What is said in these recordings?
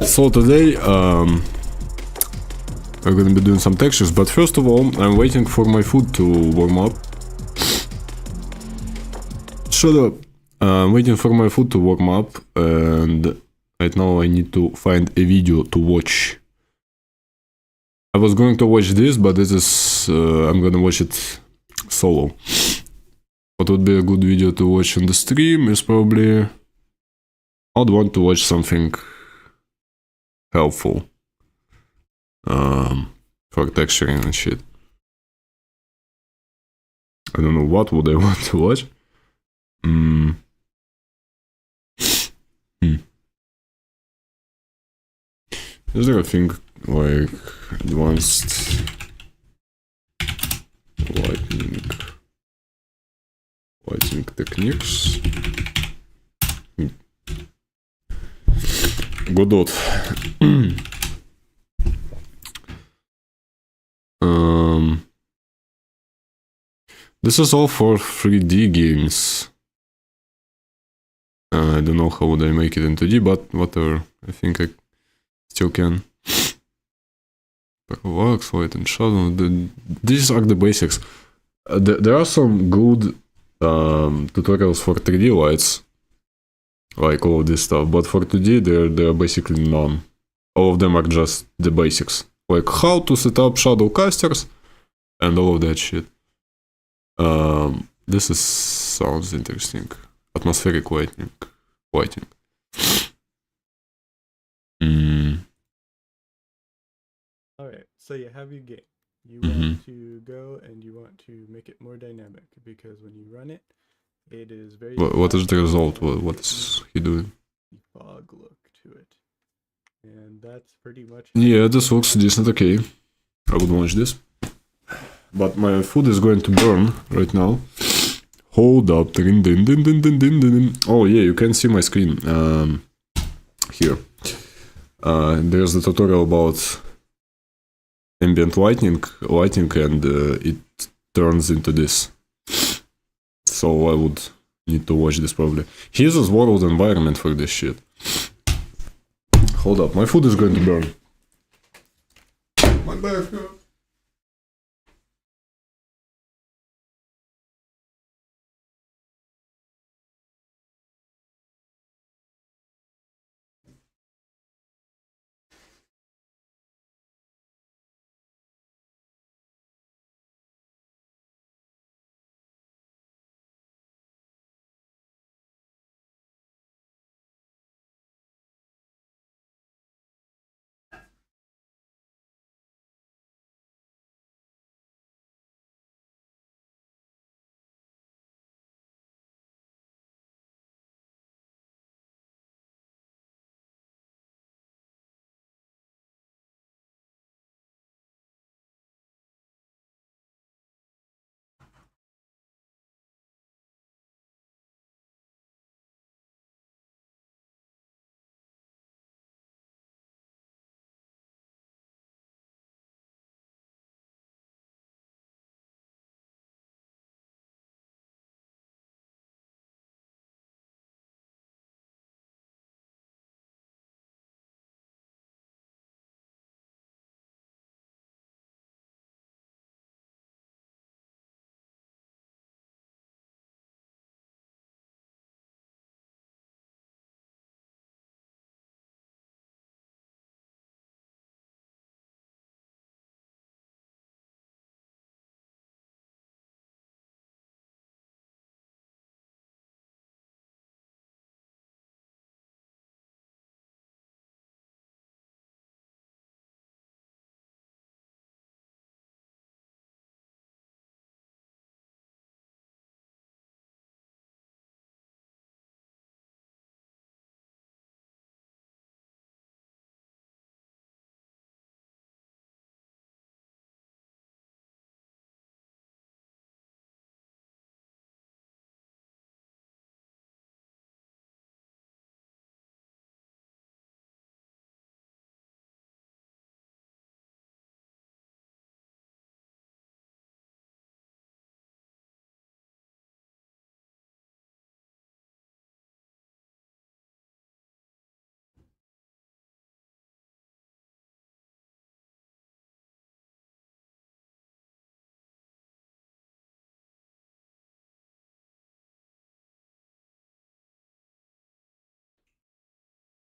So today, we're gonna be doing some textures, but first of all, I'm waiting for my food to warm up. Shut up! I'm waiting for my food to warm up, and right now I need to find a video to watch. I was going to watch this, but this is... I'm gonna watch it solo. What would be a good video to watch on the stream is probably... I'd want to watch something helpful. For texturing and shit. I don't know what would I want to watch. Is there a thing like advanced lightning techniques? Godot. This is all for 3D games. I don't know how would I make it in 2D, but whatever. I think I still can. Parallax, light and shadow. These are the basics. There are some good tutorials for 3D lights, like all of this stuff, but for 2D there are basically none. All of them are just the basics, like how to set up shadow casters and all of that shit. This sounds interesting. Atmospheric lighting. Alright, so you have your game. You want to go and you want to make it more dynamic, because when you run it, it is very... What is the result? What is he doing? Fog look to it. And that's pretty much... Yeah, this looks decent, okay. I would watch this. But my food is going to burn right now. Hold up. Oh yeah, you can see my screen. Here. There's the tutorial about ambient lighting and it turns into this. So I would need to watch this probably. He uses world environment for this shit. Hold up, my food is going to burn. My back hurts.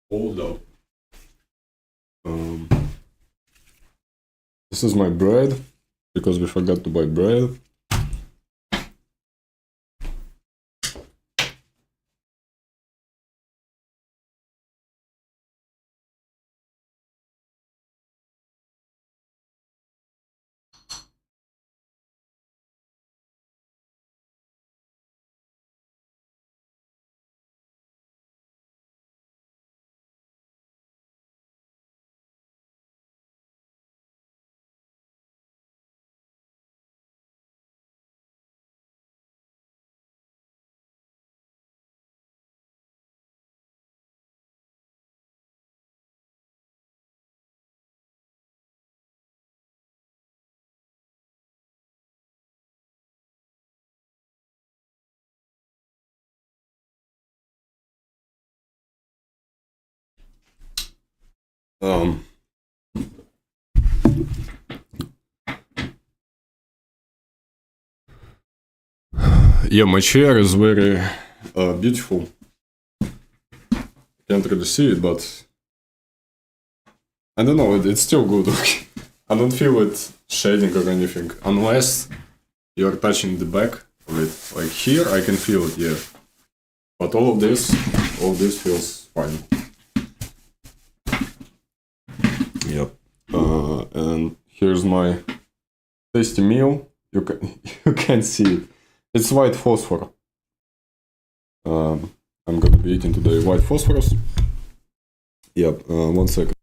Hold up. This is my bread, because we forgot to buy bread. Yeah, my chair is very beautiful. Can't really see it, but I don't know, it's still good. I don't feel it shading or anything, unless you're touching the back of it. Like here, I can feel it, yeah. But all this feels fine. Yep. And here's my tasty meal. You can't see it. It's white phosphor. I'm gonna be eating today white phosphorus. Yep. 1 second.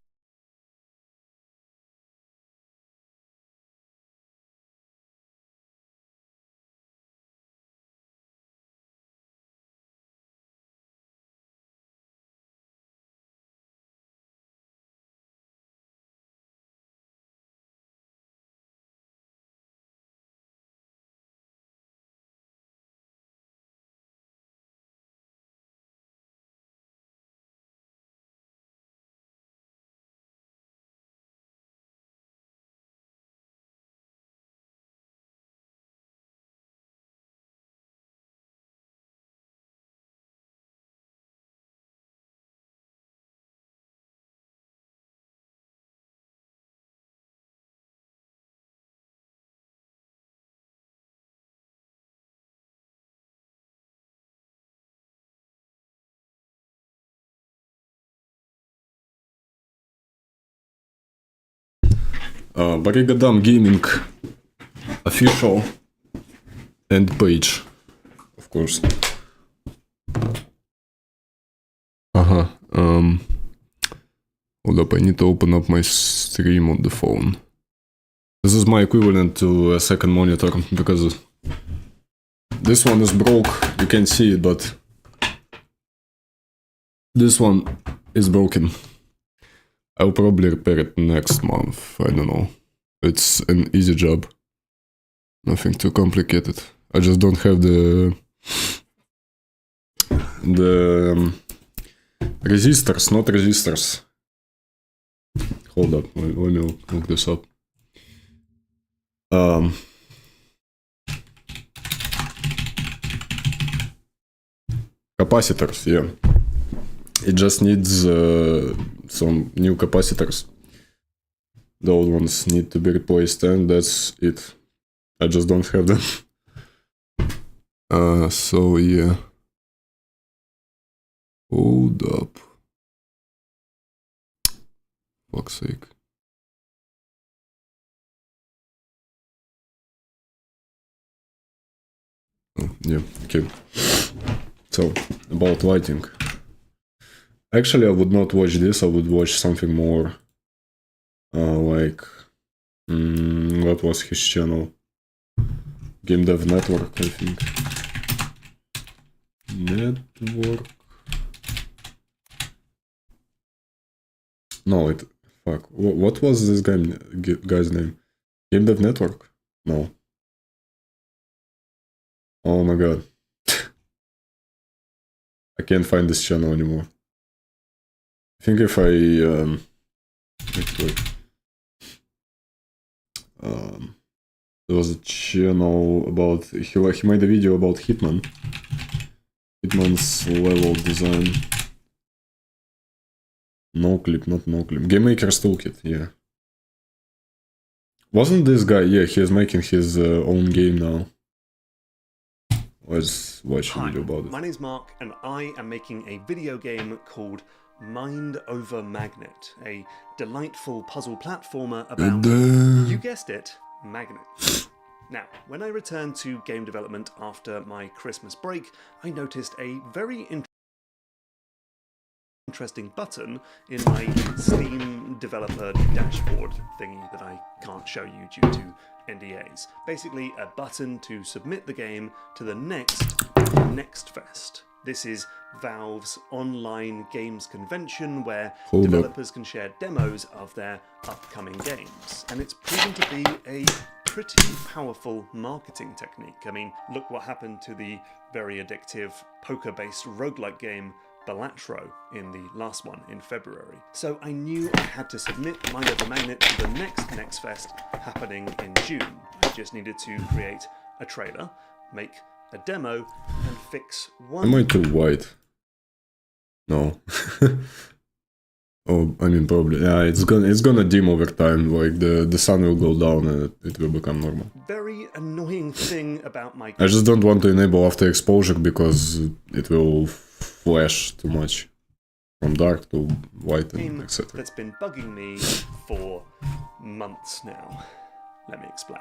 Barigadam Gaming official and page, of course. Hold up, I need to open up my stream on the phone. This is my equivalent to a second monitor, because this one is broke, you can see it, but this one is broken. I'll probably repair it next month, I don't know. It's an easy job. Nothing too complicated. I just don't have the resistors, not resistors. Hold up, let me look this up. Capacitors, yeah. It just needs some new capacitors. The old ones need to be replaced, and that's it. I just don't have them. So yeah. Hold up. Fuck's sake. Oh, yeah, okay. So, about lighting. Actually, I would not watch this, I would watch something more like... what was his channel? Game Dev Network, I think. Network... No, it... Fuck. What was this guy's name? Game Dev Network? No. Oh my god. I can't find this channel anymore. I think if I... wait. There was a channel about... He made a video about Hitman. Hitman's level design. No clip, not no clip. Game Maker's Toolkit, yeah. Wasn't this guy? Yeah, he is making his own game now. Let's watch a Hi, video about it. my name's Mark and I am making a video game called Mind Over Magnet, a delightful puzzle platformer about, you guessed it, magnets. Now, when I returned to game development after my Christmas break, I noticed a very interesting button in my Steam developer dashboard thingy that I can't show you due to NDAs. Basically, a button to submit the game to the Next Fest. This is Valve's online games convention where developers can share demos of their upcoming games. And it's proven to be a pretty powerful marketing technique. I mean, look what happened to the very addictive poker-based roguelike game Balatro in the last one in February. So I knew I had to submit Mind Over Magnet to the Next Fest happening in June. I just needed to create a trailer, make a demo, and fix one... Am I too white? No. Oh, I mean, probably. Yeah, it's gonna dim over time. Like the sun will go down and it will become normal. Very annoying thing about my... I just don't want to enable after exposure because it will flash too much from dark to white and etc. That's been bugging me for months now. Let me explain.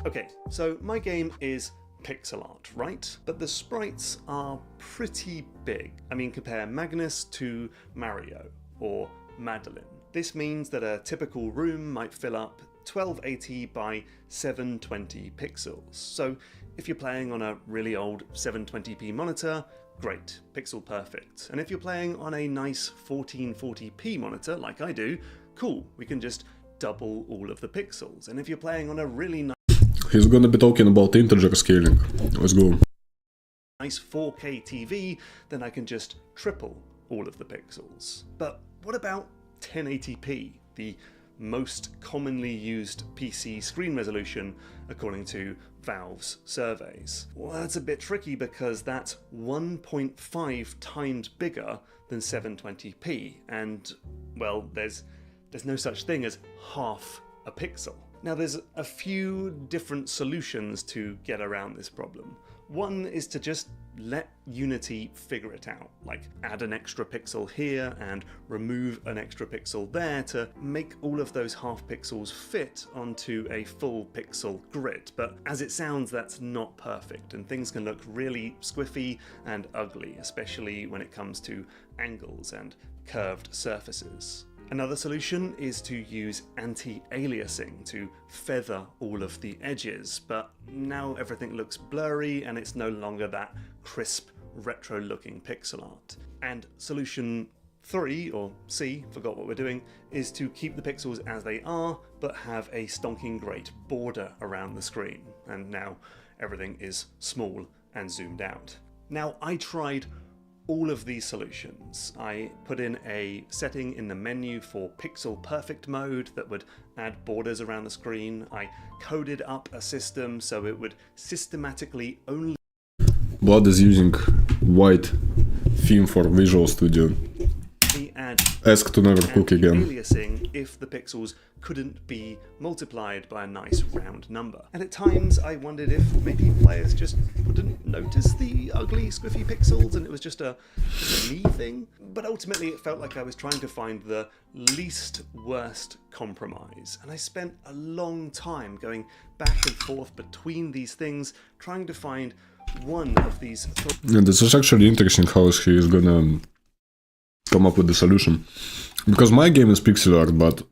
Okay, so my game is pixel art, right? But the sprites are pretty big. I mean, compare Magnus to Mario or Madeline. This means that a typical room might fill up 1280 by 720 pixels. So if you're playing on a really old 720p monitor, great, pixel perfect. And if you're playing on a nice 1440p monitor, like I do, cool, we can just double all of the pixels. And if you're playing on a really nice... He's gonna be talking about integer scaling. Let's go. Nice 4K TV, then I can just triple all of the pixels. But what about 1080p, the most commonly used PC screen resolution according to Valve's surveys? Well, that's a bit tricky because that's 1.5 times bigger than 720p, and, well, there's no such thing as half a pixel. Now, there's a few different solutions to get around this problem. One is to just let Unity figure it out, like add an extra pixel here and remove an extra pixel there to make all of those half pixels fit onto a full pixel grid. But as it sounds, that's not perfect, and things can look really squiffy and ugly, especially when it comes to angles and curved surfaces. Another solution is to use anti-aliasing to feather all of the edges, but now everything looks blurry and it's no longer that crisp, retro-looking pixel art. And solution 3, or C, forgot what we're doing, is to keep the pixels as they are, but have a stonking great border around the screen. And now everything is small and zoomed out. Now, I tried all of these solutions. I put in a setting in the menu for pixel perfect mode that would add borders around the screen. I coded up a system so it would systematically only... Blood is using white theme for Visual Studio. Ask to never cook again. Aliasing if the pixels couldn't be multiplied by a nice round number. And at times I wondered if maybe players just wouldn't notice the ugly squiffy pixels and it was just a me thing. But ultimately it felt like I was trying to find the least worst compromise. And I spent a long time going back and forth between these things, trying to find one of these... Yeah, this is actually interesting how he is gonna come up with the solution. Because my game is pixel art, but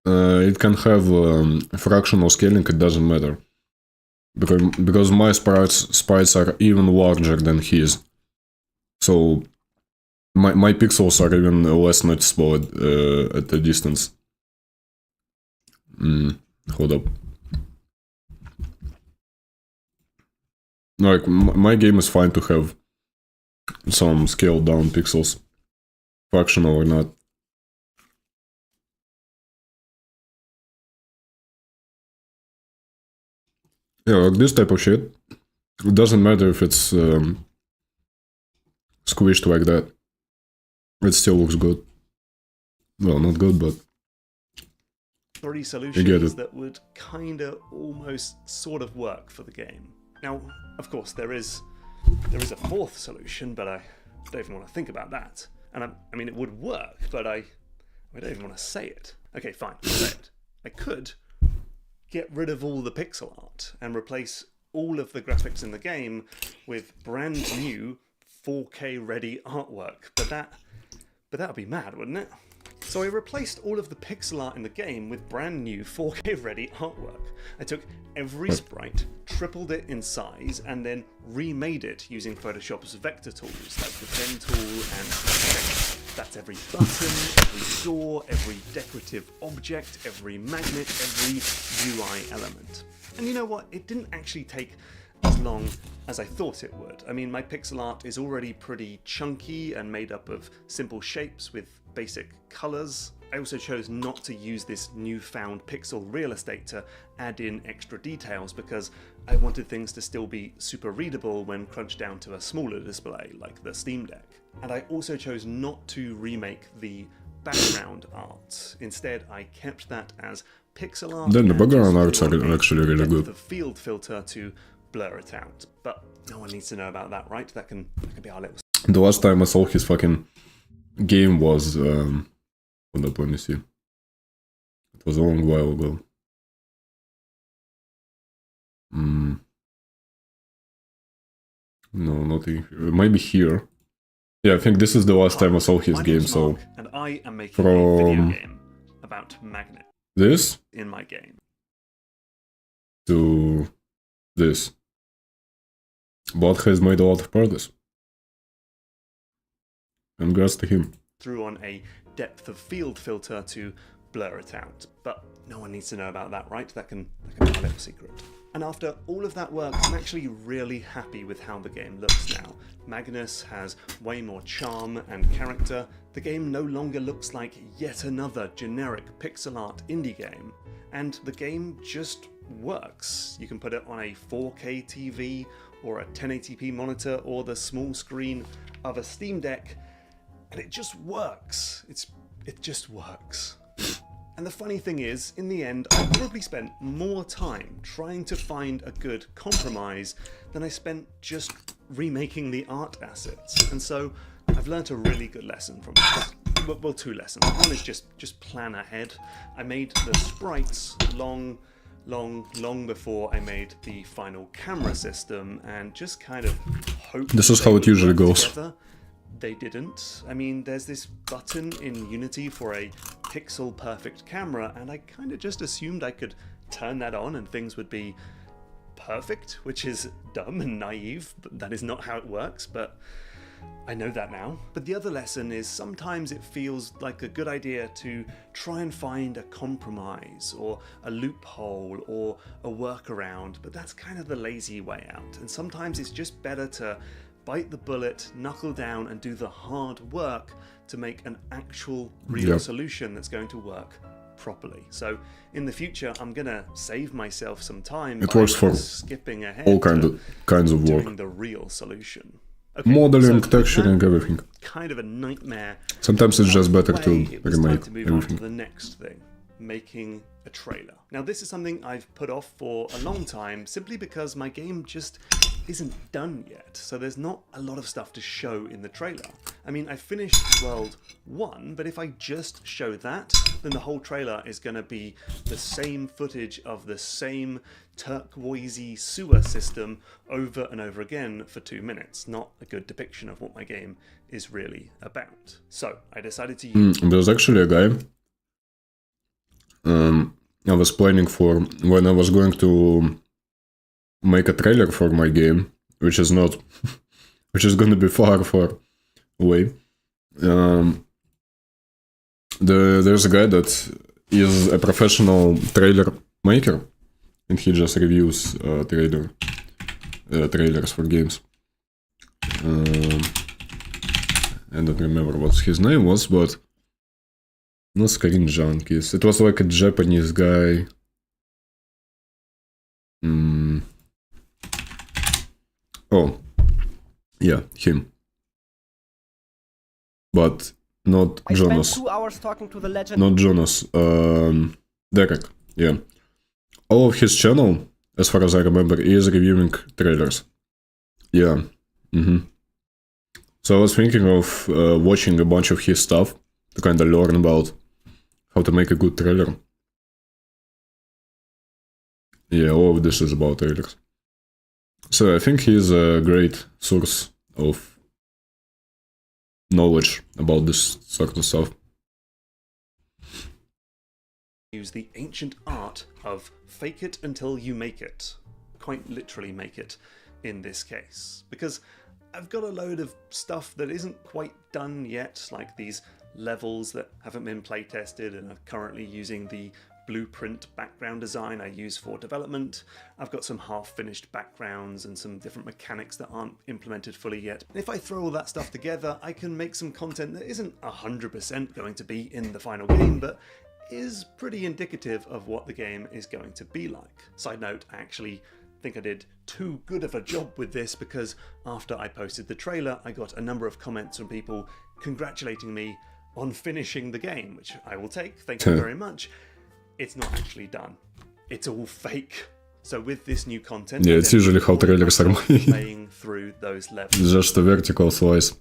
it can have fractional scaling, it doesn't matter. Because my sprites are even larger than his. So my pixels are even less noticeable at a distance. Hold up. Like, my game is fine to have some scaled down pixels, fractional or not. Yeah, like this type of shit. It doesn't matter if it's squished like that. It still looks good. Well, not good, but three get solutions it. that would kinda almost sort of work for the game. Now, of course, there is a fourth solution, but I don't even want to think about that. And I mean, it would work, but I don't even want to say it. Okay, fine, I'll say it. I could get rid of all the pixel art and replace all of the graphics in the game with brand new 4K ready artwork, but that would be mad, wouldn't it? So I replaced all of the pixel art in the game with brand new 4K ready artwork. I took every sprite, tripled it in size, and then remade it using Photoshop's vector tools like the pen tool and that's every button, every door, every decorative object, every magnet, every UI element. And you know what? It didn't actually take as long as I thought it would. I mean, my pixel art is already pretty chunky and made up of simple shapes with basic colors. I also chose not to use this newfound pixel real estate to add in extra details because I wanted things to still be super readable when crunched down to a smaller display like the Steam Deck. And I also chose not to remake the background art. Instead, I kept that as pixel art. Then the and background just art's threw on actually really a good. depth of field filter to blur it out. But no one needs to know about that, right? That can be our little. The last time I saw his fucking game was hold up, let me see. It was a long while ago. No, not in here. Maybe here. Yeah, I think this is the last time I saw his My game, name's so Mark, and I am making a video game about magnets this in my game. to this. Bot has made a lot of progress. Congrats to him. Threw on a depth of field filter to blur it out. But no one needs to know about that, right? That can be a little secret. And after all of that work, I'm actually really happy with how the game looks now. Magnus has way more charm and character. The game no longer looks like yet another generic pixel art indie game. And the game just works. You can put it on a 4K TV or a 1080p monitor or the small screen of a Steam Deck, and it just works. It just works. And the funny thing is, in the end, I probably spent more time trying to find a good compromise than I spent just remaking the art assets. And so I've learnt a really good lesson from this. Well, two lessons. One is just plan ahead. I made the sprites long before I made the final camera system and just kind of hoped This is how it usually goes. Together. They didn't. I mean, there's this button in Unity for a pixel perfect camera, and I kind of just assumed I could turn that on and things would be perfect, which is dumb and naive, but that is not how it works, but I know that now. But the other lesson is sometimes it feels like a good idea to try and find a compromise or a loophole or a workaround, but that's kind of the lazy way out. And sometimes it's just better to bite the bullet, knuckle down, and do the hard work to make an actual real solution that's going to work properly. So in the future, I'm gonna save myself some time It by works for skipping ahead all to kinds of work. doing the real solution. Okay, Modeling, so with texturing, that everything. Kind of a nightmare. Sometimes it's just better to It was time remake to move on to everything. the next thing, making a trailer. Now this is something I've put off for a long time simply because my game just isn't done yet, so there's not a lot of stuff to show in the trailer. I mean, I finished World 1, but if I just show that, then the whole trailer is going to be the same footage of the same turquoisey sewer system over and over again for 2 minutes. Not a good depiction of what my game is really about. So I decided to use... There's actually a guy I was planning for when I was going to make a trailer for my game, which is not, which is going to be far away. There's a guy that is a professional trailer maker, and he just reviews trailers for games. I don't remember what his name was, but no, Screen Junkies. It was like a Japanese guy. Oh, yeah, him. But not I Jonas. spent 2 hours talking to the legend. Not Jonas. Derek. Yeah. All of his channel, as far as I remember, is reviewing trailers. Yeah. So I was thinking of watching a bunch of his stuff to kind of learn about how to make a good trailer. Yeah, all of this is about trailers. So I think he's a great source of knowledge about this sort of stuff. Use the ancient art of fake it until you make it. Quite literally make it in this case. Because I've got a load of stuff that isn't quite done yet, like these levels that haven't been playtested and are currently using the blueprint background design I use for development. I've got some half-finished backgrounds and some different mechanics that aren't implemented fully yet. And if I throw all that stuff together, I can make some content that isn't 100% going to be in the final game, but is pretty indicative of what the game is going to be like. Side note, I actually think I did too good of a job with this, because after I posted the trailer, I got a number of comments from people congratulating me on finishing the game, which I will take, thank you very much. It's not actually done. It's all fake. So with this new content, yeah, it's usually how trailers are made. Playing through those levels. It's just a vertical slice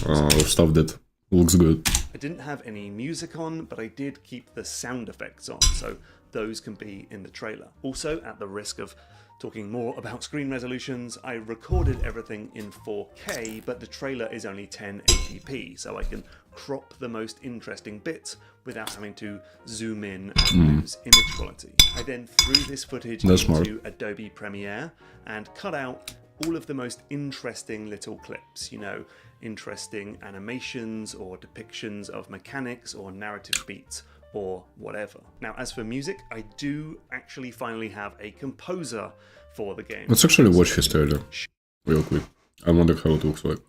of stuff that looks good. I didn't have any music on, but I did keep the sound effects on, so those can be in the trailer. Also, at the risk of talking more about screen resolutions, I recorded everything in 4K, but the trailer is only 1080p, so I can crop the most interesting bits without having to zoom in and lose image quality. I then threw this footage into Adobe Premiere and cut out all of the most interesting little clips, you know, interesting animations or depictions of mechanics or narrative beats or whatever. Now, as for music, I do actually finally have a composer for the game. Let's actually watch his trailer real quick. I wonder how it looks like.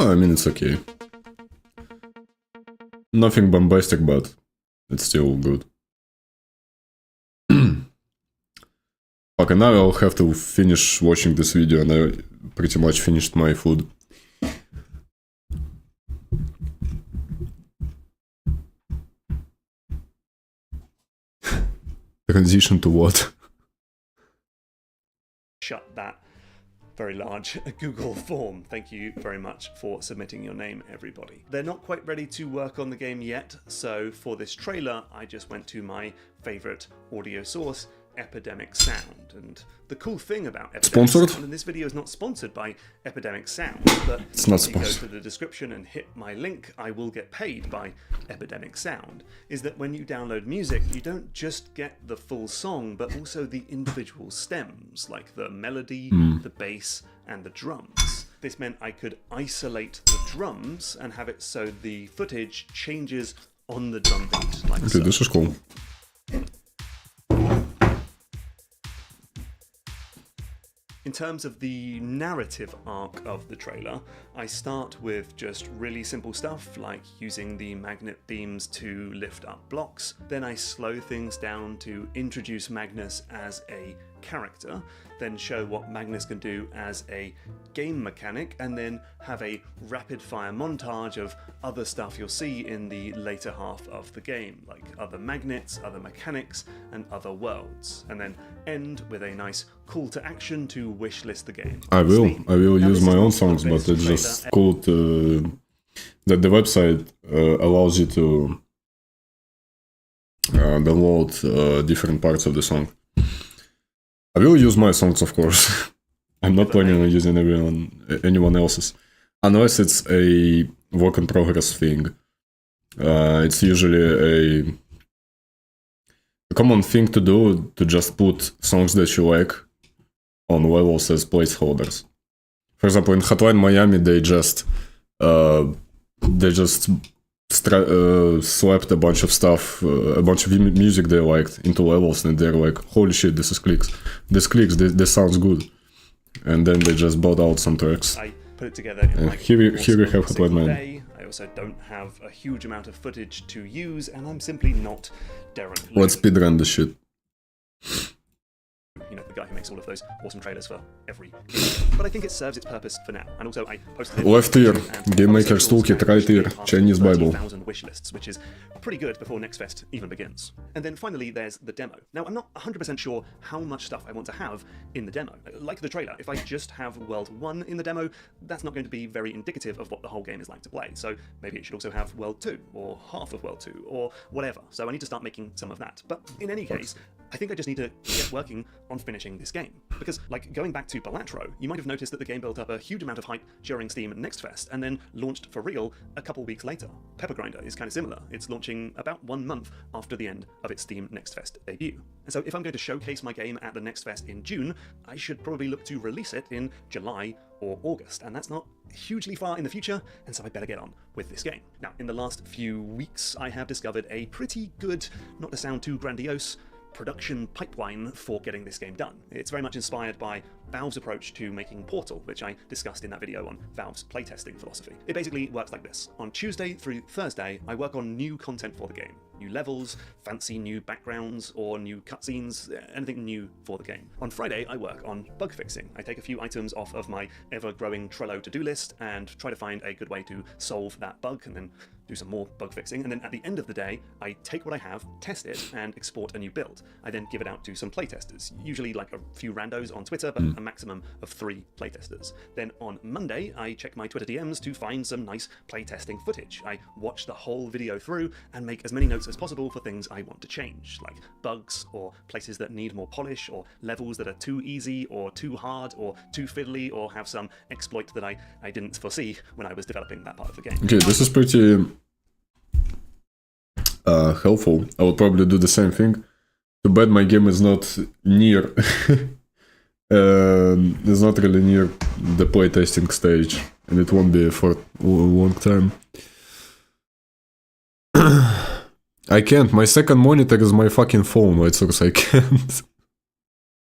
I mean, it's okay. Nothing bombastic, but it's still good. Okay, now I'll have to finish watching this video, and I pretty much finished my food. Transition to what? Shut that very large Google form. Thank you very much for submitting your name, everybody. They're not quite ready to work on the game yet, so for this trailer, I just went to my favorite audio source, Epidemic Sound. And the cool thing about Epidemic Sound, and this video is not sponsored by Epidemic Sound, but it's not if you go sponsored. to the description and hit my link, I will get paid by Epidemic Sound, is that when you download music, you don't just get the full song, but also the individual stems, like the melody, the bass, and the drums. This meant I could isolate the drums and have it so the footage changes on the drum beat, like so. Okay, this is cool. In terms of the narrative arc of the trailer, I start with just really simple stuff like using the magnet beams to lift up blocks. Then I slow things down to introduce Magnus as a character, then show what Magnus can do as a game mechanic, and then have a rapid-fire montage of other stuff you'll see in the later half of the game, like other magnets, other mechanics, and other worlds, and then end with a nice call to action to wishlist the game. I will use my own songs, but it's just cool that the website allows you to download different parts of the song. I will use my songs, of course. I'm not planning on using anyone else's, unless it's a work in progress thing. It's usually a common thing to do to just put songs that you like on levels as placeholders. For example, in Hotline Miami, they just slapped a bunch of stuff, a bunch of music they liked into levels, and they're like, holy shit, this clicks, this sounds good. And then they just bought out some tracks. I put it together in and like here we have Hotline Miami. I also don't have a huge amount of footage to use, and I'm simply not Darren. Let's speedrun the shit. You know, the guy who makes all of those awesome trailers for every game. But I think it serves its purpose for now. And also, I posted it Left ear, Game Maker's Toolkit, right ear, Chinese Bible. 30,000 wish lists, which is pretty good before Next Fest even begins. And then finally, there's the demo. Now, I'm not 100% sure how much stuff I want to have in the demo. Like the trailer, if I just have World 1 in the demo, that's not going to be very indicative of what the whole game is like to play. So maybe it should also have World 2, or half of World 2, or whatever. So I need to start making some of that. But in any case, I think I just need to get working on finishing this game. Because, like, going back to Balatro, you might have noticed that the game built up a huge amount of hype during Steam Next Fest, and then launched for real a couple weeks later. Pepper Grinder is kind of similar. It's launching about 1 month after the end of its Steam Next Fest debut. And so if I'm going to showcase my game at the Next Fest in June, I should probably look to release it in July or August, and that's not hugely far in the future, and so I better get on with this game. Now, in the last few weeks, I have discovered a pretty good, not to sound too grandiose, production pipeline for getting this game done. It's very much inspired by Valve's approach to making Portal, which I discussed in that video on Valve's playtesting philosophy. It basically works like this. On Tuesday through Thursday, I work on new content for the game. New levels, fancy new backgrounds, or new cutscenes, anything new for the game. On Friday, I work on bug fixing. I take a few items off of my ever-growing Trello to-do list and try to find a good way to solve that bug, and then do some more bug fixing. And then at the end of the day, I take what I have, test it, and export a new build. I then give it out to some playtesters, usually like a few randos on Twitter, but a maximum of 3 playtesters. Then on Monday, I check my Twitter DMs to find some nice playtesting footage. I watch the whole video through and make as many notes as possible for things I want to change, like bugs, or places that need more polish, or levels that are too easy, or too hard, or too fiddly, or have some exploit that I didn't foresee when I was developing that part of the game. Okay, this is pretty helpful. I would probably do the same thing. Too bad my game is not near it's not really near the playtesting stage, and it won't be for a long time. I can't. My second monitor is my fucking phone, White Sox. I can't.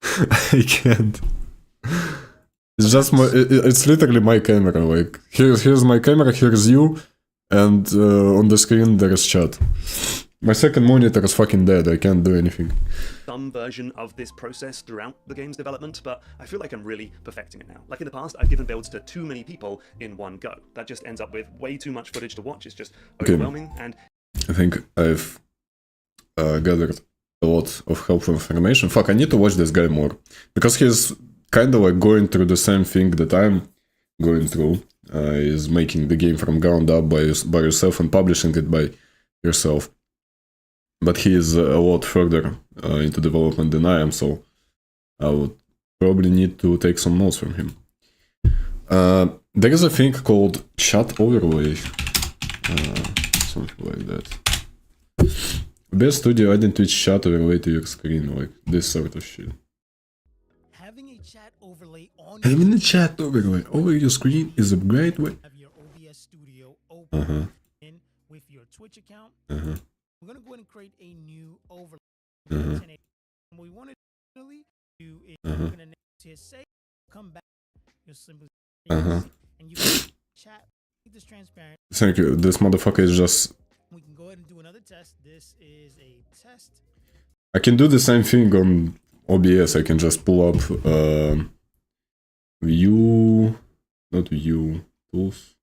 I can't. It's just my. It's literally my camera. Like here's my camera. Here's you, and on the screen there is chat. My second monitor is fucking dead. I can't do anything. Some version of this process throughout the game's development, but I feel like I'm really perfecting it now. Like in the past, I've given builds to too many people in one go. That just ends up with way too much footage to watch. It's just overwhelming. And I think I've gathered a lot of helpful information. Fuck, I need to watch this guy more, because he's kind of like going through the same thing that I'm going through. Is making the game from ground up by yourself and publishing it by yourself. But he is a lot further into development than I am, so I would probably need to take some notes from him. There is a thing called chat overlay, something like that. Best studio adding Twitch chat overlay to your screen, like this sort of shit. Having a chat overlay on Having a chat overlay over your screen is a great way. Have your OBS studio open in with your Twitch account. We're gonna go ahead and create a new overlay. And we want to do is we're gonna hit save, come back, you'll simply and you can chat. Make this transparent. Thank you. This motherfucker is just. We can go ahead and do another test. This is a test. I can do the same thing on OBS, I can just pull up view, not view, tools,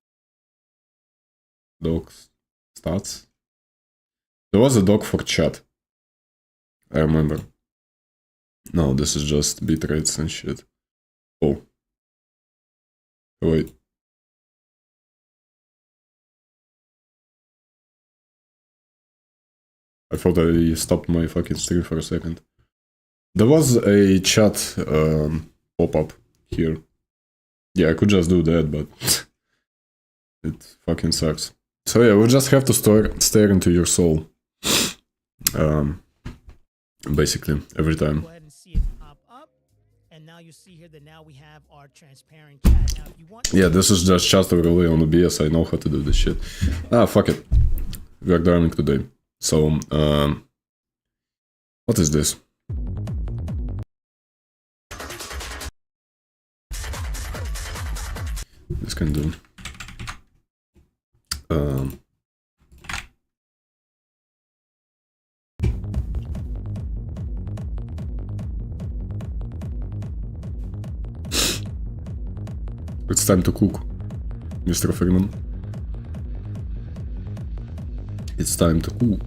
docs, stats. There was a doc for chat, I remember. No, this is just bitrates and shit. Oh. Wait. I thought I stopped my fucking stream for a second. There was a chat pop-up here. Yeah, I could just do that, but it fucking sucks. So yeah, we just have to stare into your soul. Basically, every time. Go ahead and see it pop up. And now you see here that now we have our transparent chat. Now, if you want Yeah, this is just chat overlay on OBS. I know how to do this shit. Ah, fuck it. We are driving today. So, what is this? This can do. It's time to cook, Mr. Freeman. It's time to cook.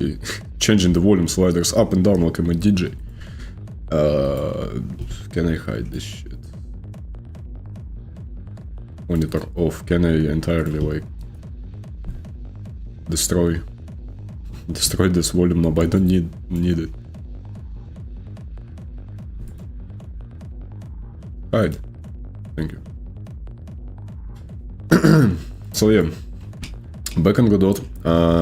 Okay. Changing the volume sliders up and down like I'm a DJ. Can I hide this shit? Monitor off. Can I entirely like destroy this volume knob? I don't need it. Hide. Thank you. So yeah, back on Godot.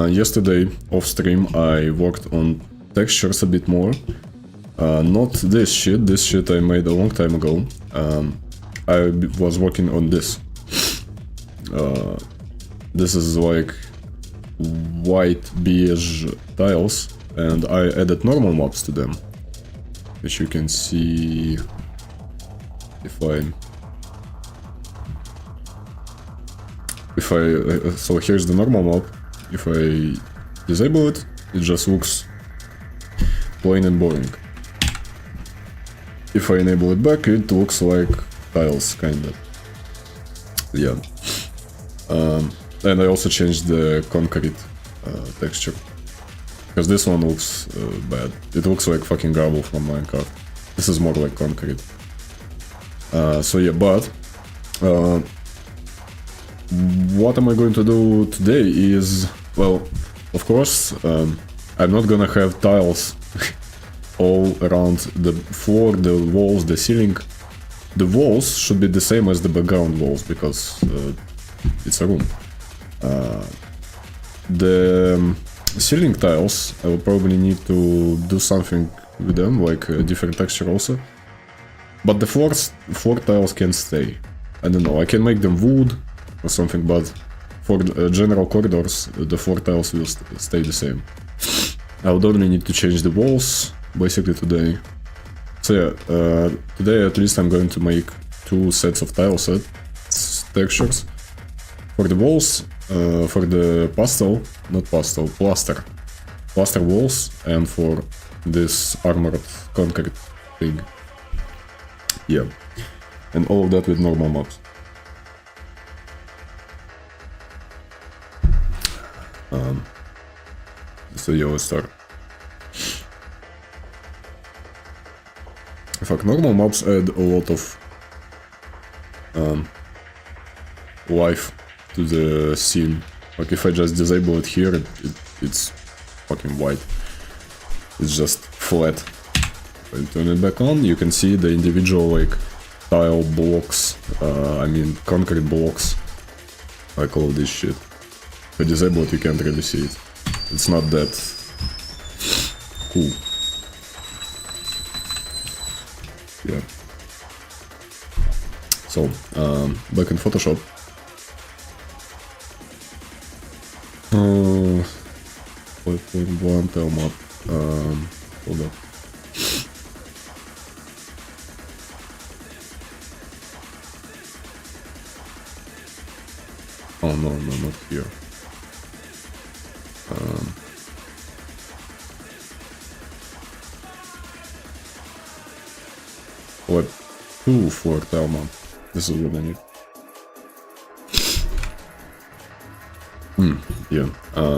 Yesterday off stream I worked on textures a bit more. Not this shit. This shit I made a long time ago. I was working on this. This is like white beige tiles, and I added normal mobs to them, which you can see if I so here's the normal mob. If I disable it, it just looks plain and boring. If I enable it back, it looks like tiles, kinda. Yeah. And I also changed the concrete texture. Because this one looks bad. It looks like fucking gravel from Minecraft. This is more like concrete. So yeah, but what am I going to do today is, well, of course, I'm not gonna have tiles all around the floor, the walls, the ceiling. The walls should be the same as the background walls, because it's a room. The ceiling tiles, I will probably need to do something with them, like a different texture also. But the floor tiles can stay. I don't know, I can make them wood or something, but for general corridors, the floor tiles will stay the same. I would only need to change the walls, basically, today. So yeah, today at least I'm going to make 2 sets of tile textures. For the walls, for the plaster walls, and for this armored concrete thing. Yeah, and all of that with normal mobs. So yeah, let's start. In fact, normal mobs add a lot of life to the scene. Like if I just disable it here, it's fucking white. It's just flat. If I turn it back on, you can see the individual like tile blocks, I mean concrete blocks, like all this shit. If I disable it, you can't really see it. It's not that cool. Yeah. So, back in Photoshop. 5.1 tile map. Hold up. Oh no, not here. web 2 for tile map. This is what I need. Yeah.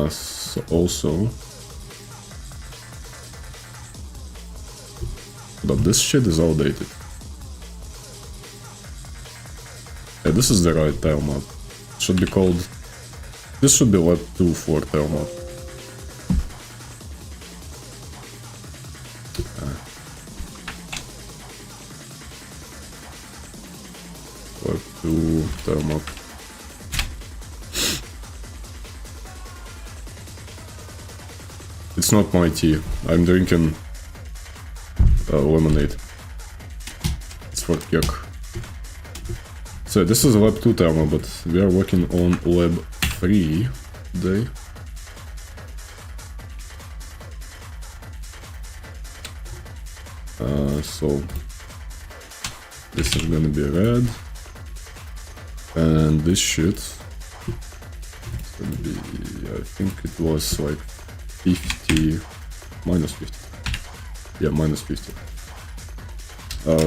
So also, but this shit is outdated. Yeah, this is the right tile map. It should be called. This should be web 2 for tile map. Web 2 tile map. It's not my tea. I'm drinking lemonade. It's for Kirk. So this is Web 2 timer, but we are working on Web 3 today. So this is gonna be red, and this shit is gonna be, I think it was like 50, minus 50. Yeah, minus 50.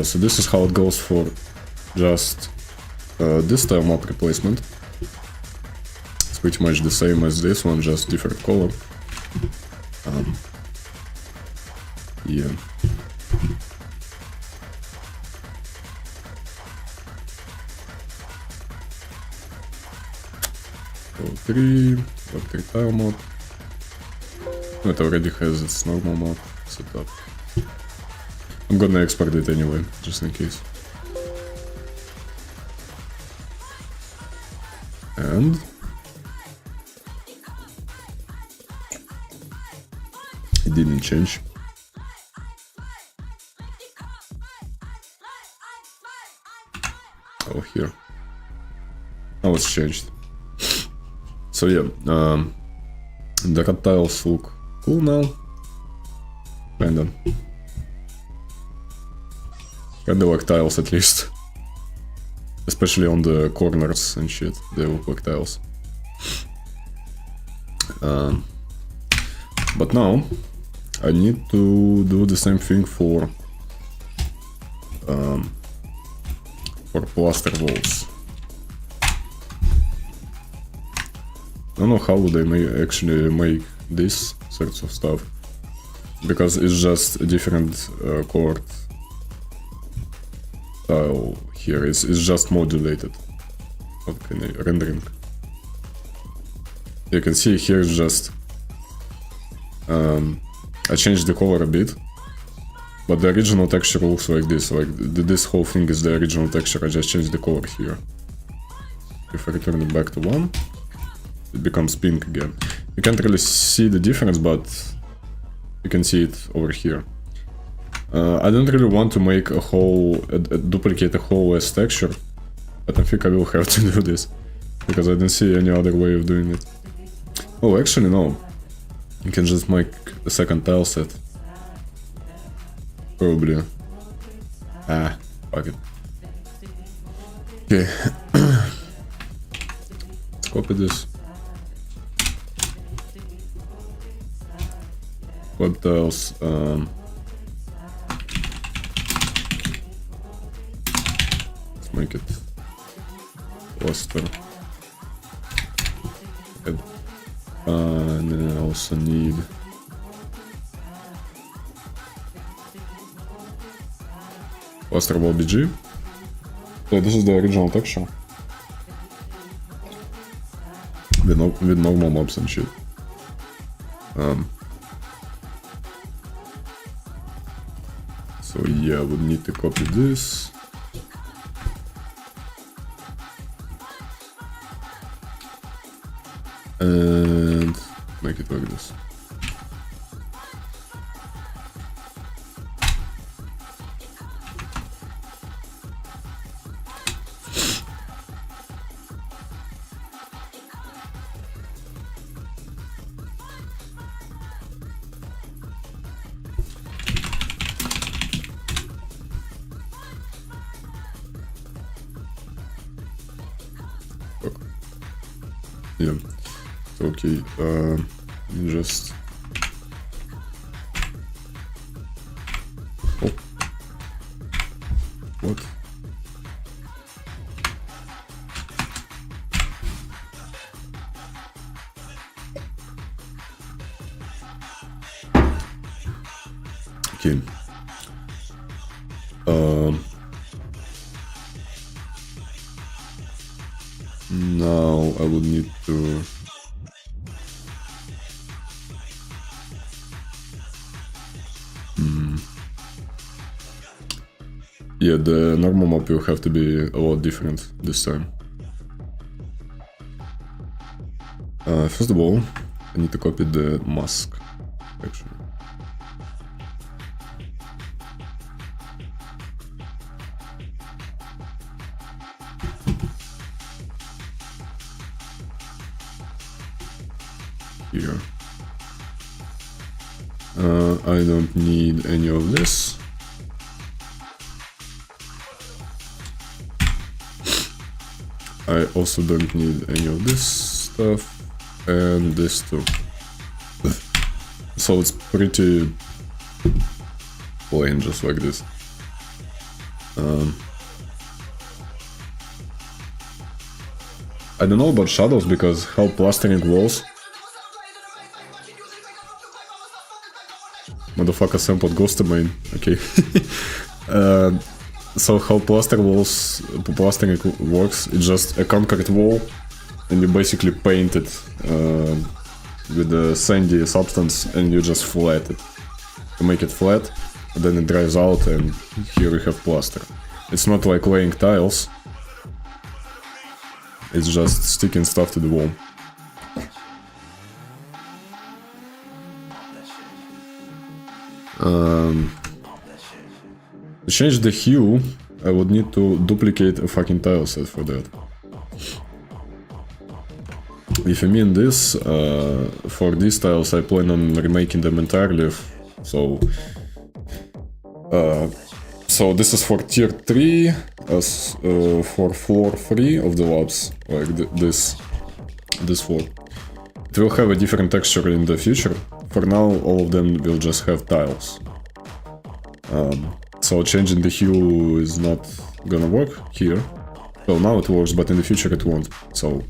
So this is how it goes for just this tile map replacement. It's pretty much the same as this one, just different color. Yeah. So 3, Web 3 tile map. It already has its normal map set up. I'm gonna export it anyway, just in case. And it didn't change. Oh, here. Now it's changed. So yeah, the cut tiles look cool now. Kinda like tiles at least. Especially on the corners and shit, they look like tiles. But now I need to do the same thing for plaster walls. I don't know how would I actually make this sorts of stuff, because it's just a different colored tile here. It's just modulated, not kind of rendering. You can see here it's just I changed the color a bit, but the original texture looks like this. Like this whole thing is the original texture. I just changed the color here. If I return it back to 1, it becomes pink again. You can't really see the difference, but you can see it over here. I don't really want to make a whole, duplicate a whole S texture, but I think I will have to do this, because I don't see any other way of doing it. Oh, actually no. You can just make a second tile set. Probably. Ah, fuck it. Okay. Let's copy this. Web tiles. Let's make it cluster. And then I also need cluster wall BG. So this is the original texture with normal mobs and shit. So yeah, we need to copy this. And make it like this. Yeah. Okay, just... Oh. what? Okay. Now I would need to yeah, the normal map will have to be a lot different this time. First of all, I need to copy the mask, actually. Here. I don't need any of this. I also don't need any of this stuff, and this too. So it's pretty plain, just like this. I don't know about shadows, because how plastering walls. Motherfucker sampled Ghost Domain, okay. So how plastering works, it's just a concrete wall, and you basically paint it with a sandy substance, and you just flat it. You make it flat, and then it dries out, and here we have plaster. It's not like laying tiles, it's just sticking stuff to the wall. To change the hue, I would need to duplicate a fucking tile set for that. If you mean this, for these tiles I plan on remaking them entirely, so this is for tier 3, as for floor 3 of the labs, like this floor. It will have a different texture in the future. For now, all of them will just have tiles. So changing the hue is not gonna work here. Well, now it works, but in the future it won't. So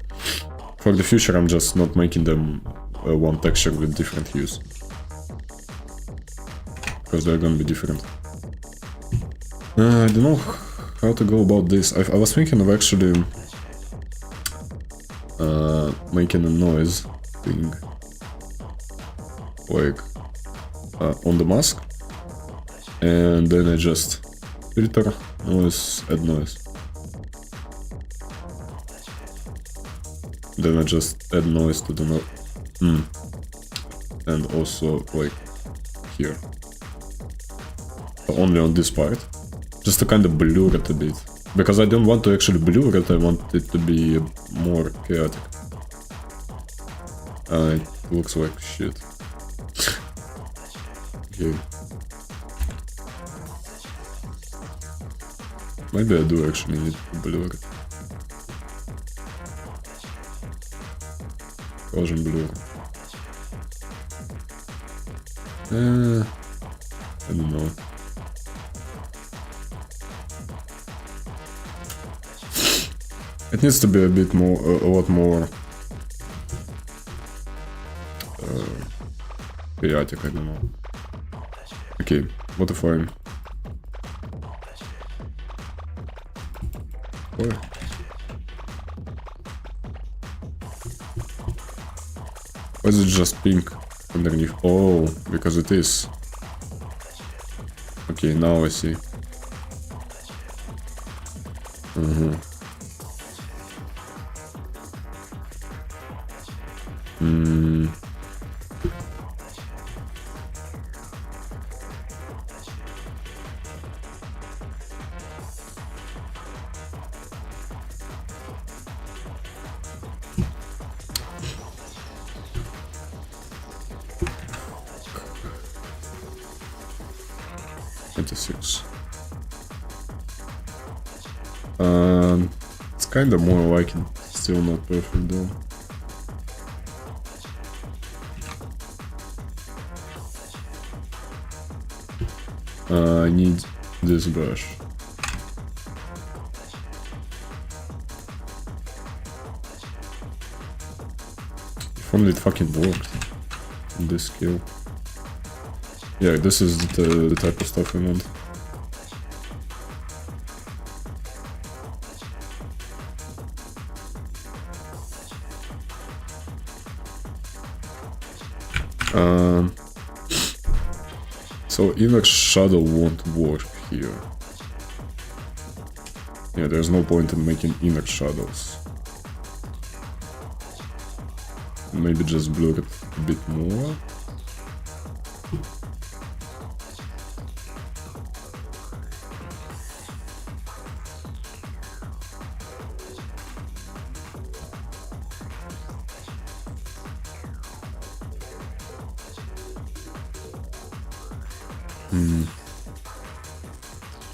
for the future I'm just not making them one texture with different hues, because they're gonna be different. I don't know how to go about this. I was thinking of actually making a noise thing, like on the mask, and then I just filter noise, add noise. Then I just add noise to the and also like here, only on this part, just to kind of blur it a bit, because I don't want to actually blur it, I want it to be more chaotic. It looks like shit. Okay. Maybe I do actually need to blur it. Gaussian blur. I don't know. It needs to be a bit more, a lot more chaotic, I don't know. Okay, modify. Where? Why is it just pink underneath? Oh, because it is. Okay, now I see. It's kind of more like it, still not perfect though. I need this brush. only it fucking worked. This skill. Yeah, this is the type of stuff we want. So inner shadow won't work here. Yeah, there's no point in making inner shadows. Maybe just blur it a bit more.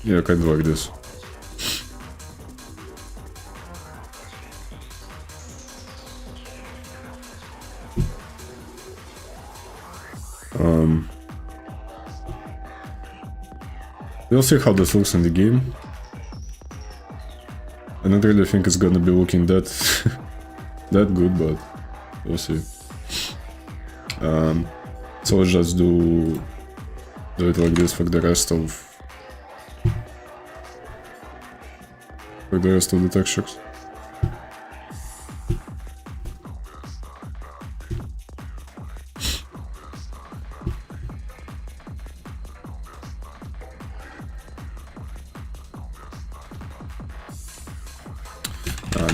Yeah, kind of like this. We'll see how this looks in the game. I don't really think it's gonna be looking that that good, but we'll see. So let's just do it like this for the rest of the textures.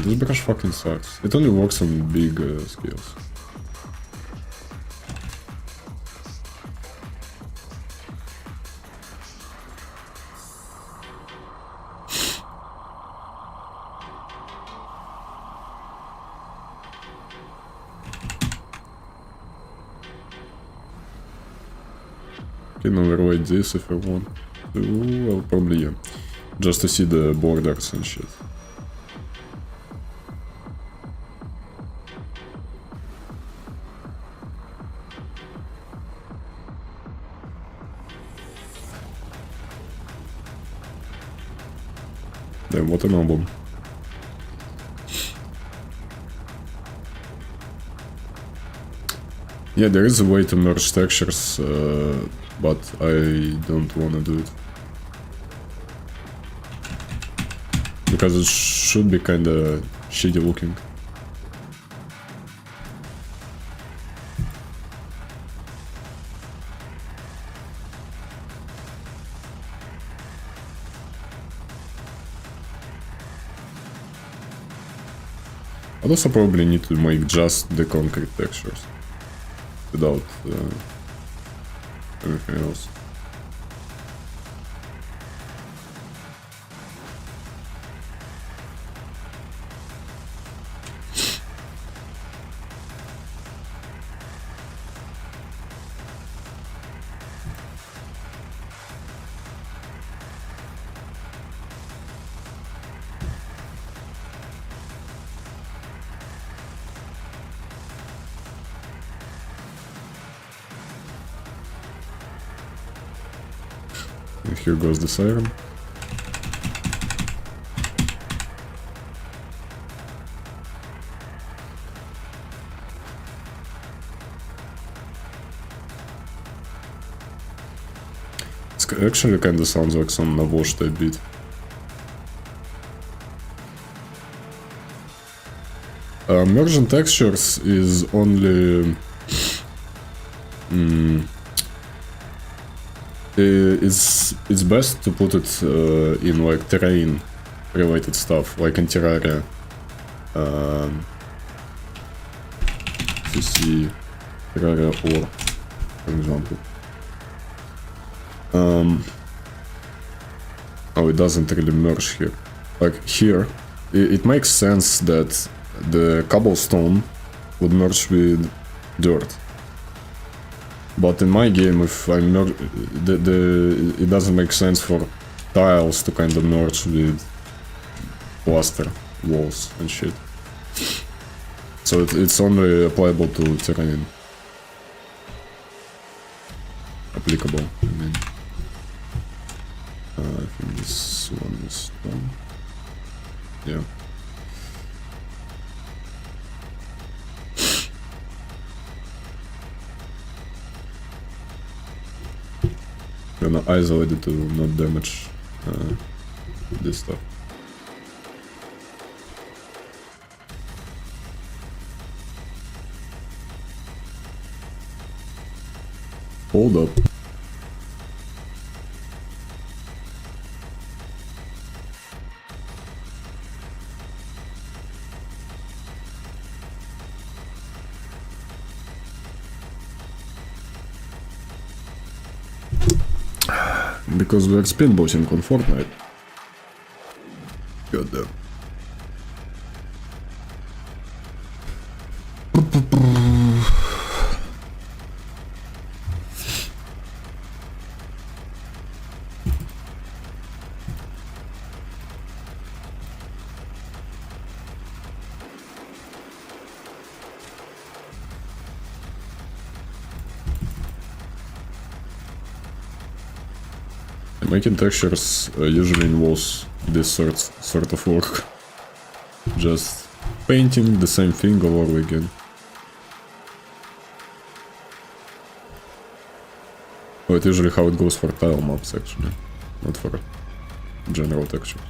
This brush fucking sucks. It only works on big scales. Can overlay this if I want to. Well, probably yeah. Just to see the borders and shit. Damn, what an album. Yeah, there is a way to merge textures, but I don't wanna do it. Because it should be kinda shitty looking. I'd also probably need to make just the concrete textures without anything else. And here goes the siren. It actually kinda sounds like some Navosh type beat. Merging textures is only... it's best to put it in like terrain related stuff, like in Terraria. To see Terraria ore, for example. Oh, it doesn't really merge here. Like here, it makes sense that the cobblestone would merge with dirt. But in my game, if I merge, it doesn't make sense for tiles to kind of merge with plaster walls and shit. So it's only applicable to terrain. Applicable, I mean. I think this one is done. Yeah. Gonna isolate it to not damage this stuff. Hold up. Because we're spinbossing on Fortnite. God damn. Making textures usually involves this sort of work. Just painting the same thing all over again. Well, it's usually how it goes for tile maps actually, not for general textures.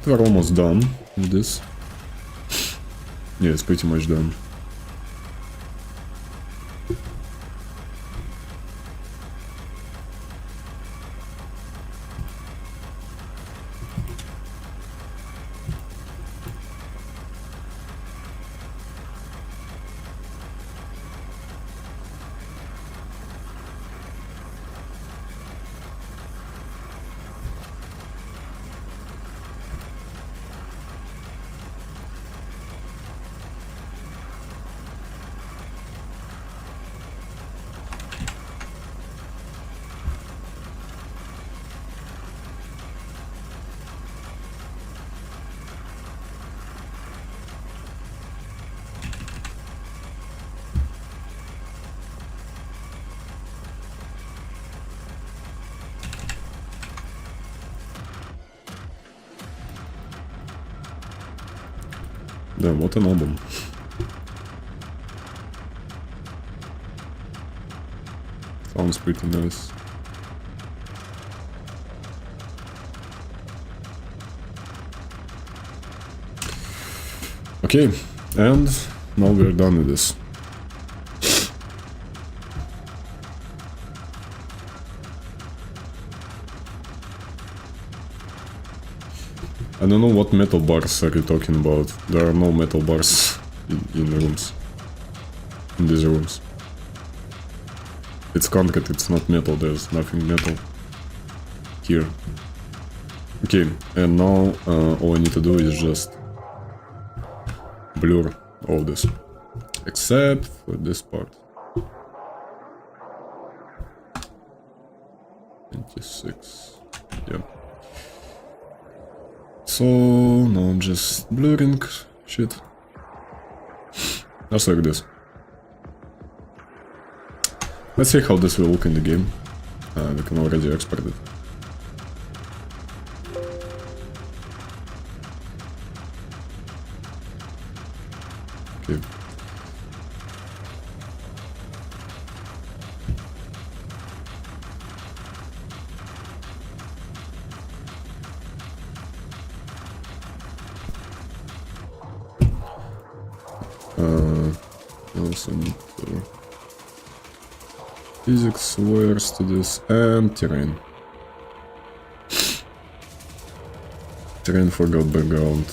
We're almost done with this. Yeah, it's pretty much done. Damn, what an album. Sounds pretty nice. Okay, and now we're done with this. I don't know what metal bars are you talking about. There are no metal bars in the rooms. In these rooms. It's concrete, it's not metal, there's nothing metal here. Okay, and now all I need to do is just blur all this. Except for this part. 26. Yeah. So now I'm just blurring shit. Just like this. Let's see how this will look in the game. We can already export it. Okay. Also need to physics layers to this and terrain. Terrain forgot background.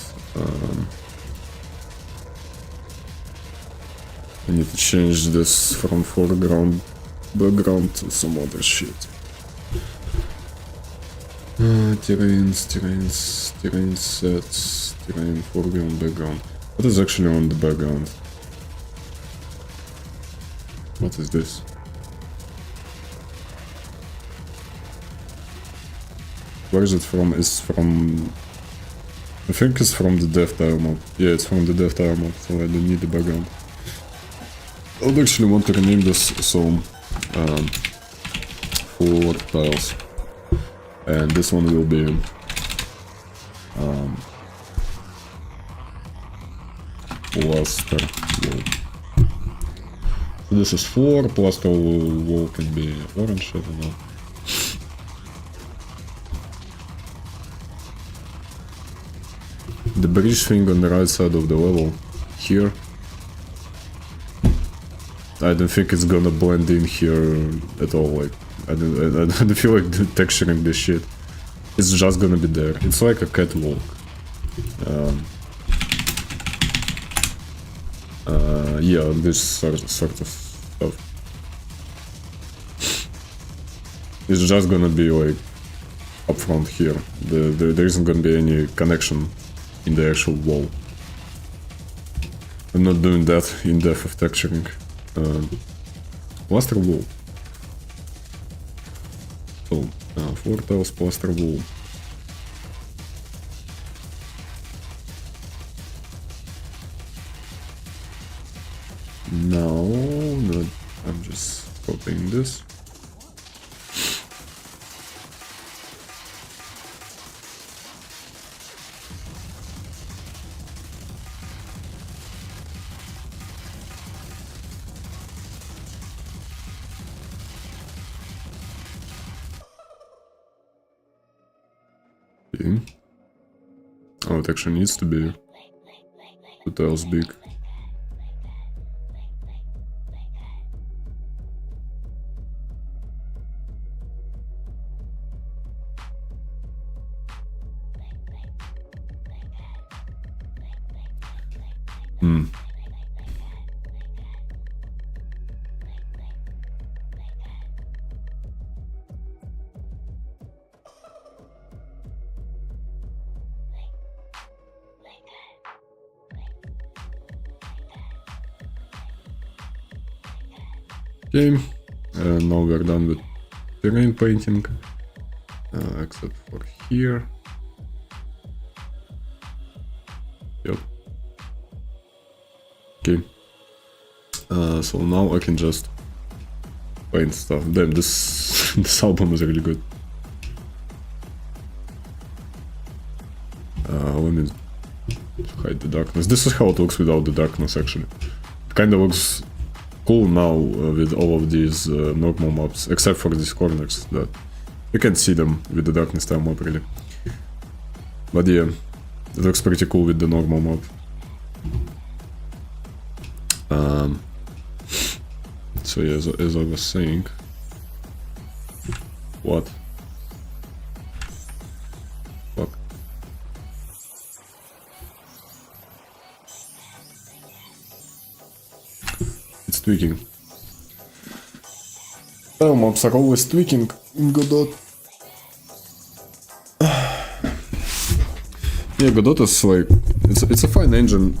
I need to change this from foreground background to some other shit. Terrain sets, terrain foreground background. What is actually on the background? What is this? Where is it from? It's from... I think it's from the dev tile map. Yeah, it's from the dev tile map, so I don't need the background. I would actually want to rename this so... 4 tiles. And this one will be... Luster. This is 4, plaster wall can be orange, I don't know. The bridge thing on the right side of the level, here. I don't think it's gonna blend in here at all, like, I don't feel like texturing this shit. It's just gonna be there. It's like a catwalk. Yeah, this sort of stuff. It's just gonna be like up front here. There isn't gonna be any connection in the actual wall. I'm not doing that in depth of texturing. Plaster wall. So, 4 tiles plaster wall. No, I'm just copying this. Okay. Oh, it actually needs to be 2 tiles big. Okay, now we're done with terrain painting, except for here. Yep. Okay. So now I can just paint stuff. Damn, this this album is really good. Let me hide the darkness. This is how it looks without the darkness, actually. It kind of looks cool now with all of these normal maps, except for these corners that you can see them with the darkness tile map, really. But yeah, it looks pretty cool with the normal map. So yeah, as I was saying, what? Fuck. It's tweaking. Tile maps are always tweaking in Godot. Yeah, Godot is like, it's a fine engine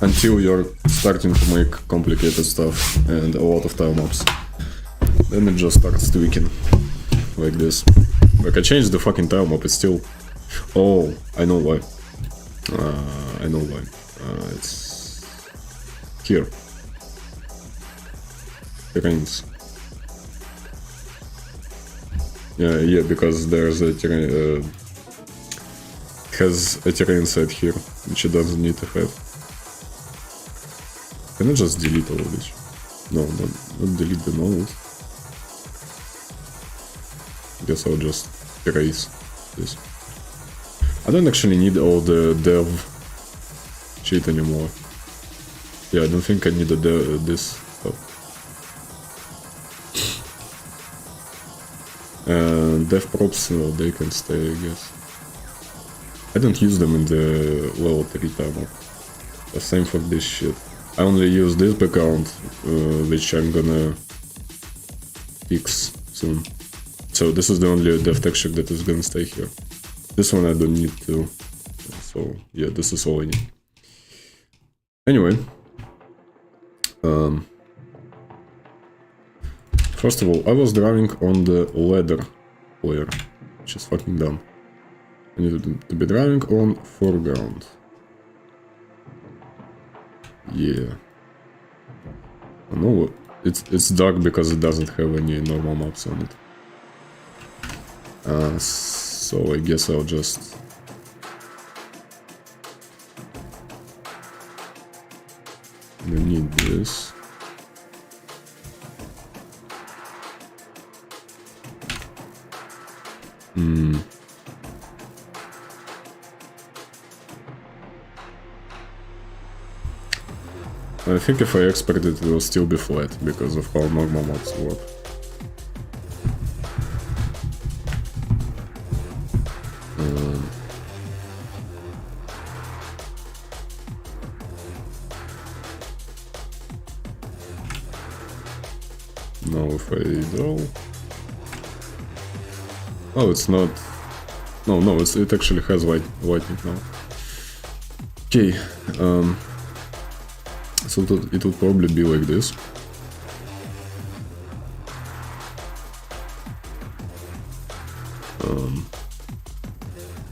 until you're starting to make complicated stuff and a lot of tile maps. Then it just starts tweaking like this. Like I changed the fucking tile map, it's still... Oh, I know why. I know why. It's here. Terrains. Yeah, because there's a terrain, has a terrain set here, which it doesn't need to have. Can I just delete all of this? No, not delete the node. Guess I'll just erase this. I don't actually need all the dev shit anymore. Yeah, I don't think I need this stuff. Dev props, well, they can stay, I guess. I don't use them in the level 3 timer. The same for this shit. I only use this background, which I'm gonna fix soon. So this is the only dev texture that is gonna stay here. This one I don't need to. So yeah, this is all I need. Anyway. First of all, I was drawing on the ladder layer, which is fucking dumb. I need to be drawing on foreground. Yeah. I know it's dark because it doesn't have any normal maps on it. So I guess I'll just... I need this. I think if I export it, it will still be flat because of how normal maps work. Now if I draw... Oh, it's not... No, it actually has whitening now. Okay, so it would probably be like this.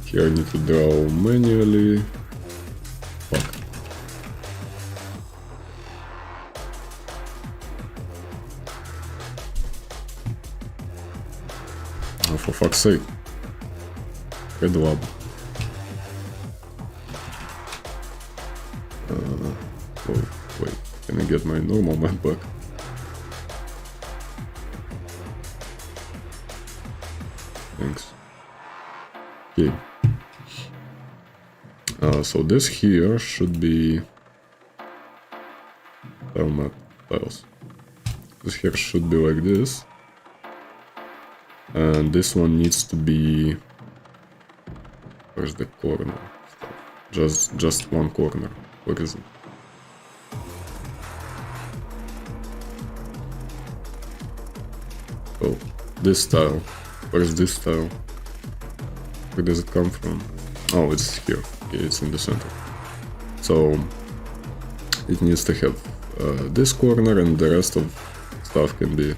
Here I need to draw manually. Fuck. Oh, for fuck's sake. Red lab. Oh, wait. Can I get my normal map back? Thanks. Okay. So this here should be tile map tiles. This here should be like this. And this one needs to be... Where's the corner? Just one corner. Where is it? Oh, this tile. Where's this tile? Where does it come from? Oh, it's here. Okay, it's in the center. So it needs to have this corner, and the rest of stuff can be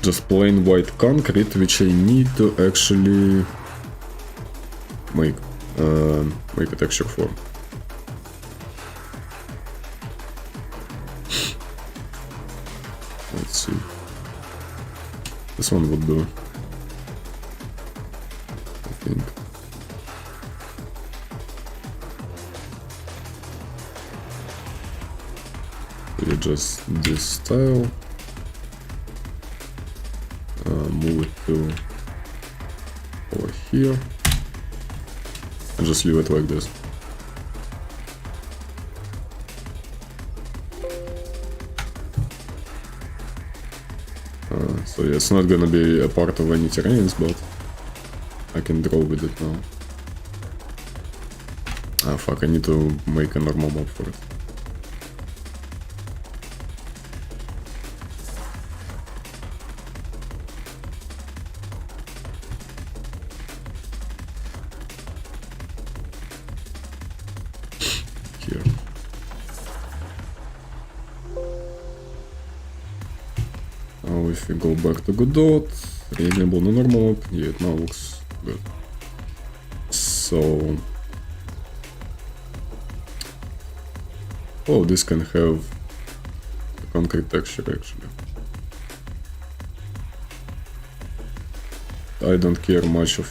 just plain white concrete, which I need to actually make a texture for. Let's see. This one would do, I think. We adjust this style, move it to over here, and just leave it like this. So yeah, it's not gonna be a part of any terrains, but I can draw with it now. Ah fuck, I need to make a normal map for it. Here. Now if we go back to godot, re-enable the normal map, yeah, it now looks good. So... Oh, this can have a concrete texture actually. I don't care much of...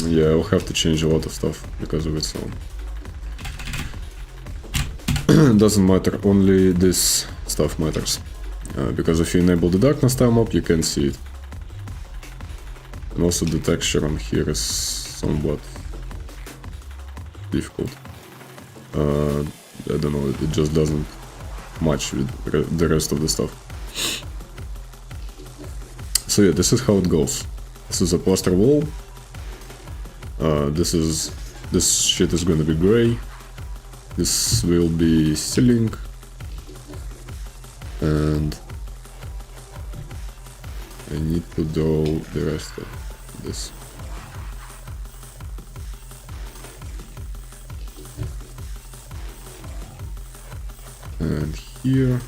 yeah, I'll have to change a lot of stuff because of it, so... Doesn't matter, only this stuff matters. Because if you enable the darkness tile map, you can see it. And also the texture on here is somewhat difficult. I don't know, it just doesn't match with the rest of the stuff. So yeah, this is how it goes. This is a plaster wall. This shit is gonna be gray. This will be ceiling. And I need to draw the rest of this. And here.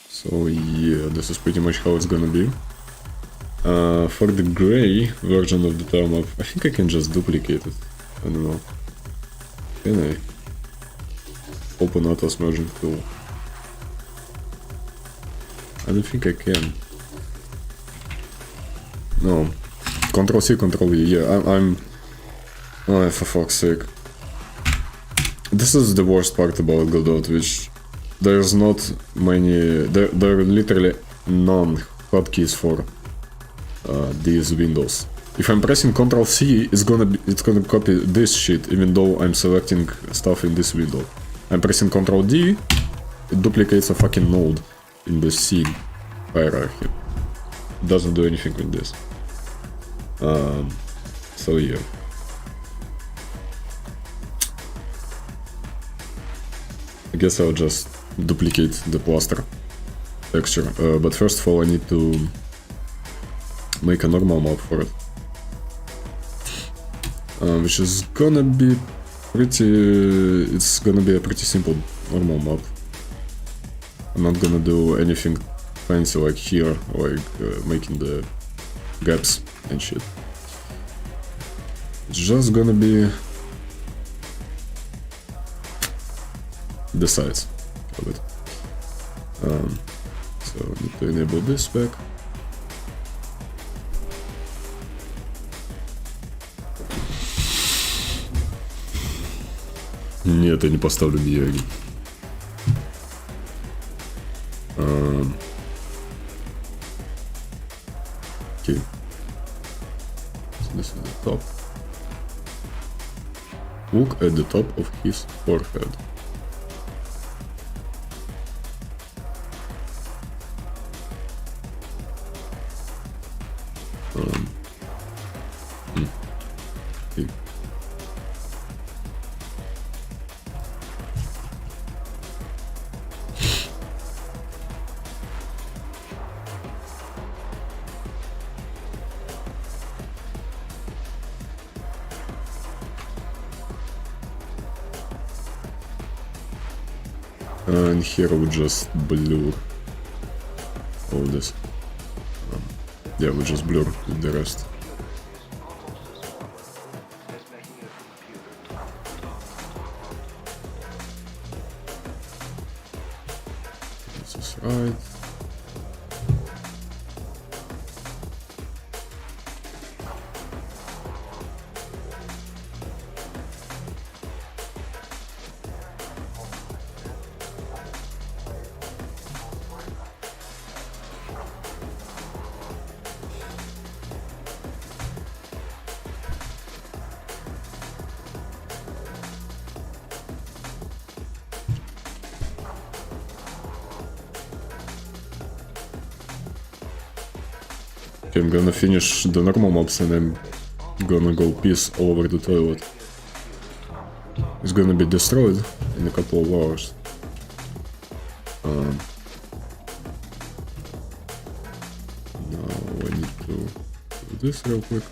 So yeah, this is pretty much how it's gonna be. For the gray version of the tile map, I think I can just duplicate it. I don't know. Can I? Open Atlas merging tool. I don't think I can. No. Ctrl C, Ctrl V. Yeah, Oh, for fuck's sake. This is the worst part about Godot, which there's not many, there are literally none hotkeys for these windows. If I'm pressing Ctrl C, it's gonna copy this shit, even though I'm selecting stuff in this window. I'm pressing Ctrl D, it duplicates a fucking node in the scene hierarchy. It doesn't do anything with this. So yeah. I guess I'll just duplicate the plaster texture, but first of all I need to make a normal map for it, which is gonna be it's gonna be a pretty simple normal map. I'm not gonna do anything fancy like here, like making the gaps and shit. It's just gonna be the size of it. So I need to enable this back. Нет, я не поставлю Miyagi. Okay. So this is the top. Look at the top of his forehead. Okay. And here we just blur all this. Yeah, we just blur the rest. This is right. Okay, I'm gonna finish the normal mobs and I'm gonna go piss all over the toilet. It's gonna be destroyed in a couple of hours. Now I need to do this real quick.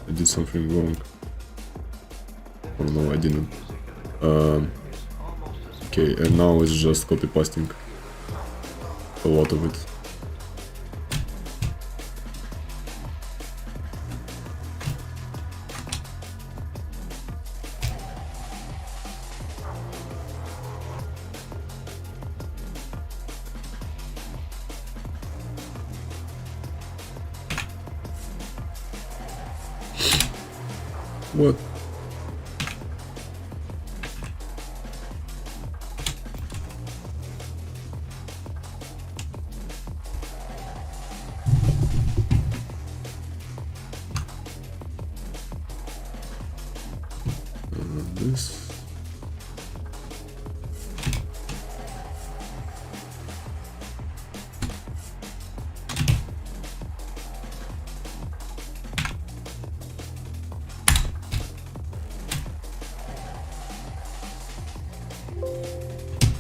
I did something wrong. Oh no, I didn't. Okay, and now it's just copy pasting a lot of it. What? This.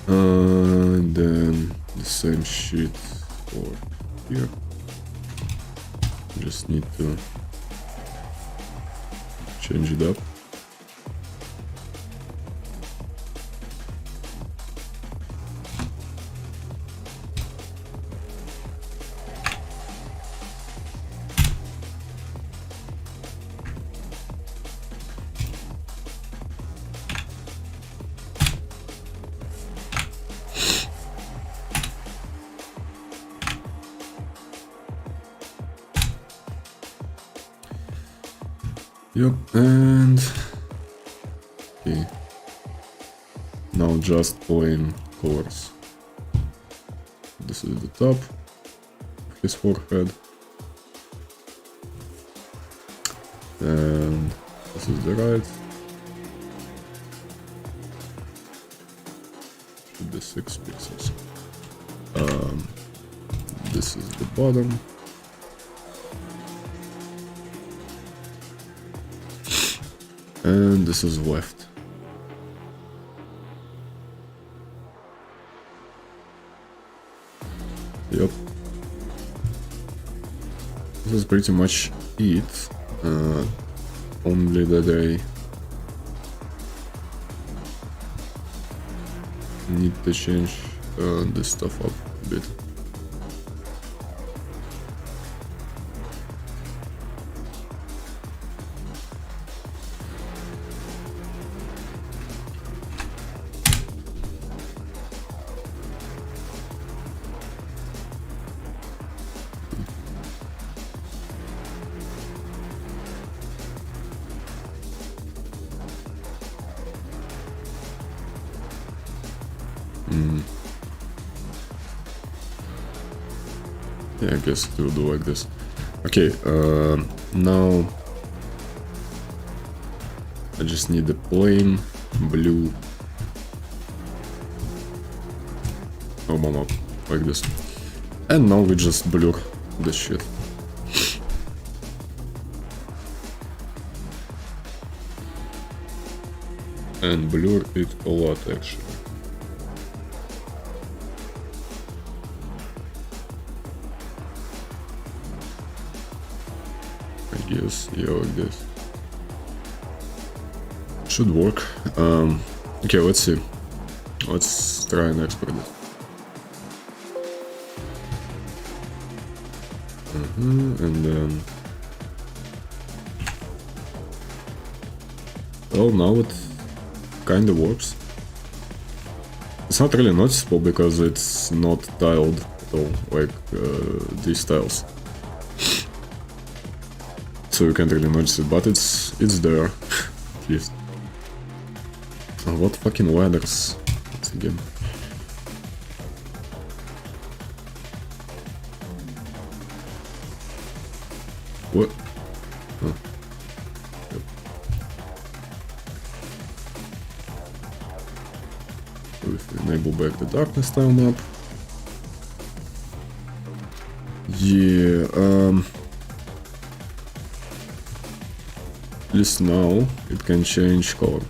And then the same shit for here. Just need to change it up. Yep, and okay. Now just plain colors. This is the top of his forehead. And this is the right. Should be 6 pixels. This is the bottom. And this is left. Yep. This is pretty much it. Only that I need to change this stuff up a bit. Yeah, I guess it will do like this. Okay, now I just need a plain blue normal map, like this. And now we just blur this shit. And blur it a lot actually. Yes, yeah, like this. Should work. Okay, let's see. Let's try and export it. And then... Well, now it kinda works. It's not really noticeable because it's not tiled at all, like these tiles. So you can't really notice it, but it's there, at least. What fucking ladders? Once again. What? Huh. Yep. So if we enable back the darkness tile map. Yeah, at least now it can change color.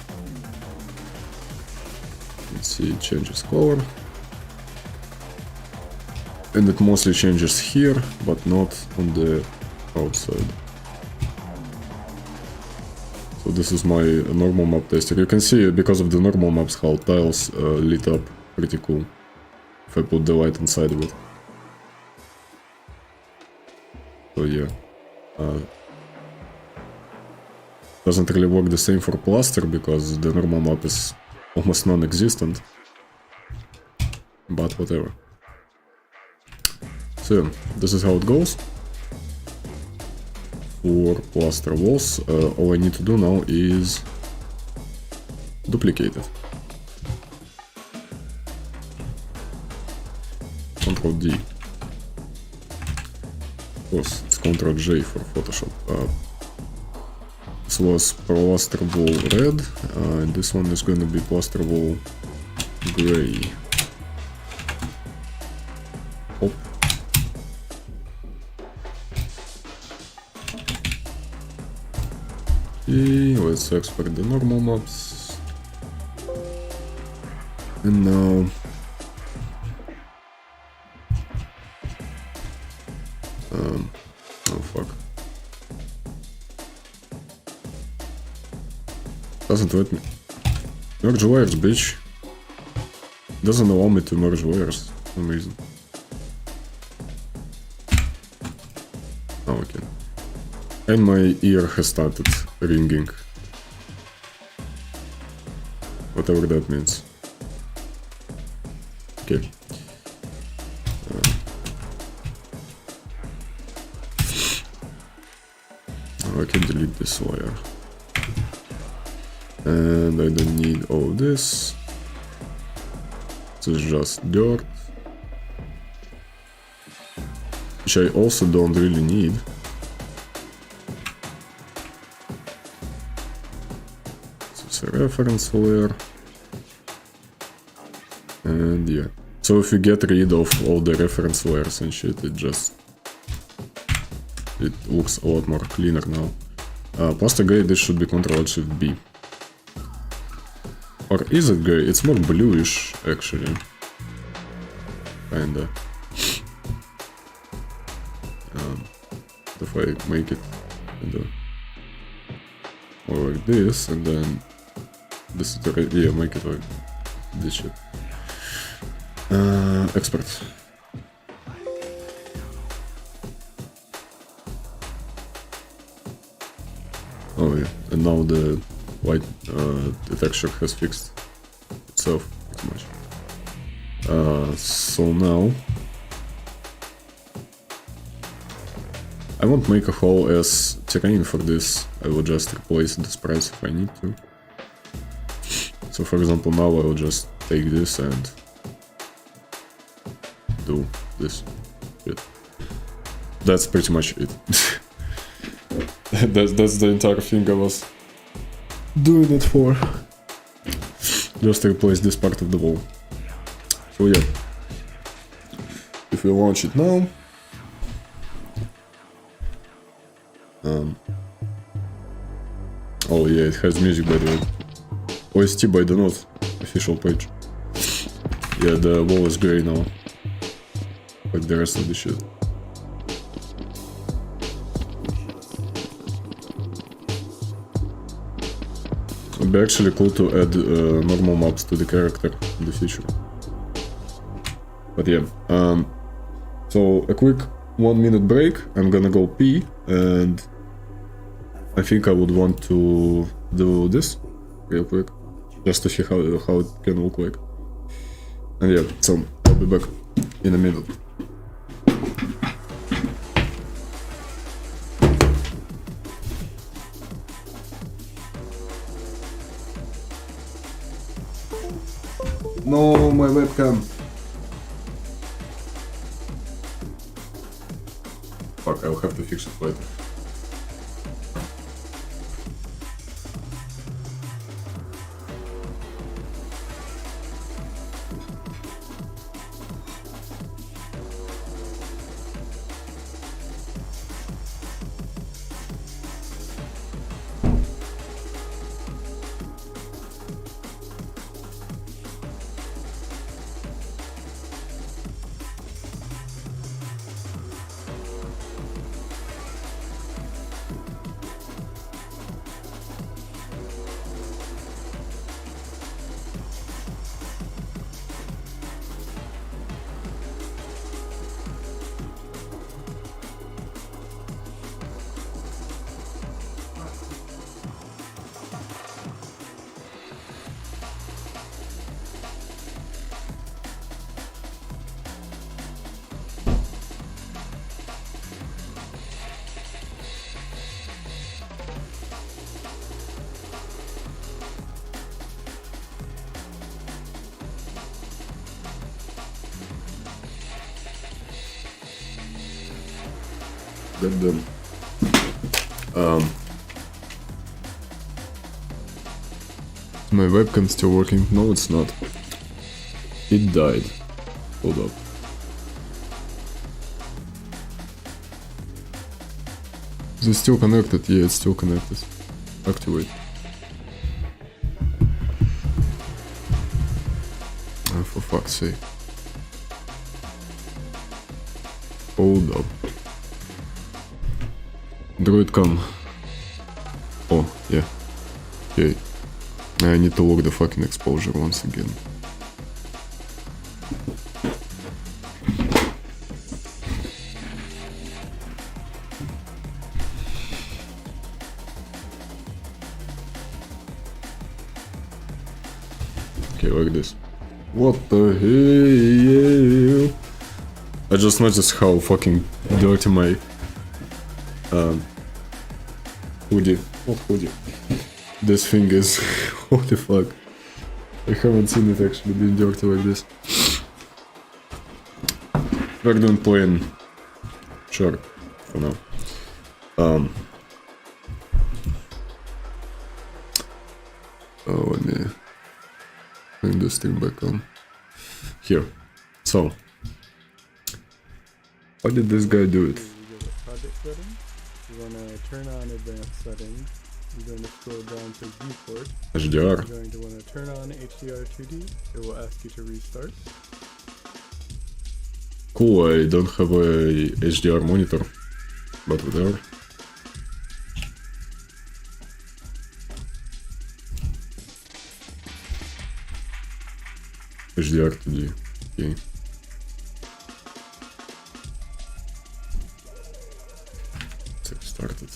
Let's see, it changes color. And it mostly changes here, but not on the outside. So this is my normal map tester. You can see, because of the normal maps, how tiles lit up pretty cool if I put the light inside of it. So yeah. Doesn't really work the same for plaster because the normal map is almost non-existent. But whatever. So this is how it goes. For plaster walls, all I need to do now is duplicate it. Ctrl D. Of course, it's Ctrl J for Photoshop. This was plaster wall red, and this one is going to be plaster wall gray. Hop. Okay, let's export the normal maps. And now oh fuck. Doesn't let me merge layers, bitch. Doesn't allow me to merge layers for some reason. Oh, okay. And my ear has started ringing. Whatever that means. Okay. I can delete this layer. And I don't need all this. This is just dirt. Which I also don't really need. This is a reference layer. And yeah. So if you get rid of all the reference layers and shit, it looks a lot more cleaner now. Plaster gray, this should be Ctrl-Shift-B. Or is it gray? It's more bluish, actually. Kinda. If I make it more like this, and then this is the right, yeah, make it like this shit. Export. Oh yeah, and now the white the texture has fixed itself pretty much. So now I won't make a hole as terrain for this. I will just replace the sprites if I need to. So for example, now I will just take this and do this shit. That's pretty much it. That's the entire thing I was doing it for. Just to replace this part of the wall. So yeah. If we launch it now. Oh yeah, it has music by the way. OST by the note, official page. Yeah, the wall is grey now. Like the rest of the shit. It'd be actually cool to add normal maps to the character in the future. But yeah, so a quick 1 minute break. I'm gonna go pee, and I think I would want to do this real quick, just to see how it can look like. And yeah, so I'll be back in a minute. No, my webcam. Fuck, I'll have to fix it later. Goddamn. My webcam still working? No, it's not. It died. Hold up. Is it still connected? Yeah, it's still connected. Activate. Oh, for fuck's sake. Hold up. Droid come. Oh, yeah. Okay. I need to lock the fucking exposure once again. Okay, like this. What the hell? I just noticed how fucking dirty my hoodie, not hoodie, this thing is. What the fuck? I haven't seen it actually being dirty like this. We're doing plain. Sure, for now. Oh, let me bring this thing back on. Here. So, how did this guy do it? You go to project settings. You want to turn on advanced settings. You're going to scroll down to viewport. HDR. You're going to want to turn on HDR 2D. It will ask you to restart. Cool, I don't have a HDR monitor, but whatever. HDR 2D, okay. Let's get started.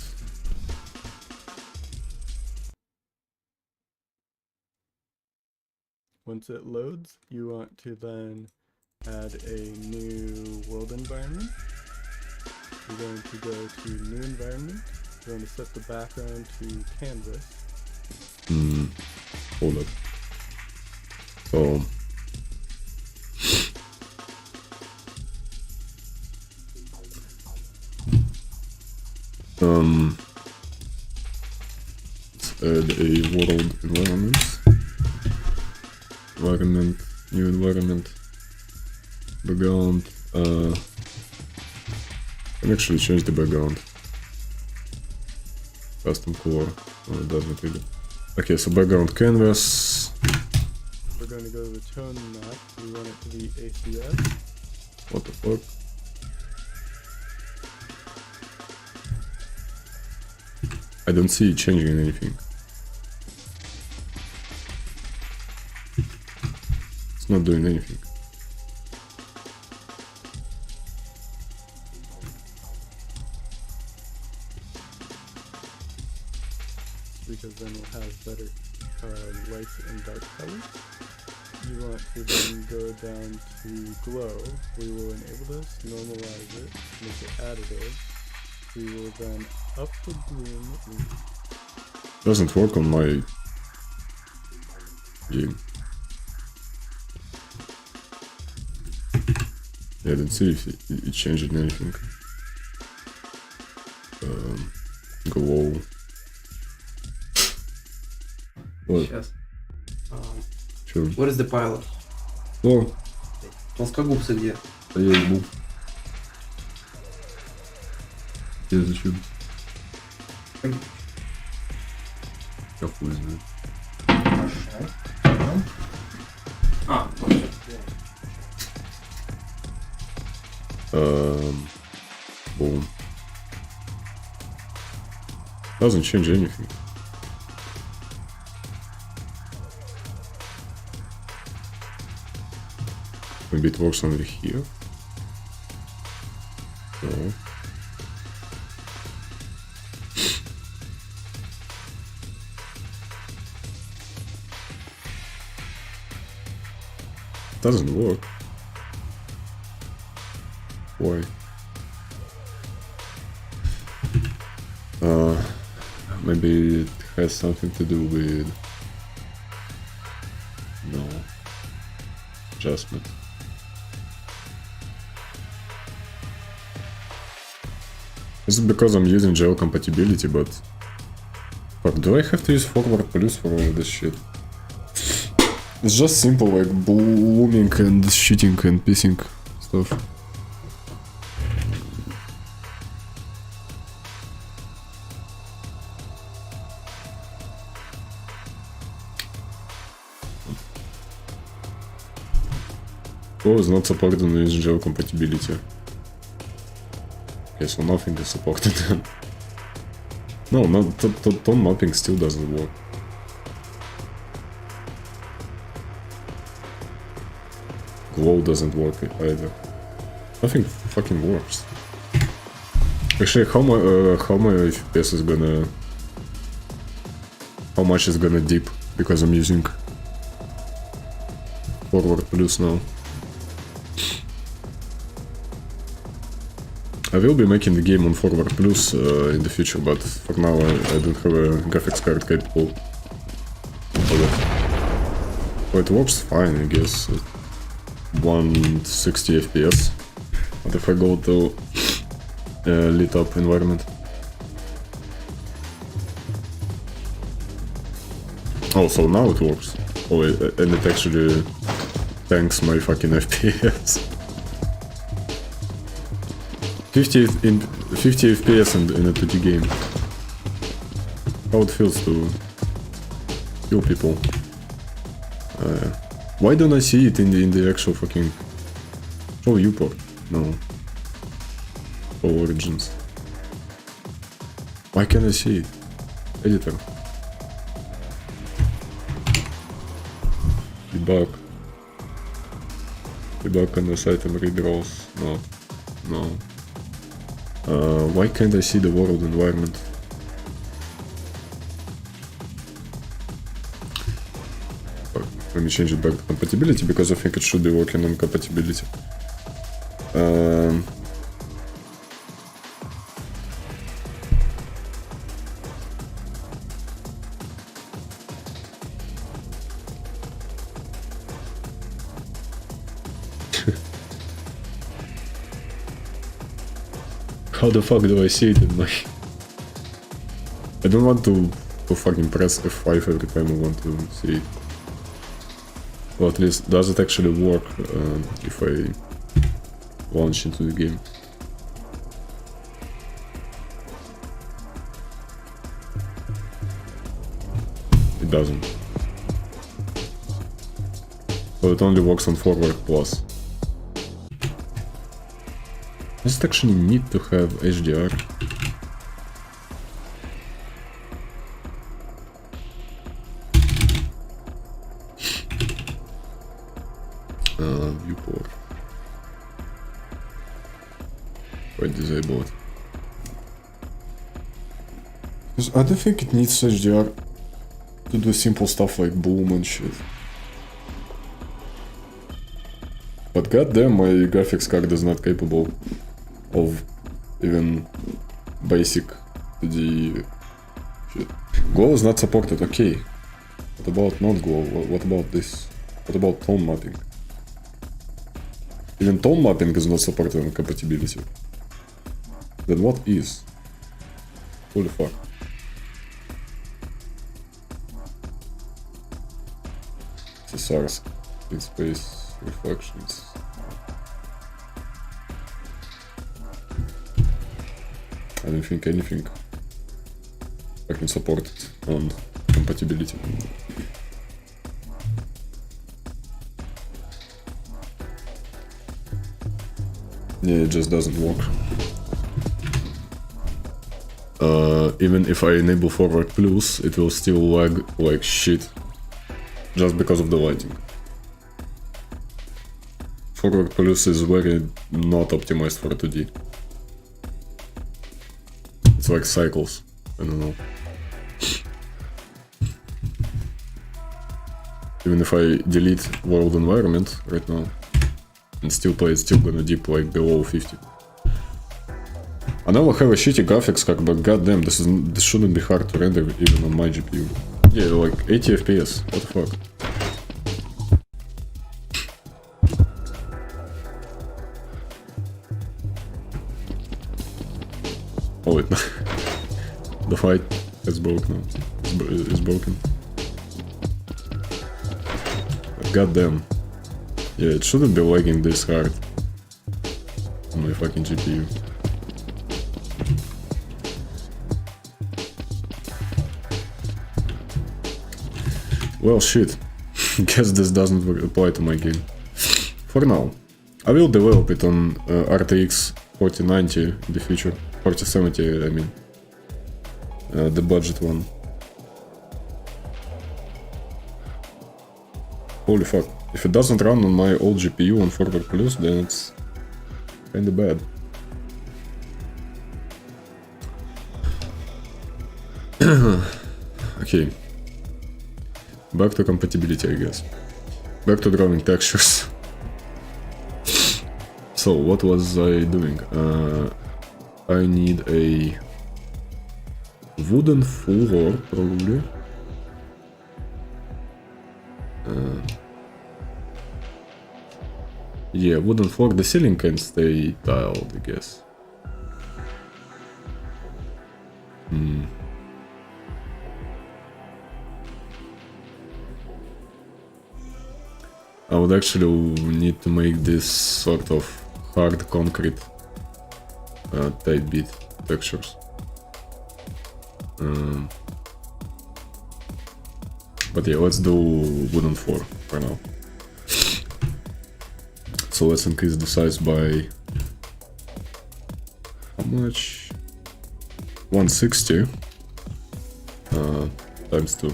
Once it loads, you want to then add a new world environment. You're going to go to new environment. You're going to set the background to canvas. Hold up. So, let's add a world environment. New environment. Background. I can actually change the background. Custom color. Oh, it doesn't really. Okay, so background canvas. We're going to go to the tone map. We want it to be ACS. What the fuck? I don't see it changing anything. It's not doing anything. Because then we'll have better lights and dark colors. You want to then go down to glow. We will enable this, normalize it, make it additive. We will then up the bloom. Doesn't work on my game. Yeah, I didn't see if it changed anything. Glow. What? Сейчас. Чё? What is the pilot? О, Плоскогубцы где? а я ебу. Я зачем? Я хуй знаю. А, Boom. Doesn't change anything. Maybe it works only here. No. Doesn't work. Why? Maybe it has something to do with no adjustment. This is because I'm using gel compatibility, but fuck, do I have to use forward plus for all of this shit? It's just simple like blooming and shitting and pissing stuff. Oh, is not supported with gel compatibility. Okay, so nothing is supported. No, tone mapping still doesn't work. Glow doesn't work either. Nothing fucking works. Actually, how my FPS is gonna... How much is gonna dip because I'm using forward plus now. I will be making the game on forward plus in the future, but for now I don't have a graphics card capable Well, it works fine, I guess. 160 FPS. But if I go to lit up environment. Oh, so now it works. Oh, and it actually tanks my fucking FPS. 50 FPS in a 2D game. How it feels to kill people. Why don't I see it in the actual fucking show viewport? No. Show origins. Why can't I see it? Editor. Debug. Debug on this item redraws. No. No. Why can't I see the world environment? Let me change it back to compatibility because I think it should be working on compatibility. How the fuck do I see it in my... I don't want to fucking press F5 every time I want to see it. Well, at least, does it actually work if I launch into the game? It doesn't. So it only works on forward plus. Does it actually need to have HDR? Viewport. Why disable it? Because I don't think it needs HDR to do simple stuff like boom and shit. But goddamn, my graphics card is not capable of even basic 2D shit. Glow is not supported, okay. What about not glow? What about this? What about tone mapping? Even tone mapping is not supported on compatibility. Then what is? Holy fuck. SSRs in space reflections. I don't think anything I can support it on compatibility. Yeah, it just doesn't work. Even if I enable forward plus, it will still lag like shit. Just because of the lighting. Forward plus is very not optimized for 2D. It's like cycles. I don't know. Even if I delete world environment right now and still play, it's still gonna dip like below 50. I now have a shitty graphics card, but goddamn, this shouldn't be hard to render even on my GPU. Yeah, like 80 FPS. What the fuck? Oh wait, the fight is broken now. It's broken. God damn. Yeah, it shouldn't be lagging this hard on my fucking GPU. Well, shit. Guess this doesn't apply to my game. For now. I will develop it on RTX 4090 in the future. 4070, I mean. The budget one. Holy fuck. If it doesn't run on my old GPU on Forward Plus, then it's kinda bad. Okay. Back to compatibility, I guess. Back to drawing textures. So, what was I doing? I need a wooden floor, probably. Yeah, wooden floor. The ceiling can stay tiled, I guess. I would actually need to make this sort of hard concrete tight bit textures. But yeah, let's do wooden floor for now. So let's increase the size by how much? 160 times 2.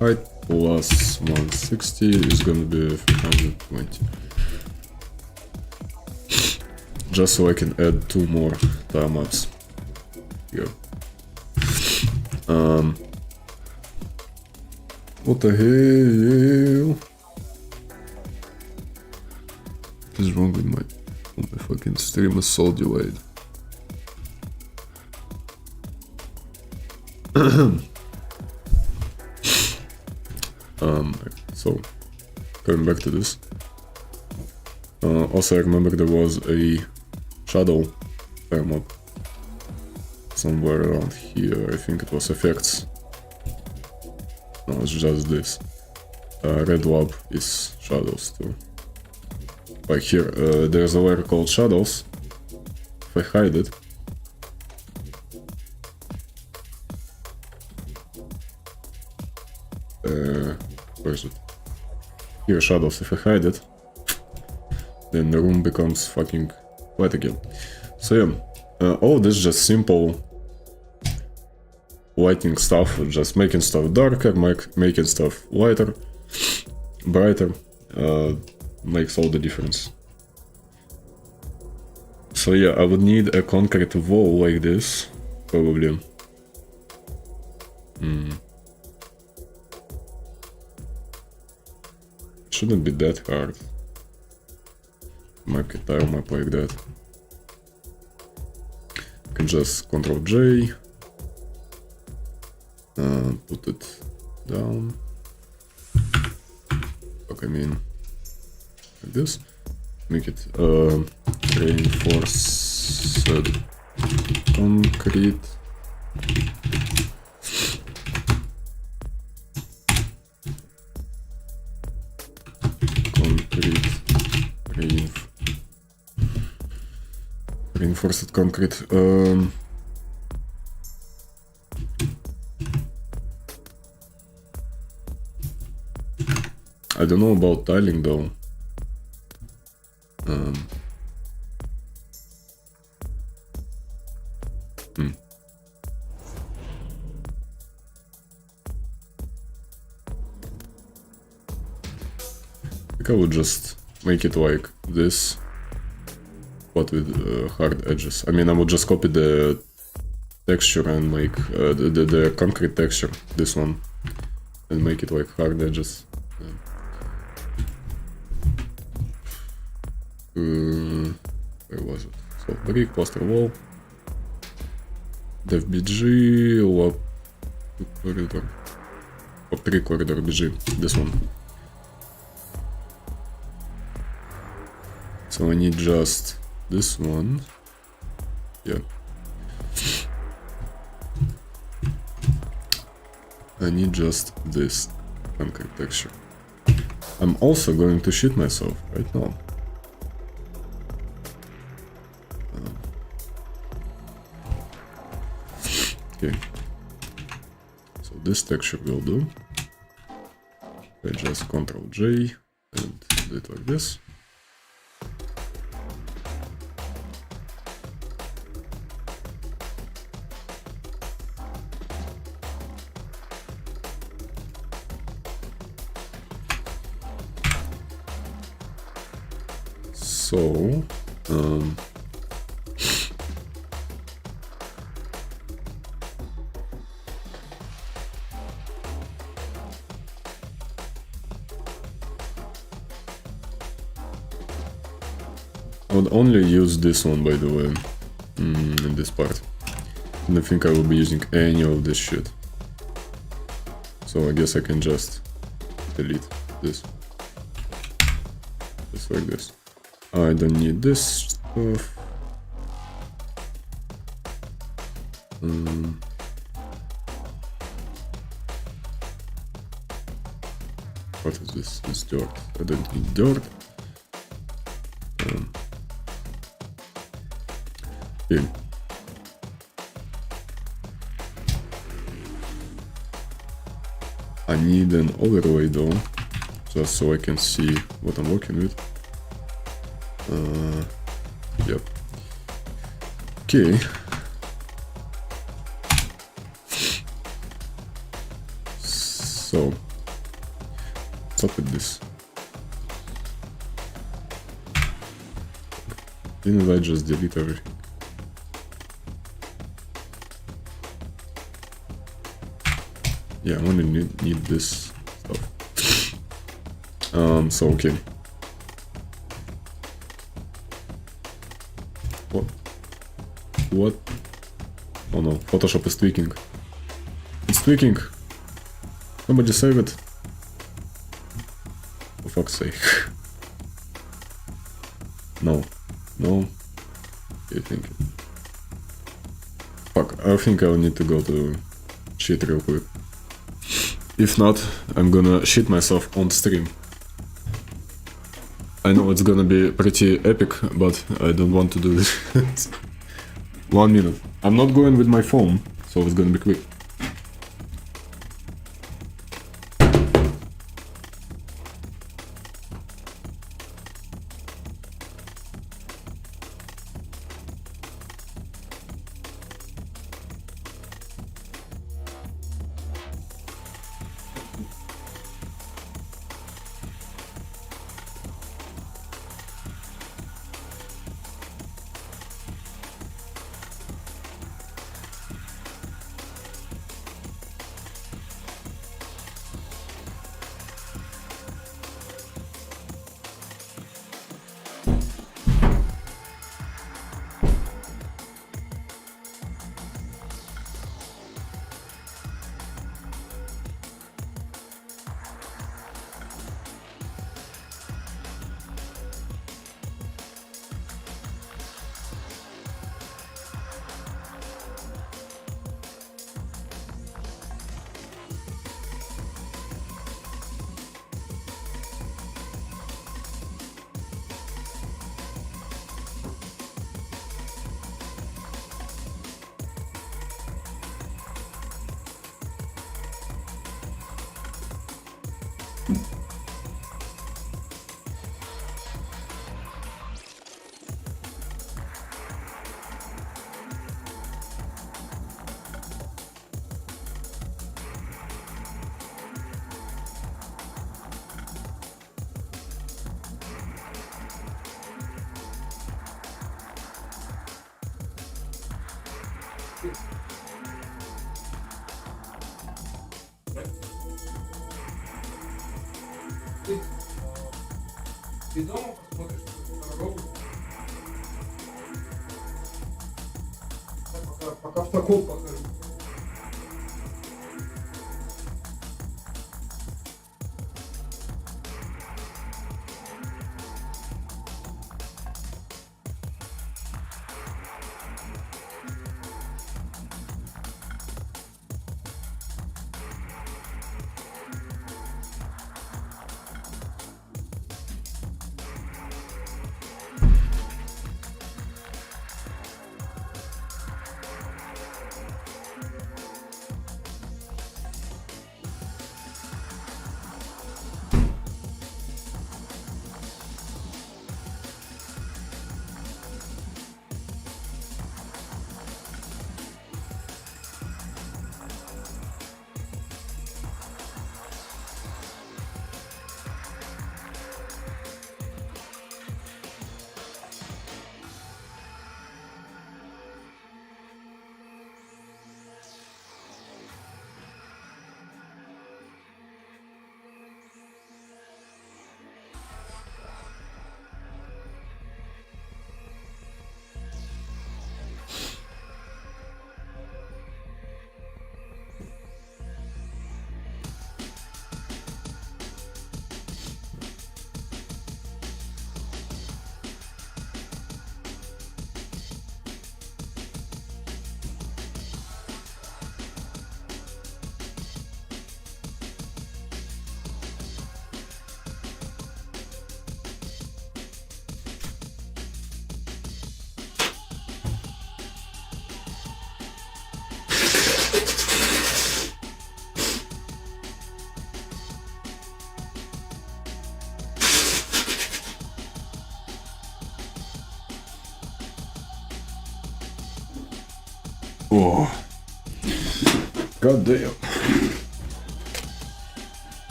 Height plus 160 is gonna be 320. Just so I can add 2 more tile maps here. What the hell? What is wrong with my fucking stream is so delayed? So coming back to this. Also I remember there was a shadow tile map somewhere around here. I think it was effects. No, it's just this. Red lab is shadows too. Like here, there's a layer called shadows. If I hide it, where is it? Here, shadows. If I hide it, then the room becomes fucking white again. So yeah, all this is just simple lighting stuff, just making stuff darker, making stuff lighter, brighter, makes all the difference. So yeah, I would need a concrete wall like this, probably. Shouldn't be that hard. Make a tile map like that. You can just Ctrl J. Put it down. Okay, I mean, like this. Make it reinforced concrete. Reinforced concrete. I don't know about tiling though. I think I would just make it like this, but with hard edges. I mean, I would just copy the texture and make the concrete texture, this one, and make it like hard edges. Where was it? So brick, plaster wall, dev BG, lab 2 corridor, or 3 corridor BG, this one. So I need just this one, yeah. I need just this concrete texture. I'm also going to shoot myself right now. Okay, so this texture will do. I just Ctrl J and do it like this. So, I would only use this one, by the way, in this part. I don't think I will be using any of this shit. So I guess I can just delete this. just like this. I don't need this stuff. What is this? It's dirt. I don't need dirt. Okay. I need an overlay though, just so I can see what I'm working with. Yep. Okay. So, what's up with this? Didn't I just delete everything? Yeah, I only need this stuff. So okay. What? Oh no, Photoshop is tweaking. It's tweaking! Somebody save it. For fuck's sake. No. No. Okay, thank you. Fuck, I think I'll need to go to shit real quick. If not, I'm gonna shit myself on stream. I know it's gonna be pretty epic, but I don't want to do this. 1 minute. I'm not going with my phone, so it's gonna be quick. Ты дома посмотришь, что робот? Пока в таком покажу. Oh. God damn.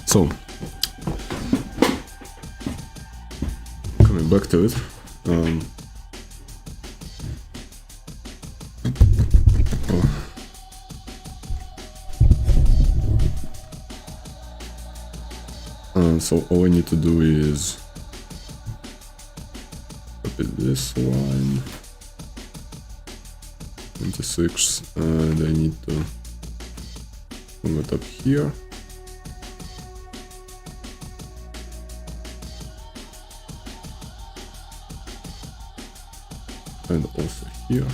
So, coming back to it. So all I need to do is copy this line 26 and I need to move it up here. And also here.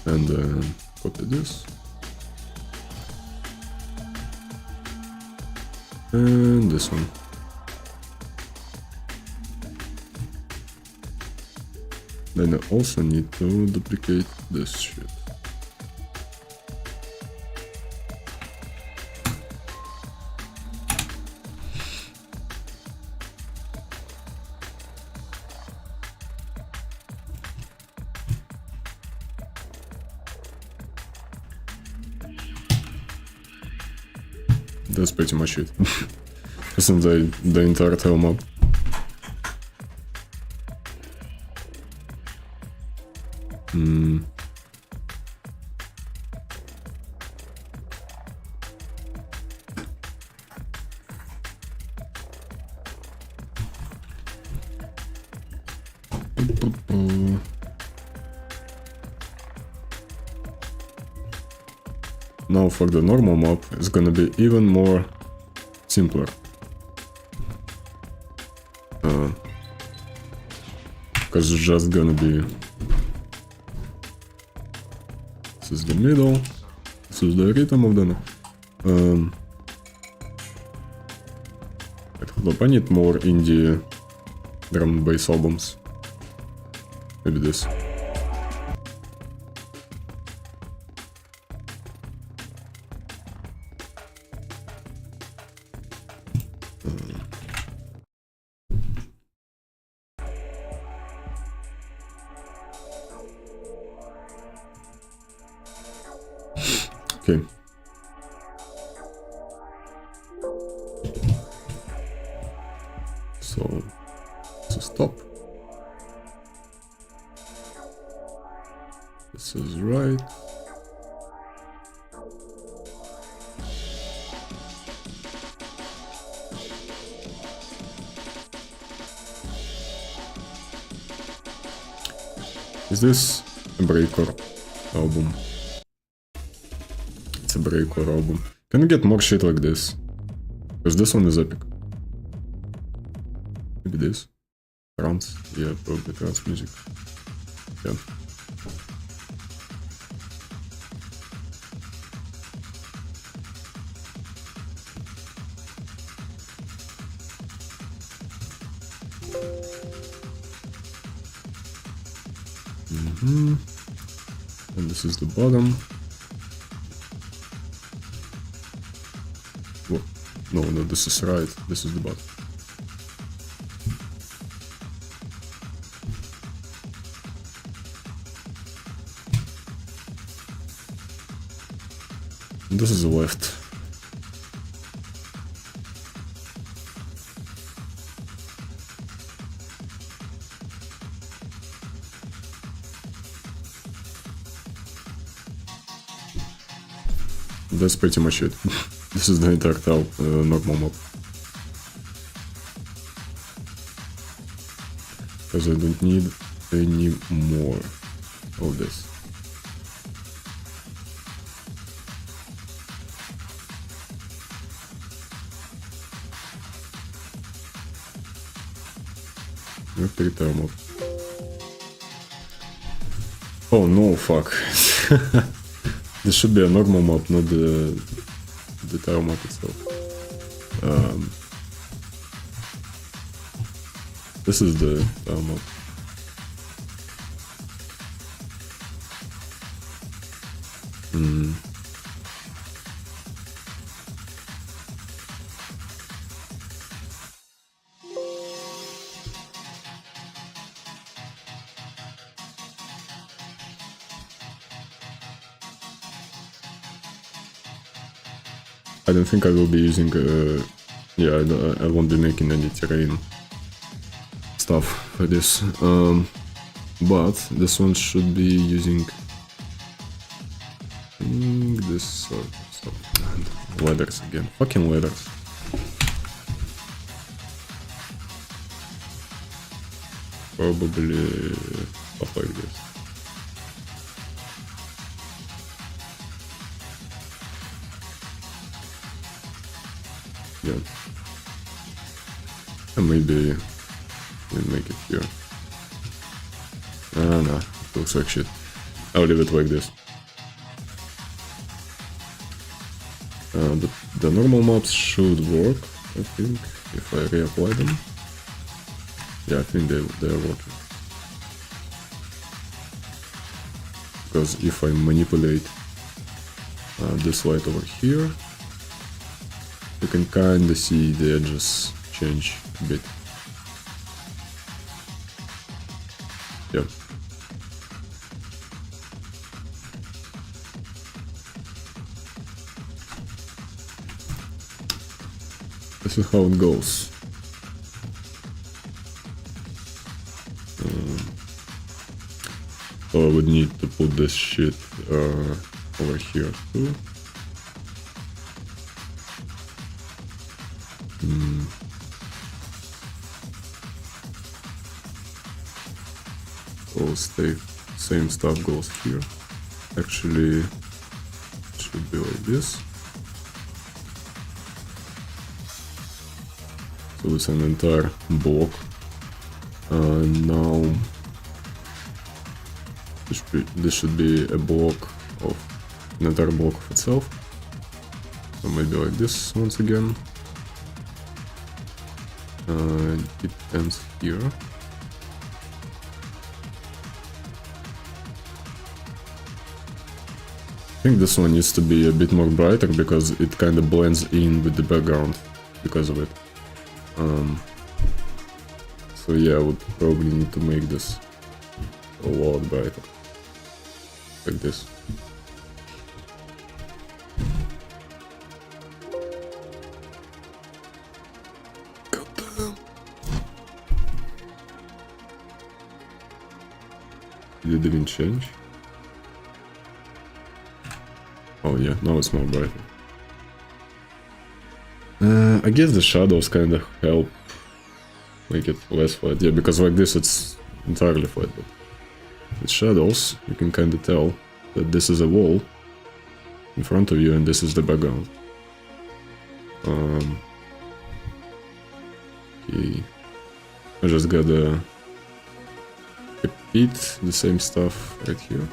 And then copy this. And this one. Then I also need to duplicate this shit. That's pretty much it. Isn't the entire tile map. Now for the normal map, it's gonna be even more simpler. Because it's just gonna be... This is the middle, this is the rhythm of the... I need more indie drum and bass albums. Maybe this. Okay. So, stop. This is right. Is this a breakcore album? It's a breakcore album. Can you get more shit like this? Because this one is epic. Maybe this. Trance. Yeah, probably trance music. Yeah. And this is the bottom. Whoa. No, this is right. This is the bottom. And this is the left. That's pretty much it. This is the entire tile, normal map. Because I don't need any more of this. Victory tile map. Oh no, fuck. This should be a normal map, not the tile map itself. This is the tile map. I don't think I will be using, yeah, I won't be making any terrain stuff for this, but this one should be using this sort of stuff. Ladders again, fucking ladders. Probably stuff like this. Yeah. And maybe we'll make it here. Ah, no, it looks like shit. I'll leave it like this. The normal maps should work, I think, if I reapply them. Yeah, I think they are working. Because if I manipulate this light over here, you can kinda see the edges change a bit. Yeah. This is how it goes. So I would need to put this shit over here too. So same stuff goes here. Actually, it should be like this. So it's an entire block. Now this should be a block of an entire block of itself. So maybe like this once again. It ends here. I think this one needs to be a bit more brighter because it kind of blends in with the background because of it. So yeah, I would probably need to make this a lot brighter. Like this. Goddamn. It didn't change. Oh yeah, now it's more brighter. I guess the shadows kind of help make it less flat. Yeah, because like this it's entirely flat, but with shadows you can kind of tell that this is a wall in front of you and this is the background. Okay. I just gotta repeat the same stuff right here.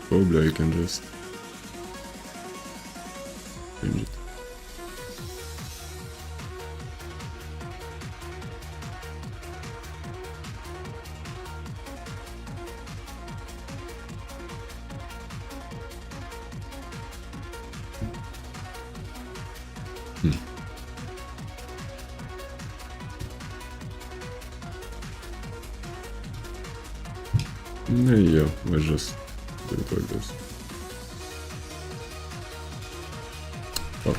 Probably I can just change it. Yeah, let's just do it like this. Fuck.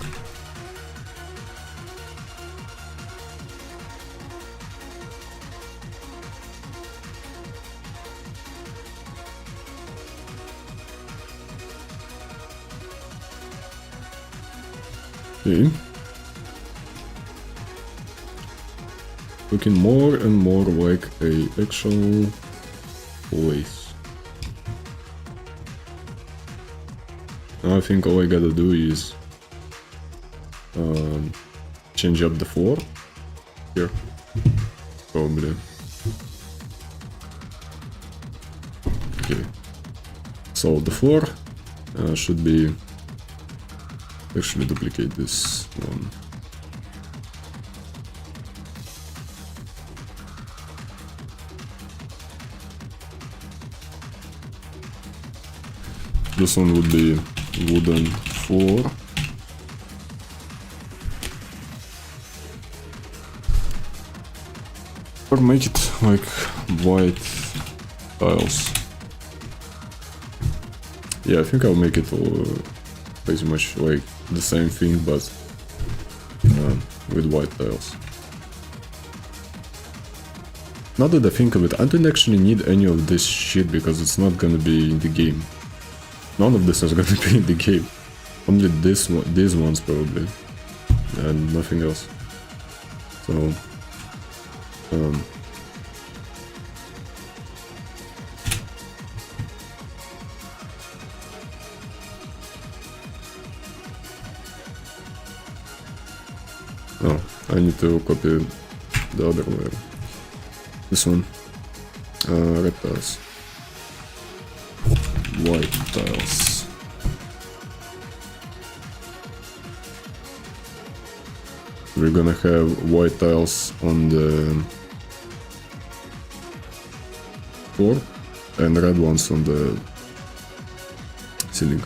Okay. Looking more and more like a actual place. Now I think all I gotta do is change up the floor here, probably. Okay, so the floor should be actually duplicate this one. This one would be wooden floor. Or make it like white tiles. Yeah, I think I'll make it pretty much like the same thing, but with white tiles. Now that I think of it, I don't actually need any of this shit because it's not gonna be in the game. None of this is gonna be in the game. Only this one, these ones probably, and nothing else. So, oh, I need to copy the other layer. This one, red tiles, white tiles. We're gonna have white tiles on the floor and red ones on the ceiling.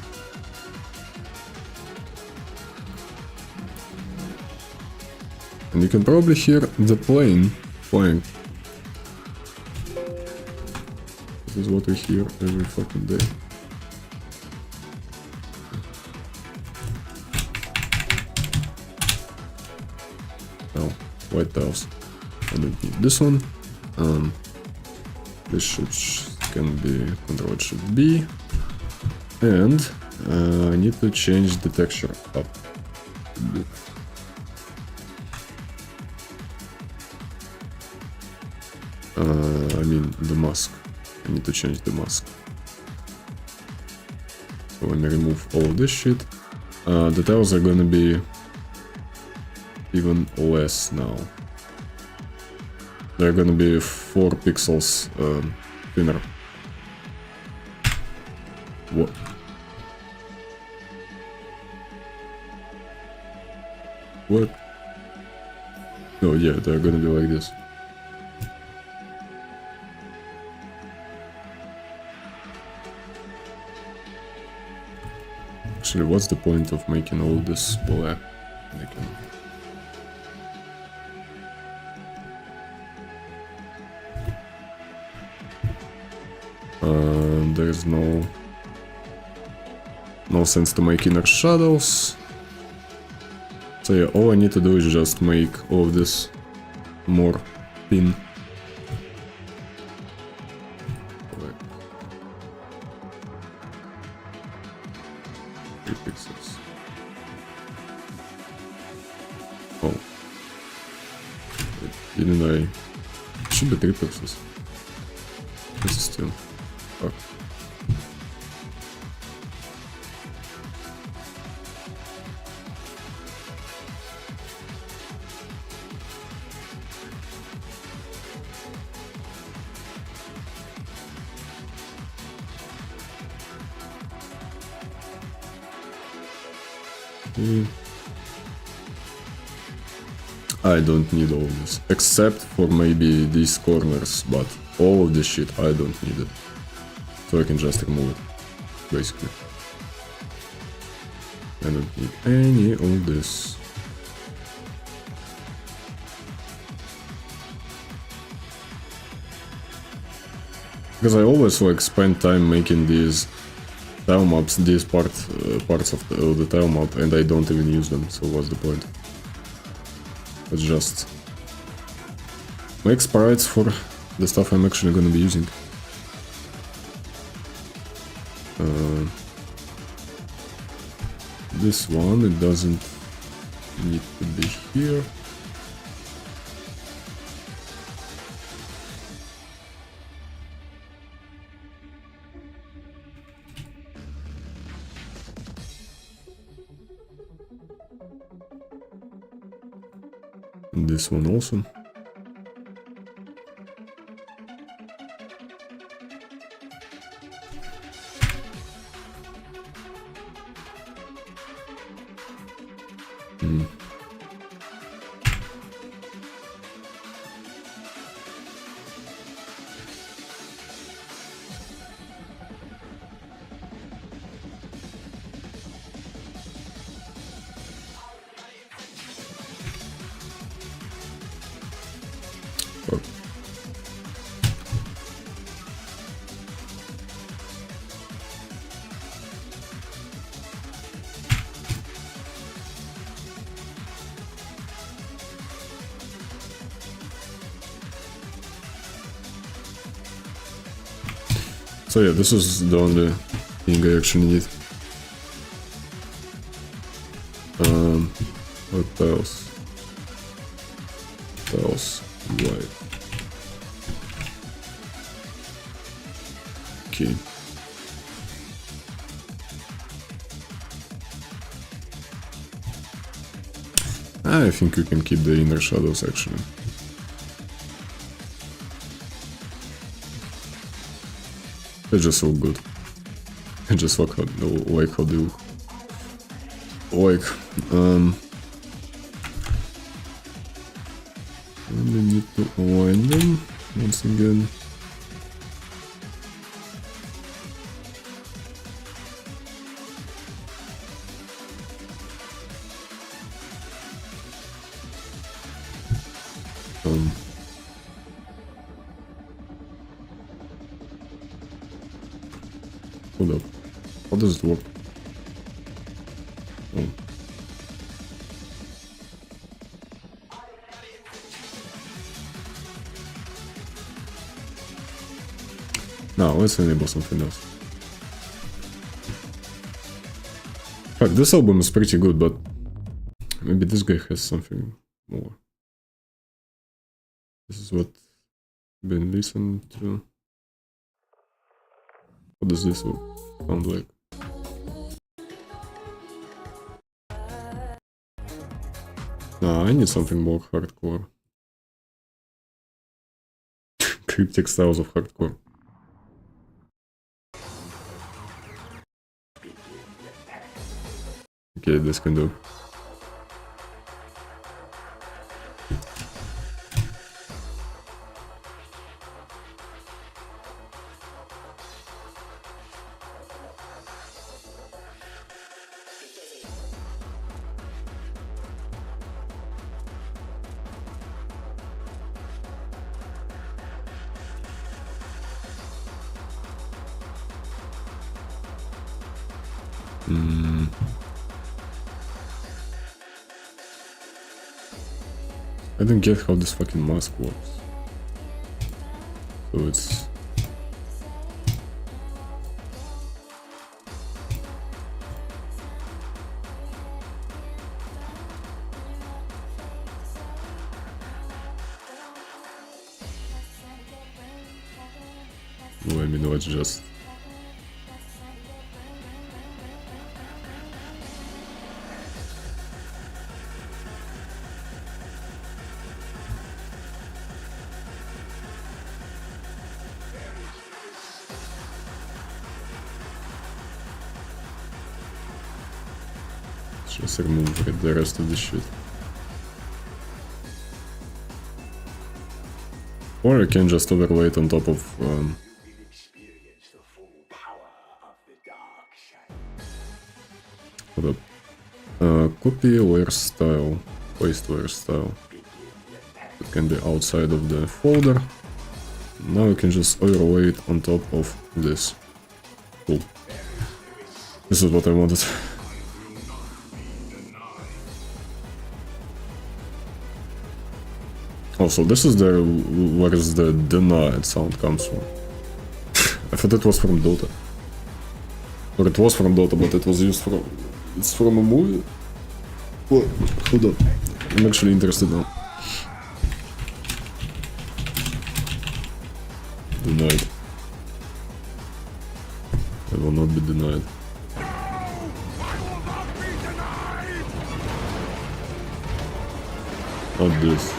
And you can probably hear the plane flying. This is what we hear every fucking day. Oh, white tiles. I don't need this one. This can be Ctrl-Shift B. And I need to change the texture up a bit. I mean the mask. I need to change the mask. So when I remove all of this shit, the tiles are gonna be even less now. They're gonna be 4 pixels thinner. What? What? Oh yeah, they're gonna be like this. Actually, what's the point of making all this black? There's no sense to make inner shadows. So yeah, all I need to do is just make all of this more thin. Pixels. Oh. Didn't I? It should be 3 pixels. This is still. Fuck. I don't need all this, except for maybe these corners, but all of this shit I don't need it. So I can just remove it, basically. I don't need any of this. Because I always like spend time making these tile maps, these parts of the tile map, and I don't even use them, so what's the point? Let's just make sprites for the stuff I'm actually gonna be using. This one, it doesn't need to be here. And this one also. So yeah, this is the only thing I actually need. What else? What else? White. Okay. I think we can keep the inner shadows actually. They just look good. I just like how they look. Like, and we need to align them once again. Hold up. How does it work? Oh. Now let's enable something else. Fuck, this album is pretty good, but maybe this guy has something more. This is what I've been listening to. What does this sound like? No, I need something more hardcore. Cryptic styles of hardcore. Okay, this can do. I don't get how this fucking mask works. So it's... Let me know, it's just... Just remove the rest of the shit. Or I can just overlay it on top of... Hold up. Copy layer style. Paste layer style. It can be outside of the folder. Now we can just overlay it on top of this. Cool. This is what I wanted. Also, this is the where is the denied sound comes from. I thought it was from Dota. Or it was from Dota, but it was used from... It's from a movie? What? Hold up. I'm actually interested now. Denied. I will not be denied. Not this.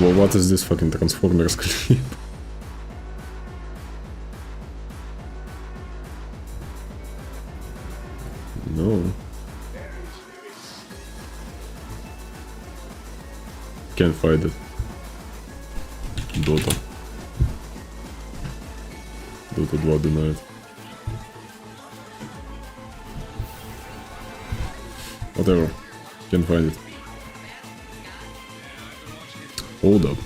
What is this fucking Transformers clip? No. Can't find it. Dota. Dota 2 denied. Whatever. Can't find it. Hold up.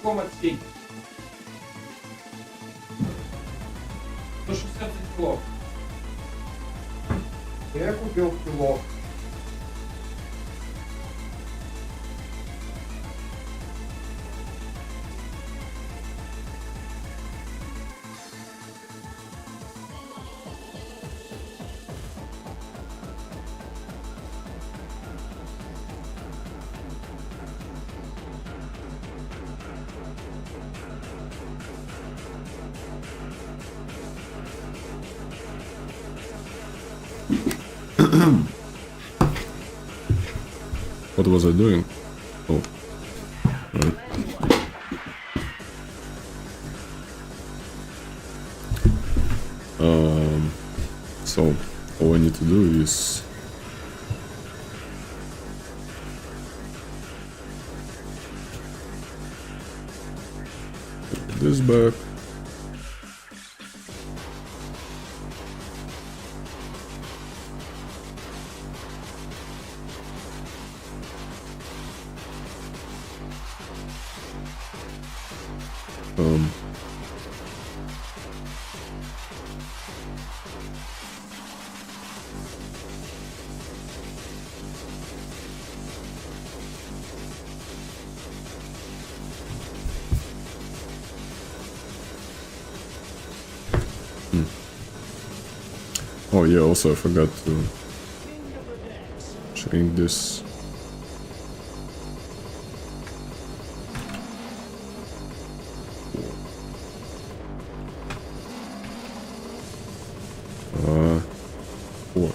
Ком отсей. 160 кило. Я купил кило. What was I doing? Oh. Right. So all I need to do is put this back. Oh yeah, also I forgot to shrink this. Four.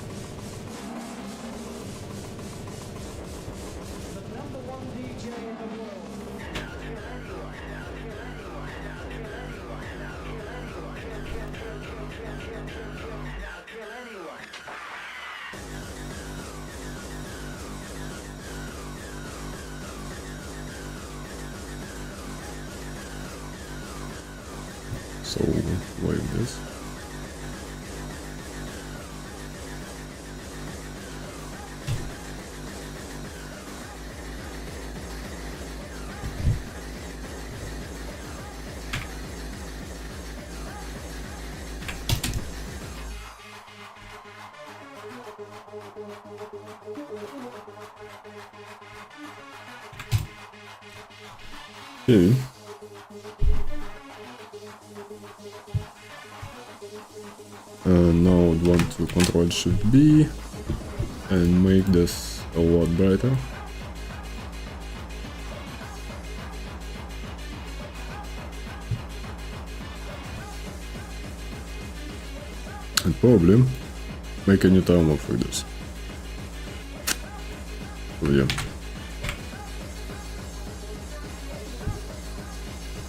So like this. Okay. Now I'd want to Control Shift B and make this a lot brighter. And probably make a new timeline for this. So yeah.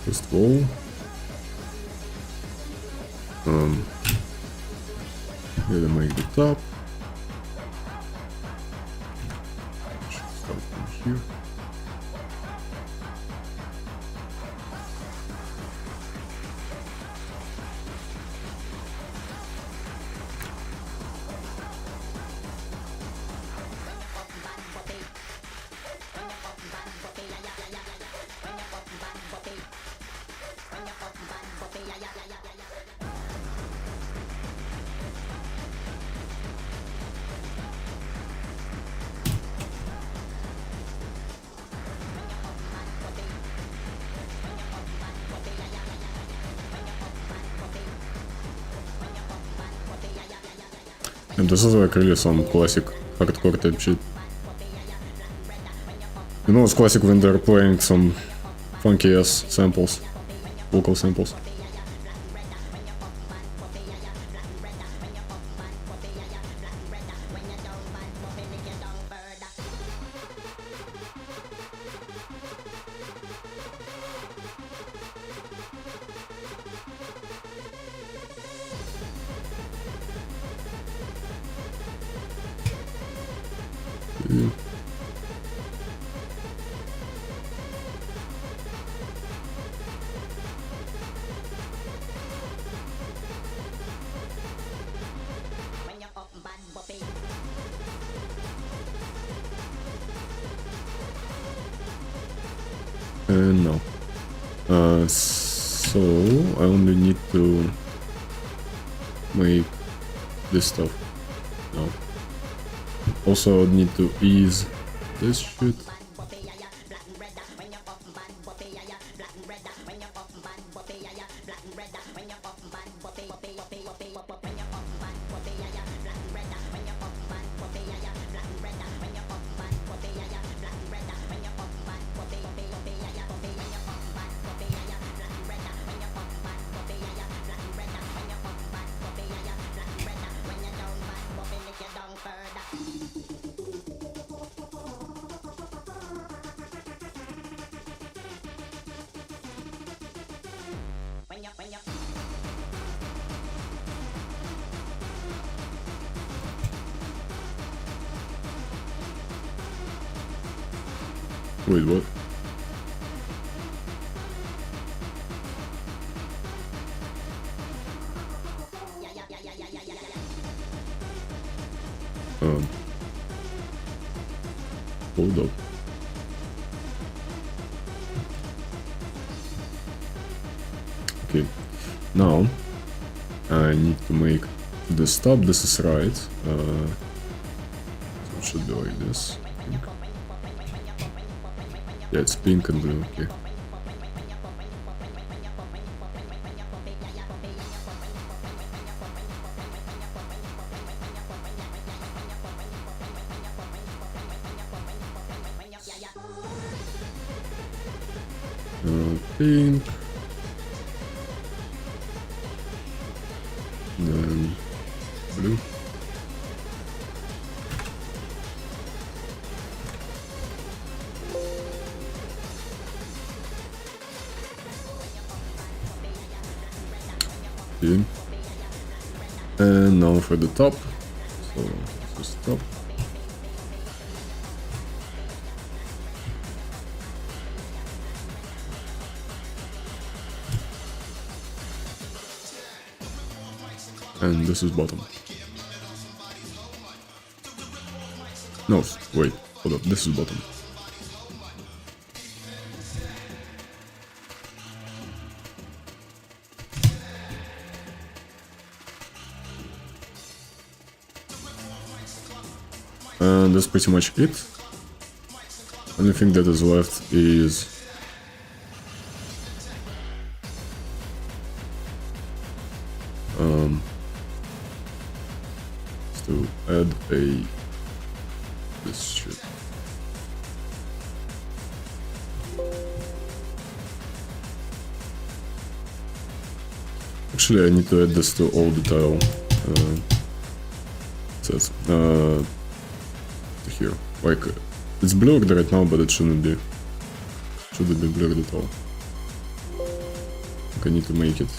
First of all, gotta make the top. Should start from here. And this is like really some classic hardcore type shit. You know, it's classic when they're playing some funky ass samples, vocal samples. And no. So I only need to make this stuff now. Also I need to ease this shit. Wait, what? Hold up. Okay, now I need to make the stop. This is right. So it should be like this. Yeah, it's pink and blue. Okay. Pink. Then blue. Okay. And now for the top. So this is top. And this is bottom. No, wait, hold up, this is bottom. And that's pretty much it. Only thing that is left is to add this shit. Actually, I need to add this to all the tile sets. Here, like it's blurred right now, but it shouldn't be. Shouldn't be blurred at all. I need to make it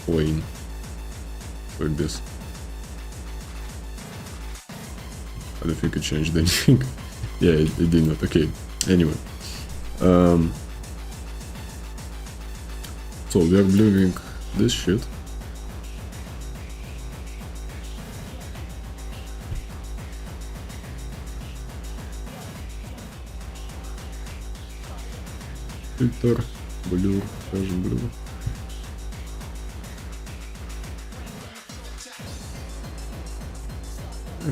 plain, like this. I don't think it changed anything. Yeah, it did not. Okay. Anyway, so we are blurring this shit. Filter, blur, version blur.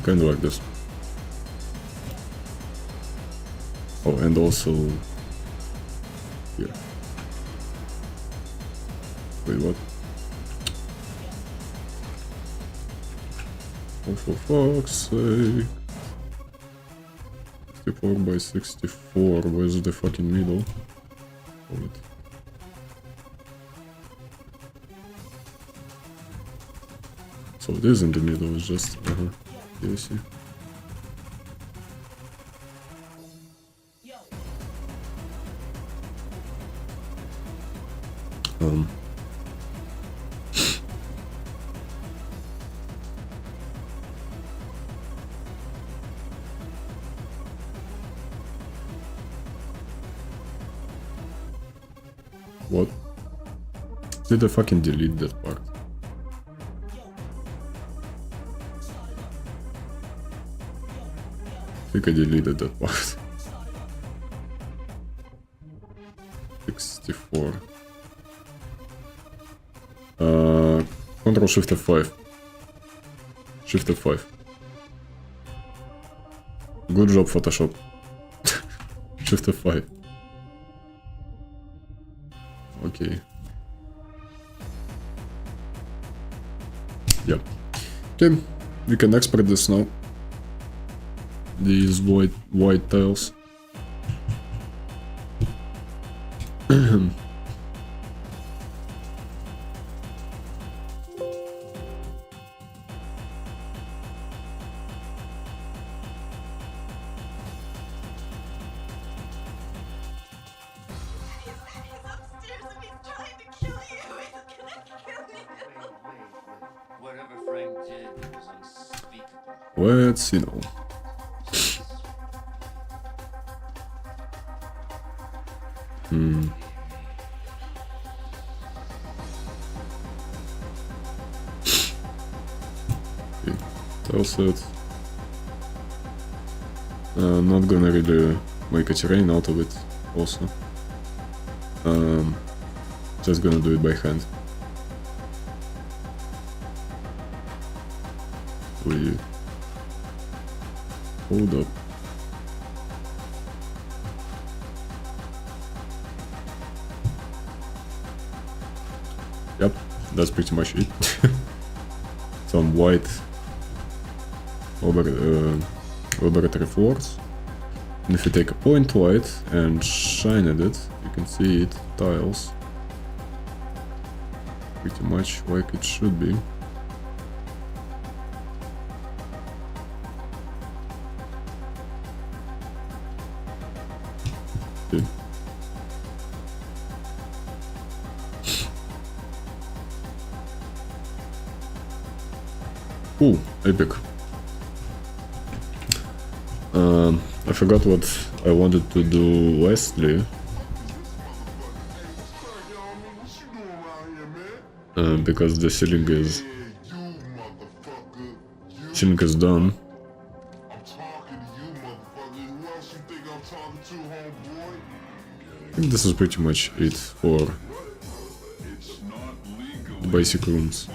Kind of like this. Oh, and also here. Wait, what? Oh, for fuck's sake. 64 by 64. Where's the fucking middle? Hold it. So it is in the middle, it's just you see. What? Did I fucking delete that part? I think I deleted that part. 64. Ctrl Shift F5. Shift F5. Good job, Photoshop. Shift F5. Okay. Yep. Okay, we can export this now. These white tiles. Whatever Frank did was unspeakable. Let's see now. Okay, tile set. Not gonna really make a terrain out of it also. Just gonna do it by hand. We hold up. Yep, that's pretty much it. Some white laboratory floors. And if you take a point light and shine at it, you can see it tiles. Pretty much like it should be. Okay. Cool, epic. I forgot what I wanted to do lastly. Because the ceiling is done. I think this is pretty much it for the basic rooms.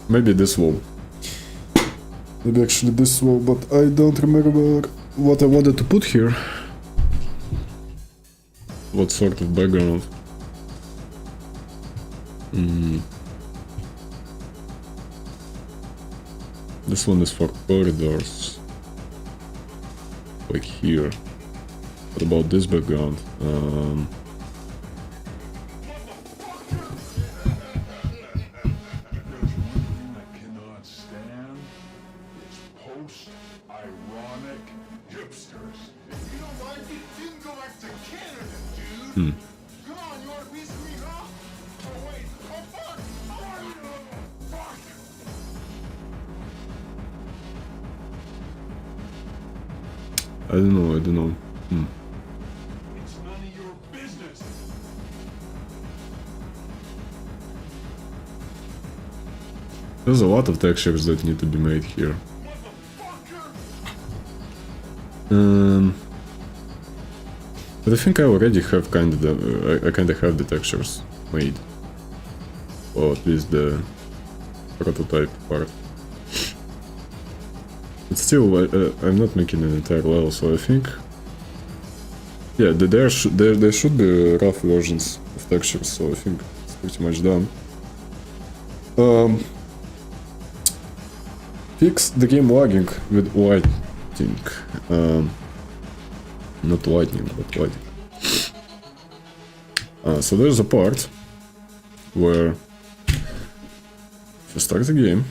Maybe this wall. Maybe actually this wall, but I don't remember what I wanted to put here. What sort of background? This one is for corridors. Like here. What about this background? I don't know. It's none of your business. There's a lot of textures that need to be made here. But I think I already have I kinda have the textures made. Or at least the prototype part. But still, I'm not making an entire level, so I think... Yeah, there should be rough versions of textures, so I think it's pretty much done. Fix the game lagging with lighting. Not lightning, but lighting. So there's a part where if you start the game,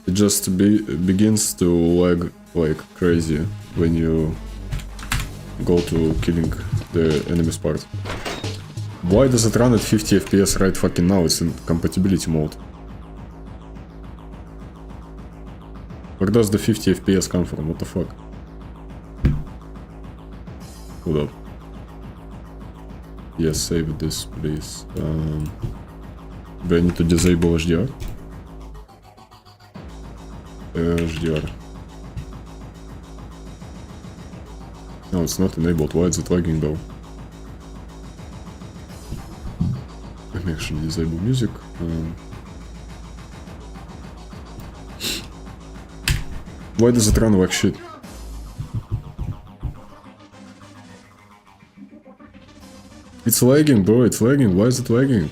it just begins to lag like crazy when you go to killing the enemy's part. Why does it run at 50 FPS right fucking now? It's in compatibility mode. Where does the 50 FPS come from? What the fuck? Hold up. Yes, save this, please. Do I need to disable HDR? HDR. No, it's not enabled. Why is it lagging though? Let me actually disable music. Why does it run like shit? It's lagging, bro, it's lagging. Why is it lagging?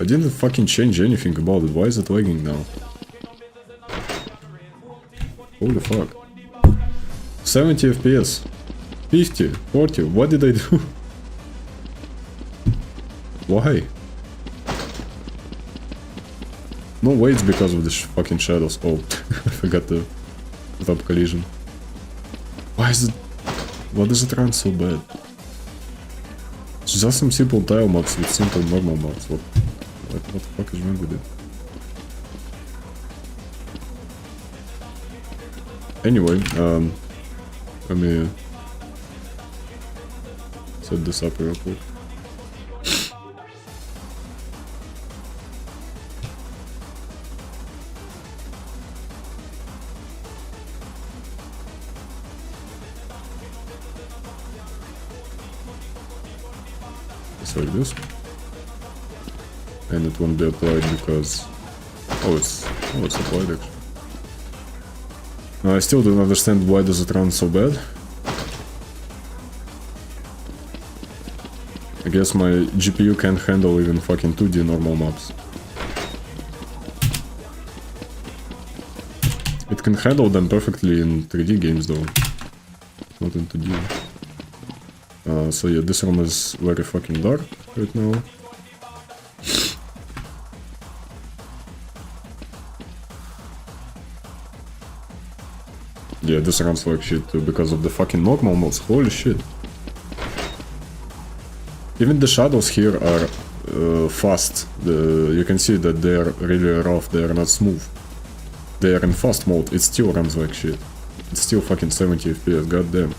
I didn't fucking change anything about it. Why is it lagging now? Holy fuck. 70 FPS. 50, 40. What did I do? Why? No way, it's because of the fucking shadows. Oh, I forgot to put up collision. Why is it... Why does it run so bad? It's just some simple tile maps with simple normal maps. What the fuck is wrong with it? Anyway, let me set this up real quick. Like this, and it won't be applied because it's applied actually. Now I still don't understand why does it run so bad. I guess my GPU can't handle even fucking 2D normal maps. It can handle them perfectly in 3D games though, not in 2D. So yeah, this room is very fucking dark right now. Yeah, this runs like shit too because of the fucking normal mods. Holy shit. Even the shadows here are fast. You can see that they are really rough, they are not smooth. They are in fast mode, it still runs like shit. It's still fucking 70 FPS, goddamn.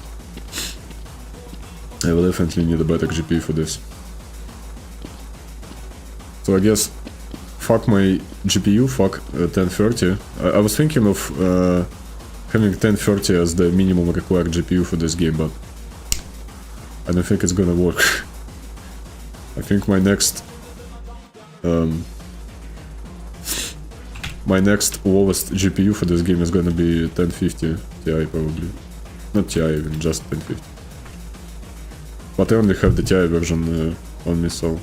I will definitely need a better GPU for this. So I guess, fuck my GPU, fuck 1030. I was thinking of having 1030 as the minimum required GPU for this game, but I don't think it's gonna work. I think my next lowest GPU for this game is gonna be 1050 Ti probably. Not Ti even, just 1050. But I only have the TI version on me, so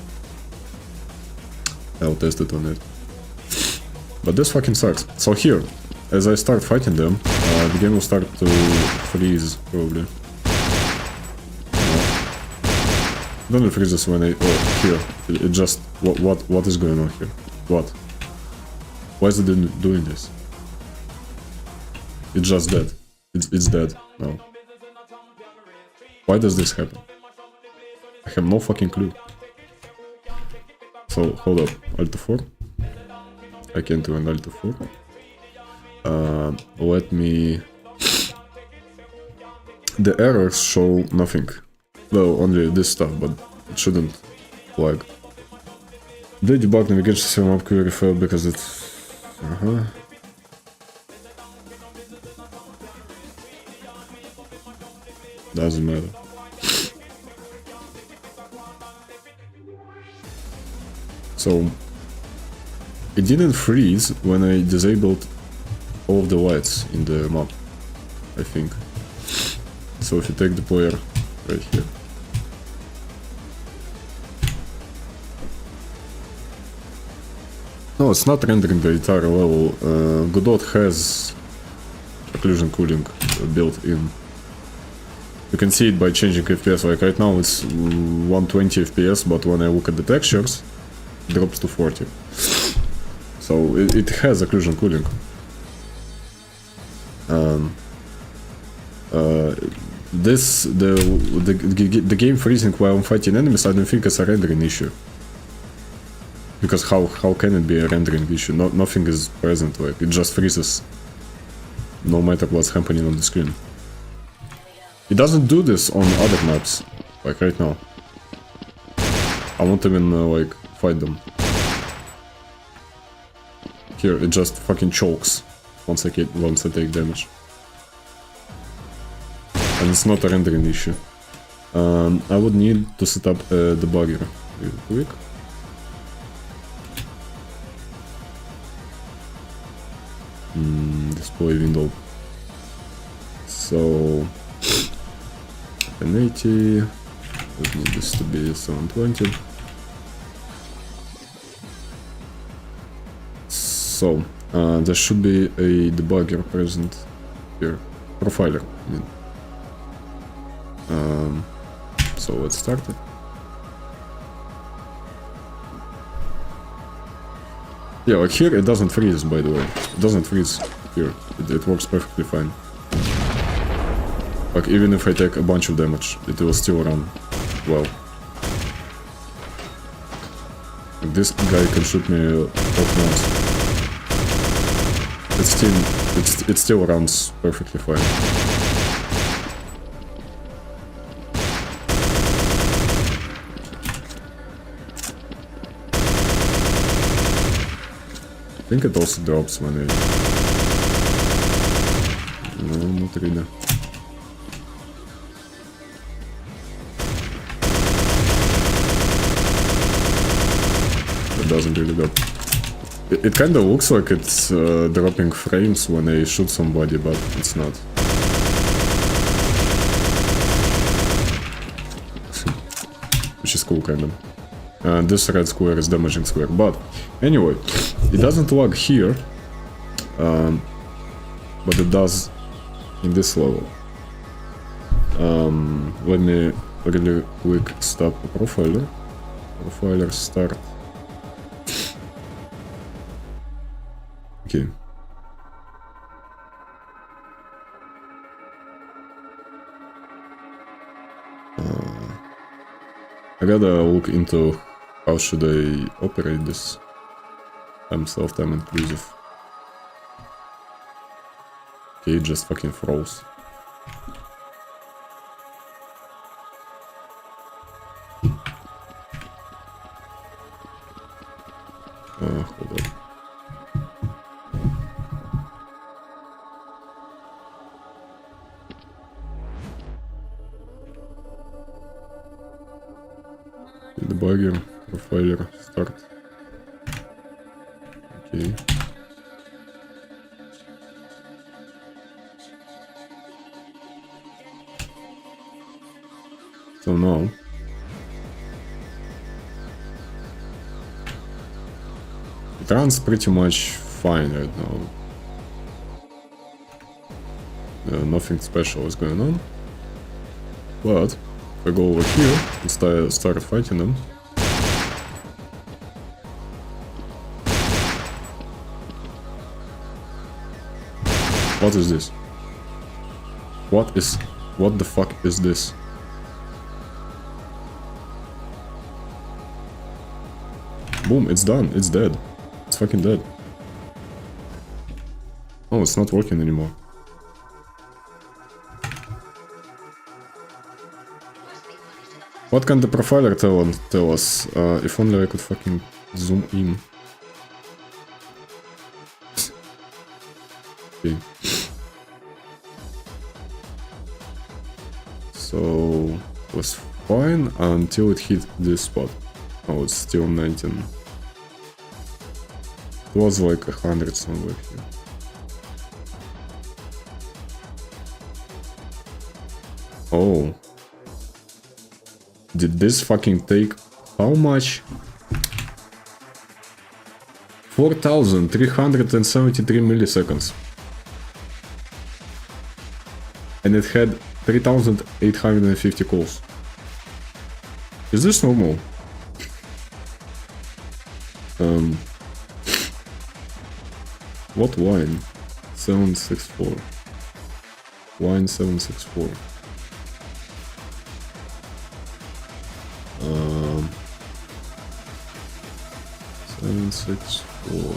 I'll test it on it. But this fucking sucks. So here, as I start fighting them, the game will start to freeze, probably. It only freezes when I... Oh, here. It just... What is going on here? What? Why is it doing this? It's just dead. It's dead now. Why does this happen? I have no fucking clue. So, hold up. Alt 4. I can't do an Alt 4. Let me... The errors show nothing. Well, only this stuff, but it shouldn't lag. They debug navigation system up query failed because it's... Doesn't matter. So, it didn't freeze when I disabled all of the lights in the map, I think. So if you take the player right here. No, it's not rendering the entire level. Godot has occlusion cooling built in. You can see it by changing FPS, like right now it's 120 FPS, but when I look at the textures, it drops to 40. So it has occlusion cooling. The game freezing while I'm fighting enemies, I don't think it's a rendering issue. Because how can it be a rendering issue? Nothing is present, like it just freezes no matter what's happening on the screen. It doesn't do this on other maps, like right now. I won't even like fight them. Here, it just fucking chokes once I take damage. And it's not a rendering issue. I would need to set up a debugger real quick. Display window. So 1080. We need this to be 720. So there should be a debugger present here. Profiler, I mean. So let's start it. Yeah, like here it doesn't freeze, by the way. It doesn't freeze here. It works perfectly fine. Like even if I take a bunch of damage, it will still run well. Like, this guy can shoot me off once. It still runs perfectly fine. I think it also drops when I... No, not really. It doesn't really drop. It kinda looks like it's dropping frames when I shoot somebody, but it's not. Which is cool, kinda. And this red square is damaging square, but anyway, it doesn't lag here, but it does in this level. Let me really quick stop the profiler. Profiler start. Okay. I gotta look into how should I operate this. I'm self-time inclusive. Okay, it just fucking froze. Hold on. Debugger, profiler, start. Okay. So now it runs pretty much fine right now. Nothing special is going on. But if I go over here and start fighting them, what is this? What the fuck is this? Boom, it's done, it's dead. It's fucking dead. Oh, it's not working anymore. What can the profiler tell us? If only I could fucking zoom in. Okay. So it was fine until it hit this spot. Oh, it's still 19. It was like 100 somewhere here. Oh. Did this fucking take how much? 4,373 milliseconds. And it had 3,850 calls. Is this normal? What wine? 764. Wine 764. 764.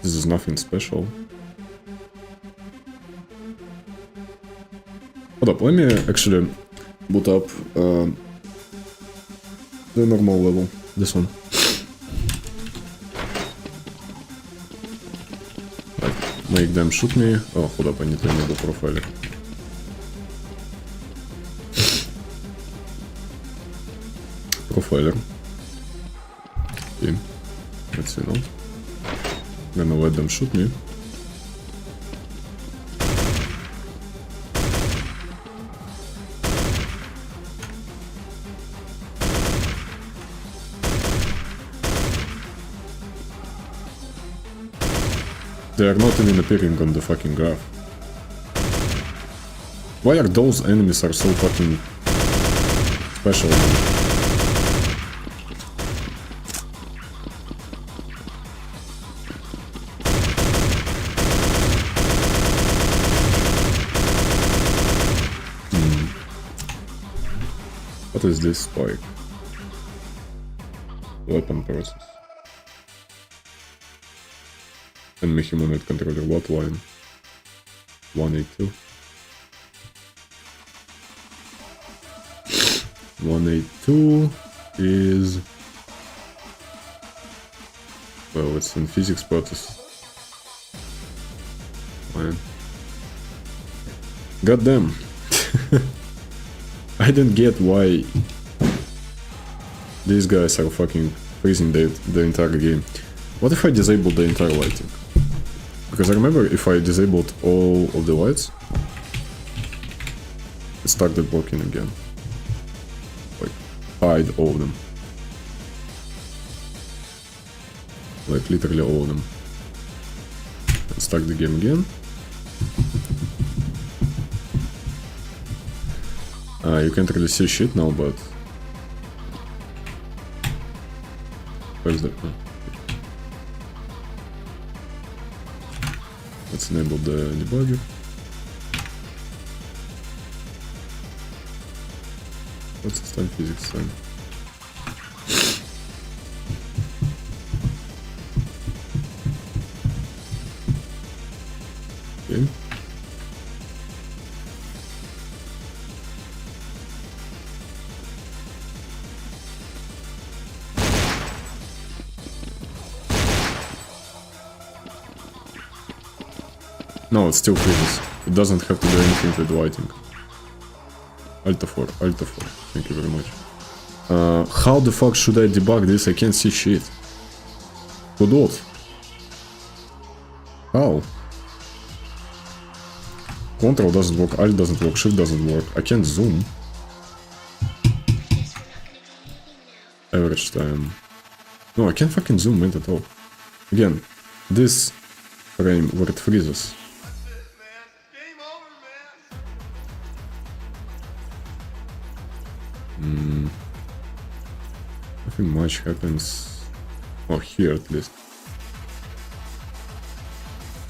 This is nothing special. Hold up, let me actually boot up the normal level, this one. Like, make them shoot me. Oh, hold up, I need to enable profiler. Profiler. Okay, let's see now. Gonna let them shoot me. They are not even appearing on the fucking graph. Why are those enemies are so fucking special? What is this spike? Weapon process. Enemy humanoid controller, what line? 182. 182 is... Well, it's in physics process. Man. Goddamn. I don't get why these guys are fucking freezing the entire game. What if I disable the entire lighting? Because I remember if I disabled all of the lights, it started working again. Like, hide all of them. Like, literally all of them. And start the game again. You can't really see shit now, but... Where's that? Oh. Let's enable the debugger. What's this time? Physics time. Okay. No, it still freezes. It doesn't have to do anything with lighting. Alt 4, Alt 4. Thank you very much. How the fuck should I debug this? I can't see shit. Godot. How? Control doesn't work, Alt doesn't work, Shift doesn't work. I can't zoom. Average time. No, I can't fucking zoom in at all. Again, this frame where it freezes. Nothing much happens. Oh, here at least.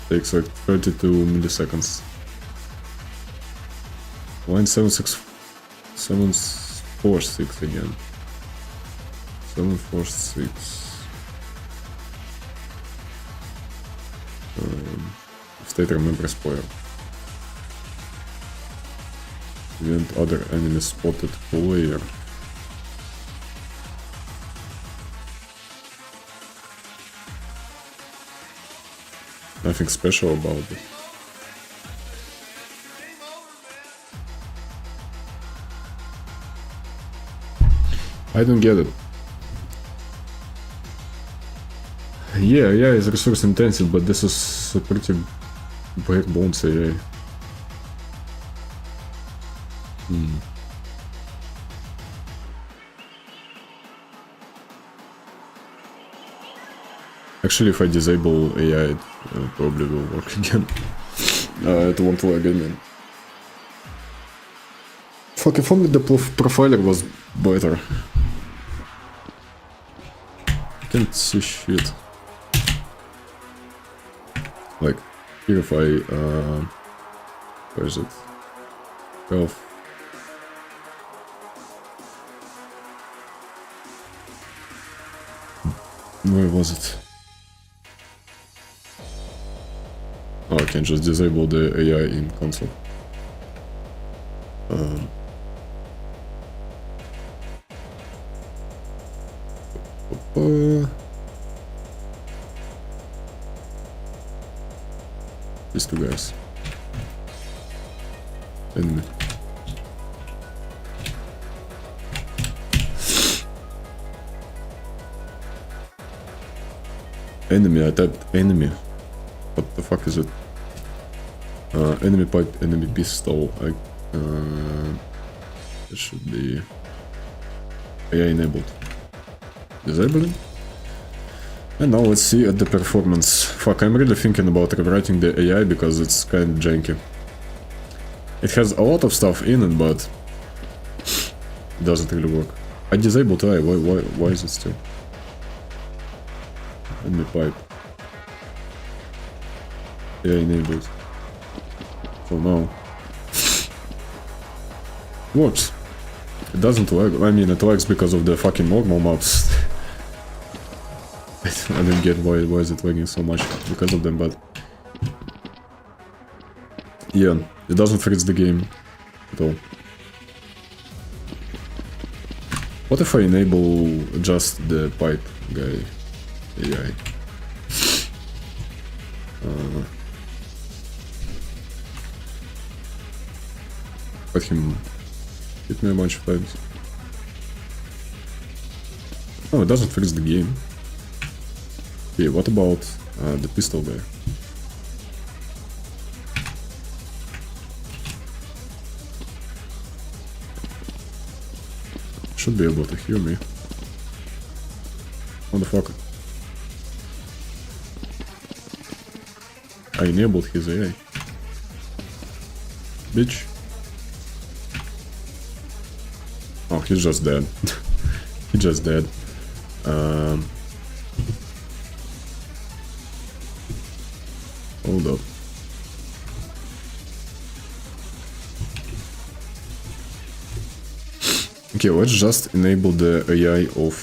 Takes like 32 milliseconds. Line 746 again. 746. State remember spoil. Event other enemy spotted player. Nothing special about it. I don't get it. Yeah, it's resource intensive, but this is a pretty bare bones AI. Actually, if I disable AI, it probably will work again. It won't lag again. Fuck, if only the profiler was better. I can't see shit. Like, here if I, where is it? Health. Where was it? Oh, I can just disable the AI in console. These two guys. Enemy. Enemy, I typed enemy. What the fuck is it? Enemy pipe, enemy pistol. It should be AI enabled. Disabling. And now let's see at the performance. Fuck, I'm really thinking about rewriting the AI because it's kind of janky. It has a lot of stuff in it, but it doesn't really work. I disabled AI, why is it still? Enemy pipe. AI enabled. For now. Works. It doesn't lag. I mean, it lags because of the fucking normal maps. I don't get why is it lagging so much because of them, but yeah, it doesn't freeze the game at all. What if I enable just the pipe guy AI? Let him hit me a bunch of times. Oh, it doesn't freeze the game. Okay, what about the pistol guy? Should be able to hear me. Motherfucker. I enabled his AI. Bitch. Oh, he's just dead. He just dead. Hold up. Okay, let's just enable the AI of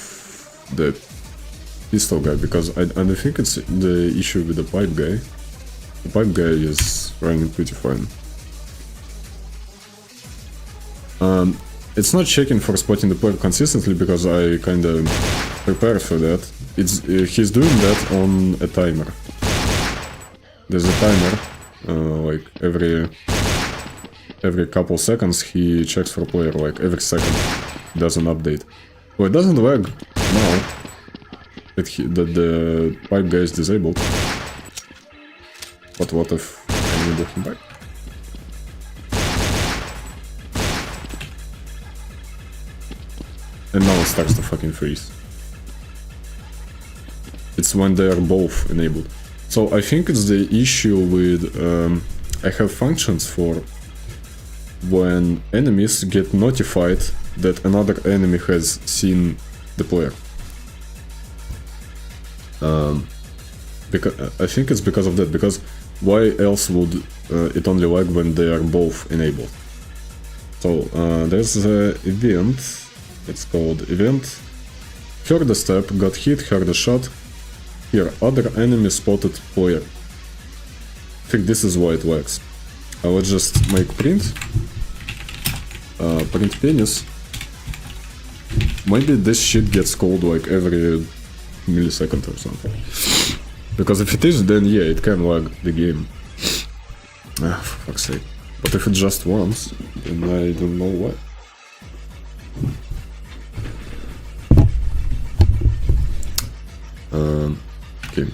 the pistol guy, because I don't think it's the issue with the pipe guy. The pipe guy is running pretty fine. It's not checking for spotting the player consistently because I kinda prepared for that. It's he's doing that on a timer. There's a timer, like every couple seconds he checks for player, like every second does an update. Well, it doesn't lag now that the pipe guy is disabled. But what if I enable him back? And now it starts to fucking freeze. It's when they are both enabled. So I think it's the issue with... I have functions for when enemies get notified that another enemy has seen the player. Because I think it's because of that, because why else would it only lag when they are both enabled? So there's an event, it's called event, heard a step, got hit, heard a shot, here, other enemy spotted player. I think this is why it lags. Let's just make print, print penis. Maybe this shit gets called like every millisecond or something. Because if it is, then yeah, it can lag the game. Ah, for fuck's sake. But if it's just once, then I don't know why. Okay.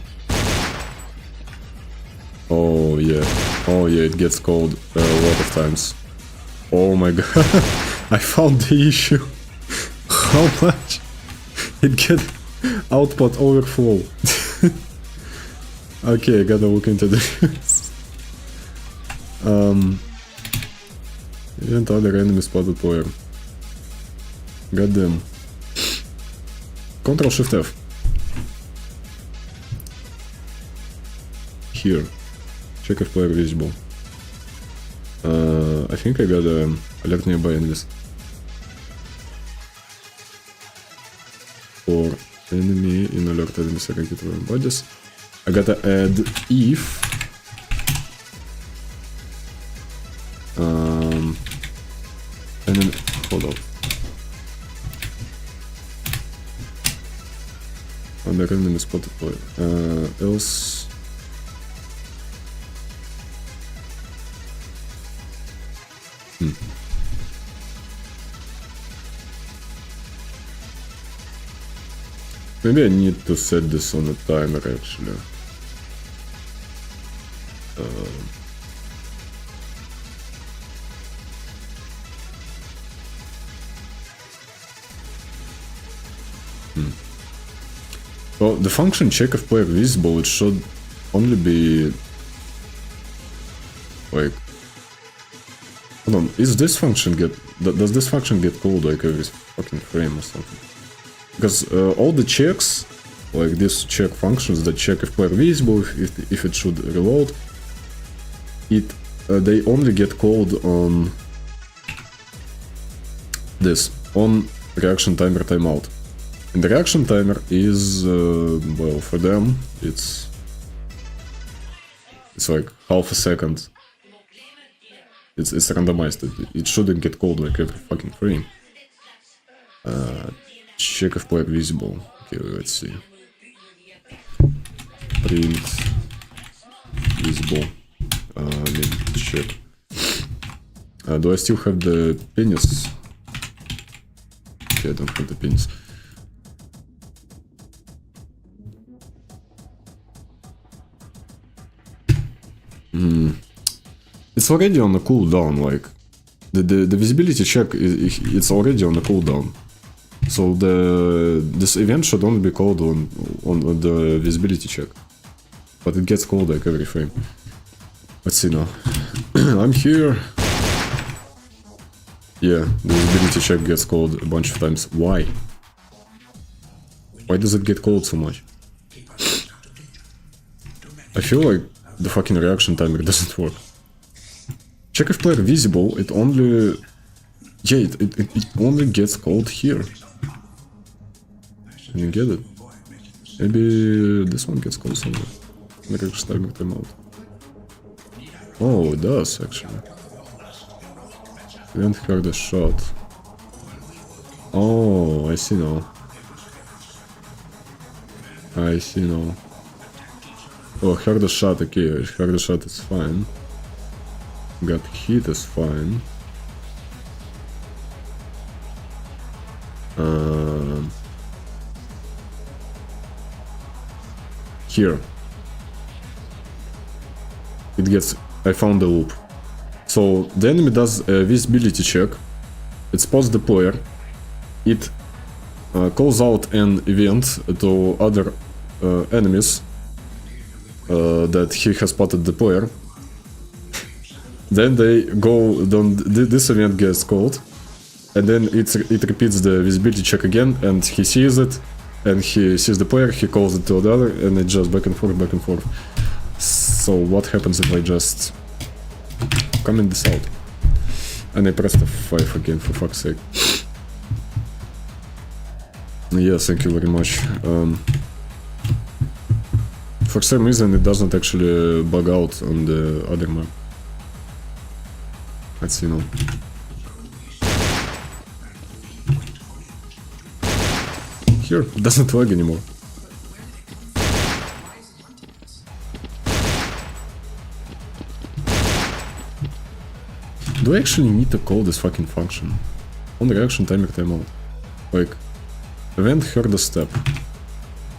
Oh yeah, it gets called a lot of times. Oh my god, I found the issue. How much? It get output overflow. Okay, I gotta look into this. Event other enemy spotted player. Goddamn. Ctrl Shift F. Here. Check if player visible. I think I got alert nearby enemies. For enemy in alert enemy second hit around bodies. I gotta add if enemy, hold on. on the randomly spotted player. Else... Maybe I need to set this on a timer actually. Well, the function check if player visible, it should only be like, hold on, is this function does this function get called like every fucking frame or something? Because all the checks, like these check functions that check if player visible, if it should reload, they only get called on this, on reaction timer timeout. And the reaction timer is, well, for them, it's like half a second. It's randomized. It shouldn't get called like every fucking frame. Check if player visible. Okay, let's see. Print visible. Check. Do I still have the penis? Okay, I don't have the penis. It's already on a cooldown, like the visibility check it's already on a cooldown. So this event should only be called on the visibility check. But it gets called like every frame. Let's see now. I'm here. Yeah, the visibility check gets called a bunch of times. Why? Why does it get called so much? I feel like the fucking reaction timer doesn't work. Check if player visible, it only... Yeah, it only gets called here. Can you get it? Maybe this one gets called somewhere. Reaction timer timeout. Oh, it does actually. Event heard a shot. Oh, I see now. I see now. Oh, heard a shot, okay, heard a shot is fine. Got hit is fine. Here. It gets... I found the loop. So the enemy does a visibility check. It spots the player. It calls out an event to other enemies that he has spotted the player. Then they go, this event gets called, and then it repeats the visibility check again, and he sees it, and he sees the player, he calls it to the other, and it just back and forth, back and forth. So what happens if I just comment this out? And I pressed F5 again, for fuck's sake. Yeah, thank you very much. For some reason it doesn't actually bug out on the other map. Let's see now. Here, it doesn't lag anymore. Do I actually need to call this fucking function? On reaction timer timeout. Like, event heard a step.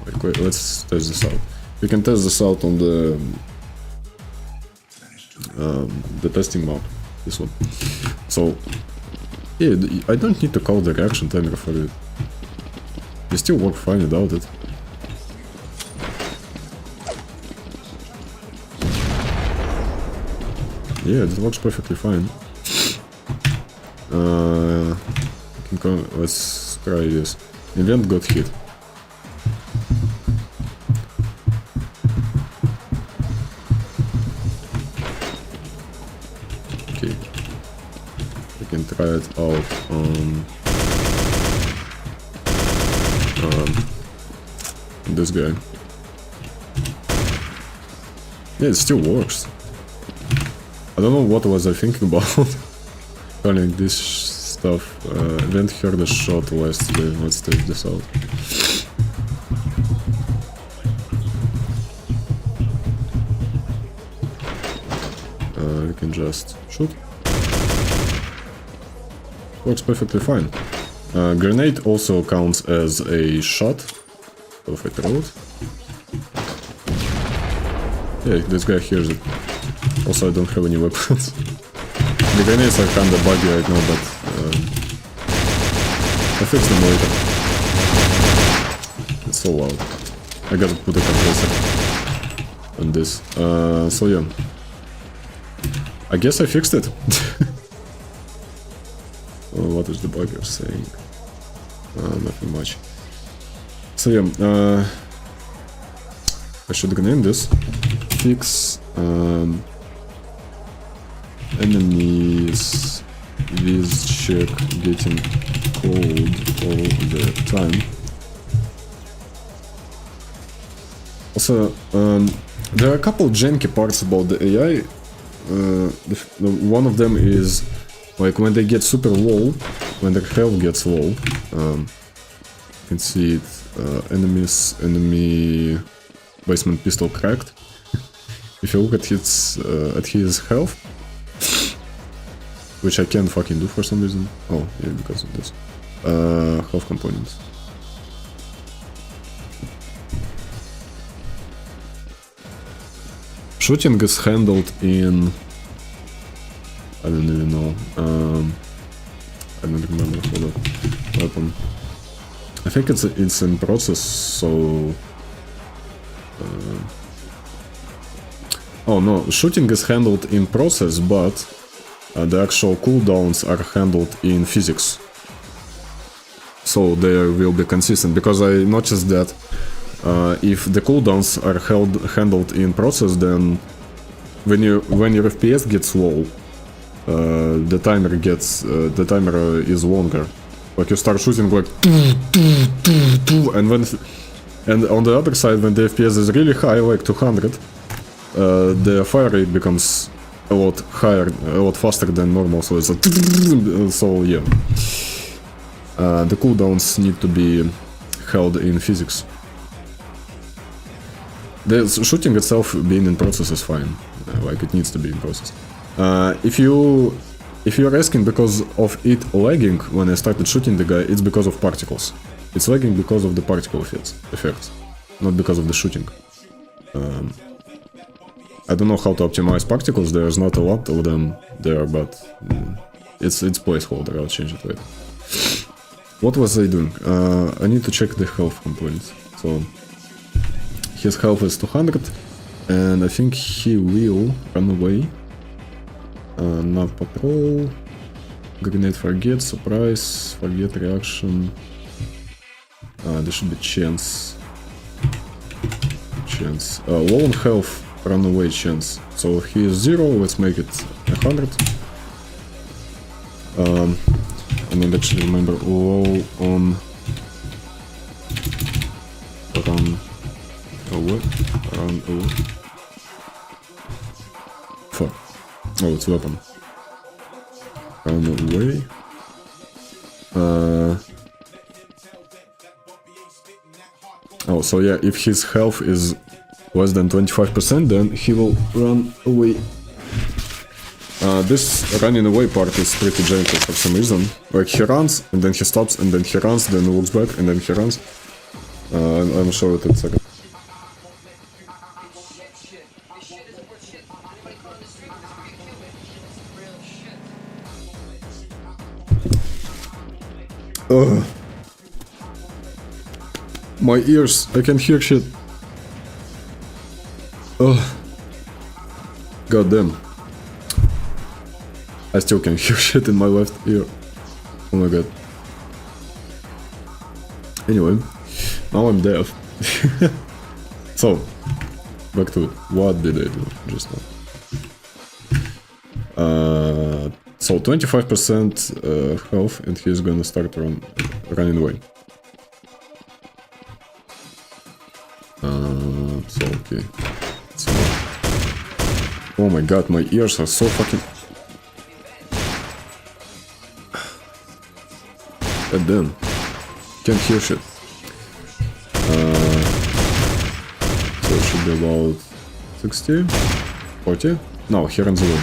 Like, wait, let's test this out. We can test this out on the testing map. This one. So, yeah, I don't need to call the reaction timer for it. They still work fine without it. Yeah, it works perfectly fine. Let's try this. Event got hit. Okay. We can try it out on this guy. Yeah, it still works. I don't know what was I thinking about calling this stuff. Event heard a shot last day. Let's take this out. we can just shoot. Works perfectly fine. Grenade also counts as a shot. So if I throw it. Yeah, this guy hears it. Also, I don't have any weapons. The grenades are kinda buggy right now, but I fix them later. It's so loud. I gotta put a compressor on this. So yeah. I guess I fixed it. What is the bugger saying? Nothing much. So yeah, I should rename this. Fix enemies with check getting cold all the time. Also, there are a couple janky parts about the AI. One of them is like when they get super low, when their health gets low. You can see it. Enemy basement pistol cracked. If you look at his health, which I can't fucking do for some reason. Oh, yeah, because of this. Health components. Shooting is handled in... I don't even know. I don't remember for the weapon. I think it's in process, so... oh no, shooting is handled in process, but the actual cooldowns are handled in physics. So they will be consistent, because I noticed that if the cooldowns are handled in process, then when your FPS gets low, the timer is longer. Like you start shooting like and on the other side, when the FPS is really high, like 200, the fire rate becomes a lot higher, a lot faster than normal. So it's like, so yeah, the cooldowns need to be held in physics. The shooting itself being in process is fine, like it needs to be in process. If you're asking because of it lagging when I started shooting the guy, it's because of particles. It's lagging because of the particle effects, not because of the shooting. I don't know how to optimize particles, there's not a lot of them there, but it's placeholder, I'll change it later. What was I doing? I need to check the health components. So his health is 200, and I think he will run away. Nav patrol, grenade forget, surprise, forget reaction. There should be chance. Low on health, run away chance. So he is 0, let's make it 100. I don't actually remember. Low on run away. Fuck. Oh, it's weapon. Run away. Oh, so yeah, if his health is less than 25%, then he will run away. This running away part is pretty gentle for some reason. Like he runs, and then he stops, and then he runs, then he looks back, and then he runs. I'm sure it in a second. My ears, I can hear shit. God damn. I still can hear shit in my left ear. Oh my god. Anyway, now I'm deaf. So, back to it. What did I do just now? So 25% health, and he's gonna start running away. So okay. So, oh my god, my ears are so fucking. God damn. Can't hear shit. So it should be about 60? 40? No, he runs away.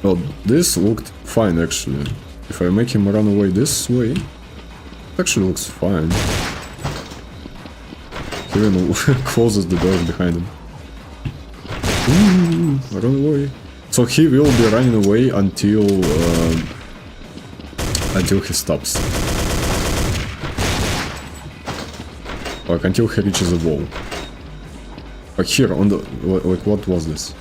Well, this looked fine actually. If I make him run away this way, it actually looks fine. He even closes the door behind him. Ooh, run away. So he will be running away until he stops. Like until he reaches a wall. Like here on the like what was this?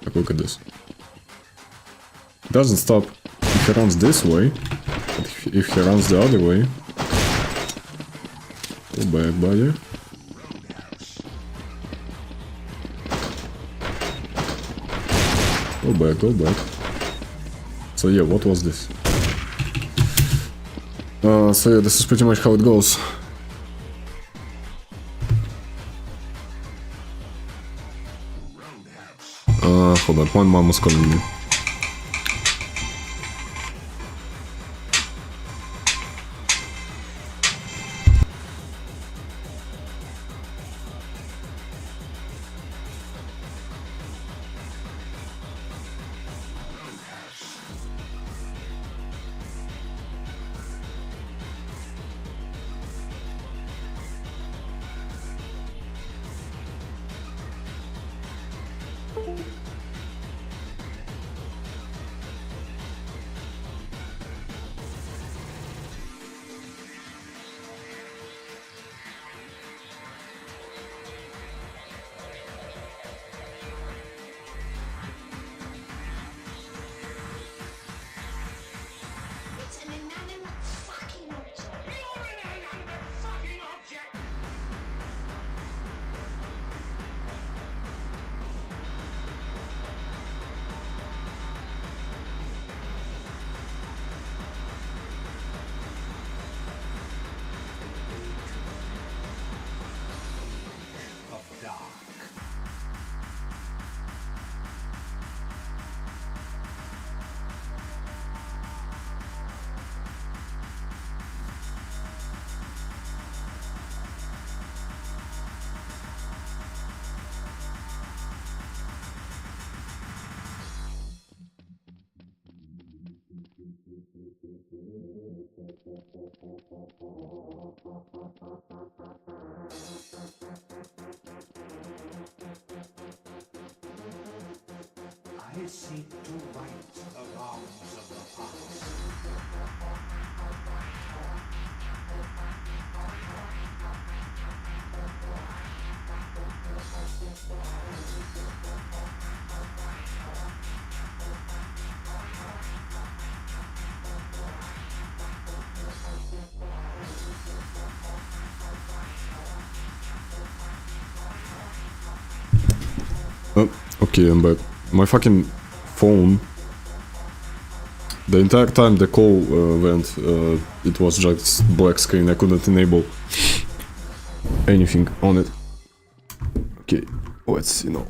Like look at this. It doesn't stop if he runs this way, but if he runs the other way. Go back, buddy. Go back. So yeah, what was this? So yeah, this is pretty much how it goes. Hold on, one mom was calling me. It's an inanimate fucking object. You're an inanimate fucking object! Of dark. I seek to right the wrongs of the past. Oh, okay, I'm back. My fucking phone. The entire time the call went, it was just black screen. I couldn't enable anything on it. Okay, let's see now.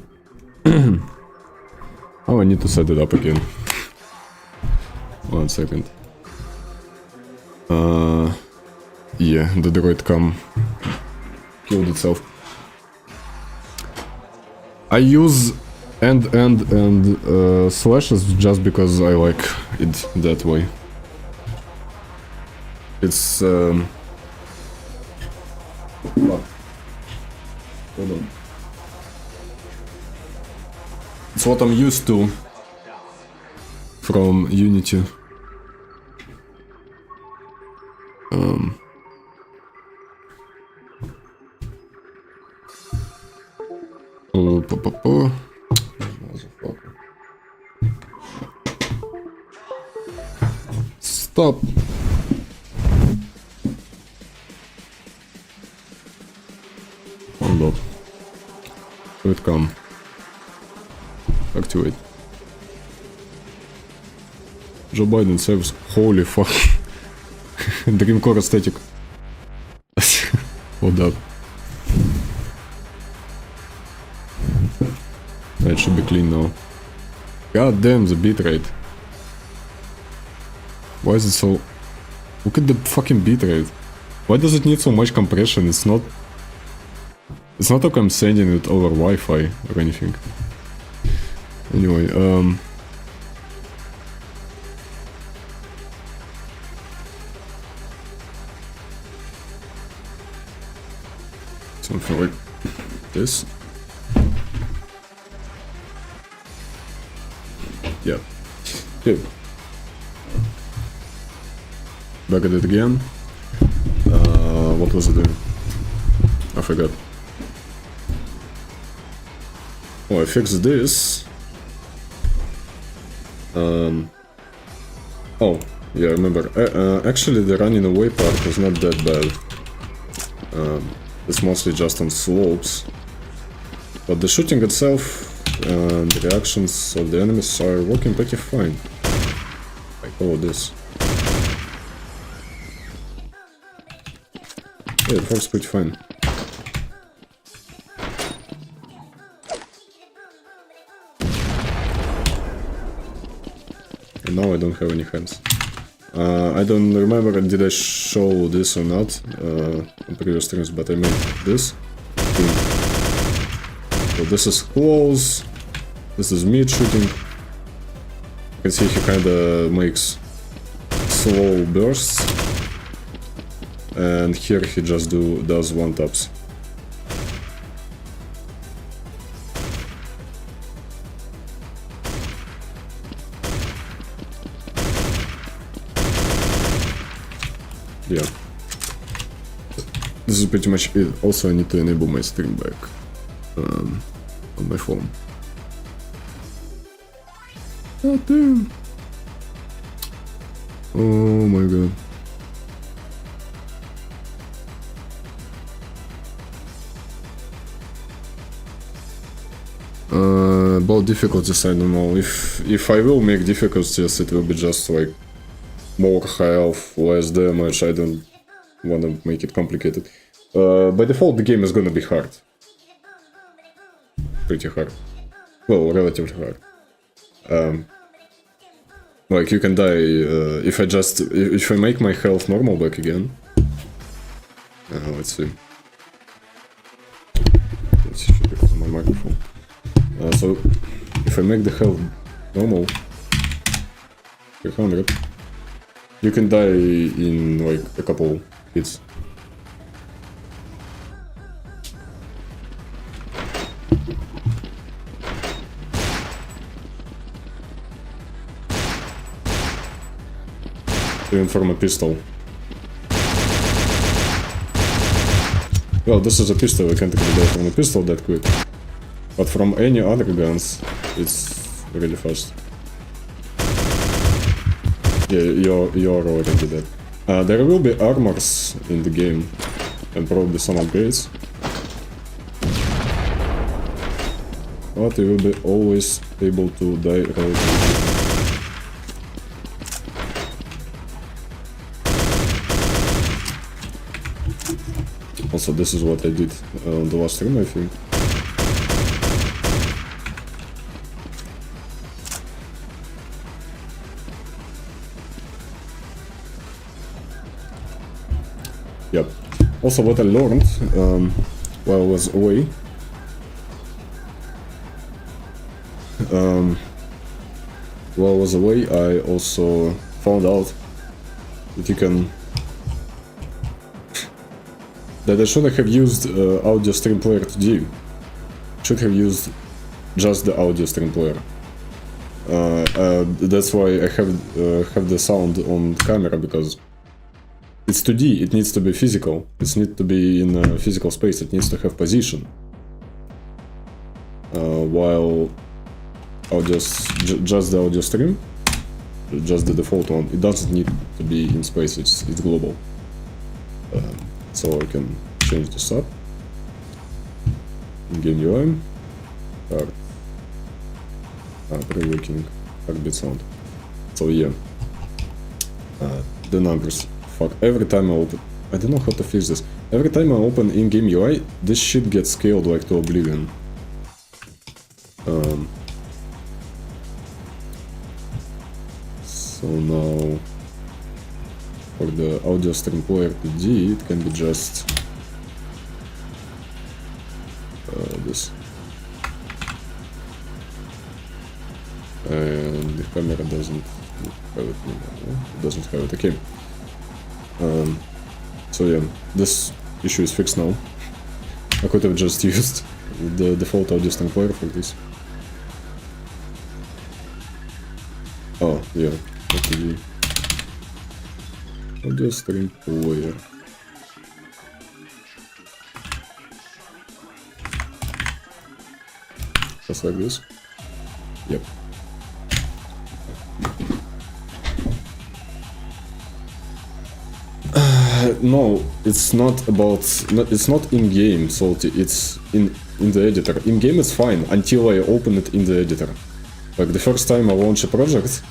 Oh, I need to set it up again. 1 second. Yeah, the droid cam killed itself. I use and slashes just because I like it that way. It's fuck. Hold on. It's what I'm used to from Unity. Stop. Hold up. Here it come. Activate. Joe Biden serves. Holy fuck. Dreamcore aesthetic. Hold up. It should be clean now. God damn the bitrate. Why is it so... Look at the fucking bitrate. Why does it need so much compression? It's not like I'm sending it over Wi-Fi or anything. Anyway, something like this. Yeah. Good. Back at it again. What was it doing? I forgot. Oh, I fixed this. Oh, yeah, I remember. Actually, the running away part is not that bad. It's mostly just on slopes. But the shooting itself and the reactions of the enemies are working pretty fine. Like, oh, this. Yeah, it works pretty fine. And now I don't have any hands. I don't remember did I show this or not on previous streams, but I made this. So this is close. This is mid shooting. You can see he kinda makes slow bursts. And here he just does one taps. Yeah. This is pretty much it. Also, I need to enable my stream back on my phone. Oh damn! Oh my god. About difficulties, I don't know. If I will make difficulties, it will be just like more health, less damage. I don't wanna make it complicated. By default, the game is gonna be hard. Pretty hard. Well, relatively hard. Like you can die if I make my health normal back again. Let's see. Let's see because of my microphone. So if I make the health normal, 300, you can die in like a couple hits. Even from a pistol. Well, this is a pistol, I can't really die from a pistol that quick. But from any other guns, it's really fast. Yeah, you're already dead. There will be armors in the game, and probably some upgrades. But you will be always able to die relatively quickly. Also, this is what I did on the last stream, I think. Yep. Also, what I learned while I was away, I also found out that you can. That I shouldn't have used audio stream player 2D. Should have used just the audio stream player. That's why I have the sound on camera, because it's 2D. It needs to be physical. It needs to be in a physical space. It needs to have position. While audio, just the audio stream, just the default one, it doesn't need to be in space. It's global. So I can change this up. In game UI, pre-waking, heartbeat sound. So yeah, the numbers. Fuck, every time I open, I don't know how to fix this. Every time I open in-game UI, this shit gets scaled like to oblivion. So now for the audio stream player to D, it can be just this. And the camera doesn't have it anymore. It doesn't have it. Okay. So yeah, this issue is fixed now. I could have just used the default audio stream player for this. Oh, yeah. TV. Audio stream player. Just like this. Yep. No, it's not about. It's not in game, Salty. It's in the editor. In game, it's fine until I open it in the editor. Like the first time I launch a project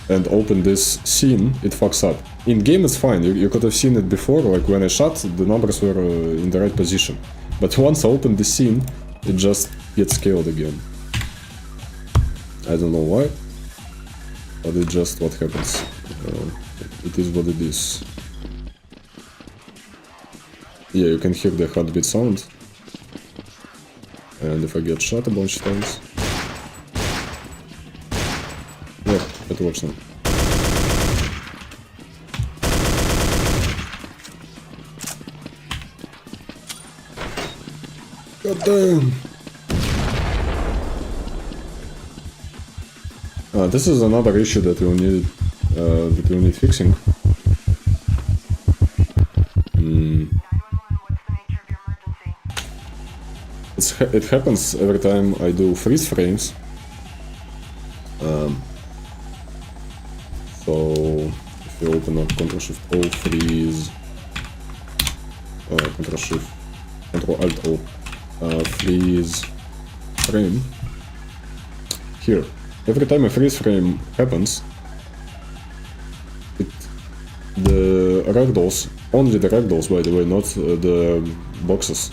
and open this scene, it fucks up. In game, it's fine. You could have seen it before. Like when I shot, the numbers were in the right position. But once I open the scene, it just gets scaled again. I don't know why, but it's just what happens. It is what it is. Yeah, you can hear the heartbeat sound. And if I get shot a bunch of times... Yeah, it works now. God damn! This is another issue that we'll need fixing. It happens every time I do freeze frames. So if you open up Ctrl-Shift-O, freeze, Ctrl-Shift, Ctrl-Alt-O, freeze frame. Here, every time a freeze frame happens, the ragdolls, only the ragdolls by the way, not the boxes.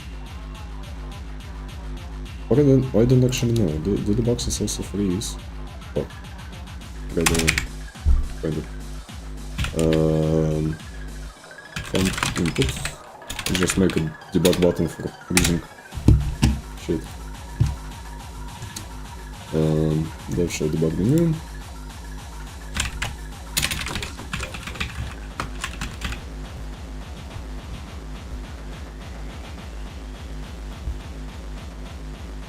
I don't actually know. Do the boxes also freeze? Oh. Kind of. Font input. Just make a debug button for freezing shit. That shall debug menu.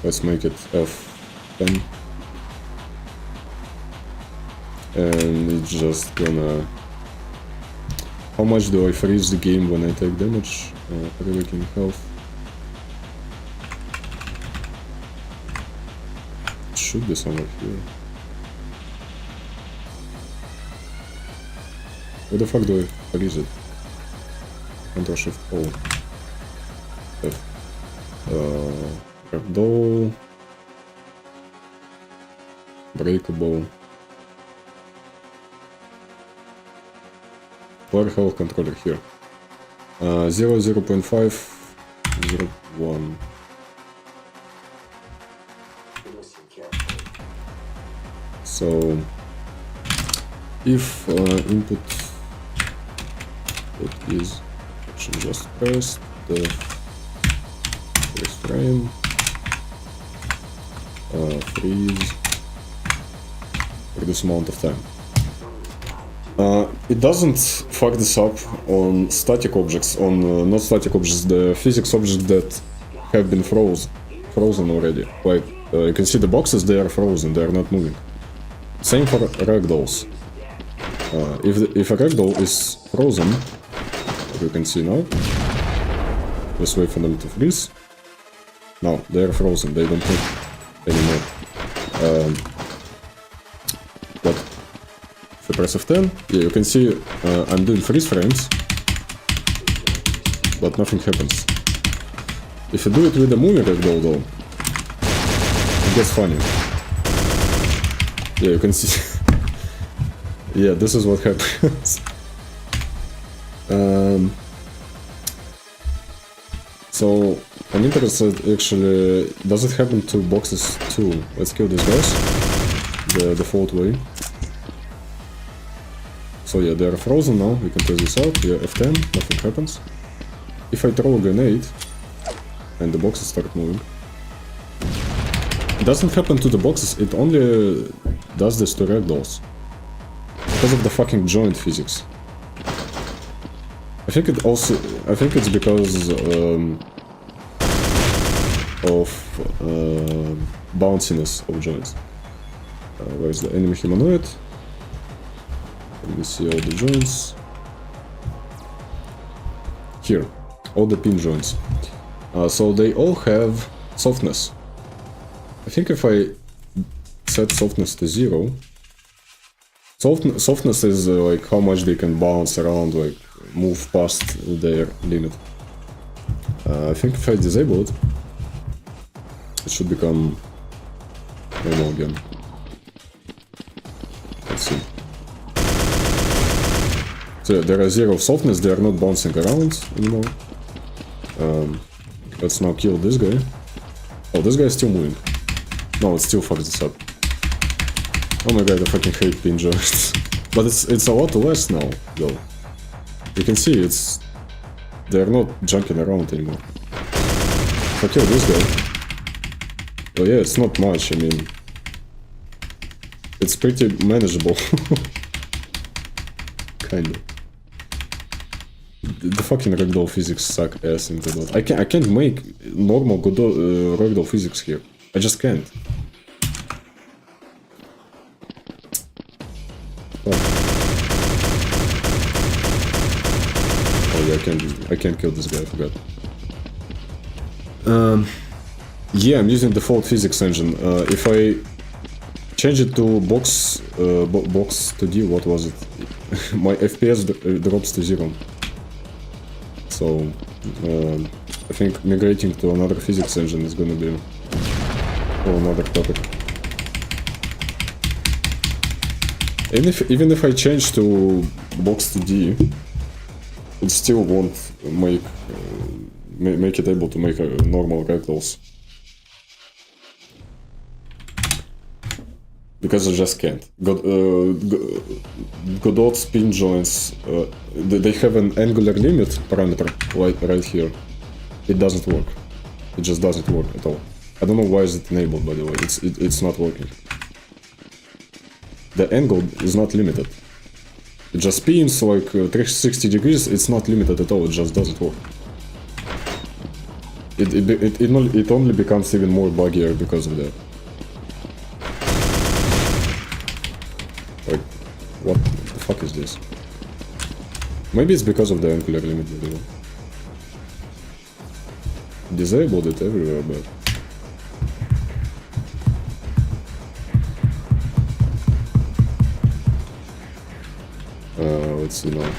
Let's make it F10. And it's just gonna... How much do I freeze the game when I take damage? Revoking health. It should be somewhere here. Where the fuck do I freeze it? Ctrl-Shift-O. F. Ragdoll, breakable, player health controller here. 0, 0.5, 0, 1. So if input is actually just press the freeze frame. Freeze for this amount of time. It doesn't fuck this up on static objects, on not static objects, the physics objects that have been frozen already. Like you can see the boxes, they are frozen, they are not moving. Same for ragdolls. If a ragdoll is frozen, as you can see now, just wait for them to freeze. Now they are frozen, they don't move anymore. But if I press F10, yeah, you can see I'm doing freeze frames, but nothing happens. If you do it with a moving ragdoll though, it gets funny. Yeah, you can see. Yeah, this is what happens. So I'm interested actually, does it happen to boxes too? Let's kill these guys the default way. So yeah, they are frozen now. We can test this out. Yeah, F10, nothing happens. If I throw a grenade and the boxes start moving, it doesn't happen to the boxes. It only does this to ragdolls because of the fucking joint physics. I think it's because of bounciness of joints. Where's the enemy humanoid? Let me see all the joints. Here, all the pin joints. So they all have softness. I think if I set softness to 0, softness is like how much they can bounce around, like move past their limit. I think if I disable it, it should become normal again. Let's see. So there are 0 softness, they are not bouncing around anymore. Let's now kill this guy. Oh, this guy is still moving. No, it still fucks this up. Oh my god, I fucking hate pin joints. But it's a lot less now, though. You can see they're not junking around anymore. If I kill this guy... Oh yeah, it's not much, I mean... It's pretty manageable. Kinda. The fucking ragdoll physics suck ass in Godot. I can't make normal Godot ragdoll physics here. I just can't. Oh. Oh yeah, I can't kill this guy, I forgot. Yeah, I'm using default physics engine. If I change it to box 2D, what was it? My FPS drops to 0. So I think migrating to another physics engine is gonna be another topic. Even if I change to box 2D, it still won't make it able to make a normal ragdolls. Because I just can't. Godot spin joints, they have an angular limit parameter right here. It doesn't work. It just doesn't work at all. I don't know why is it enabled, by the way. It's not working. The angle is not limited. It just spins like 360 degrees. It's not limited at all. It just doesn't work. It only becomes even more buggier because of that. Like, what the fuck is this? Maybe it's because of the angular limit, by the way. Disabled it everywhere, but... let's see now.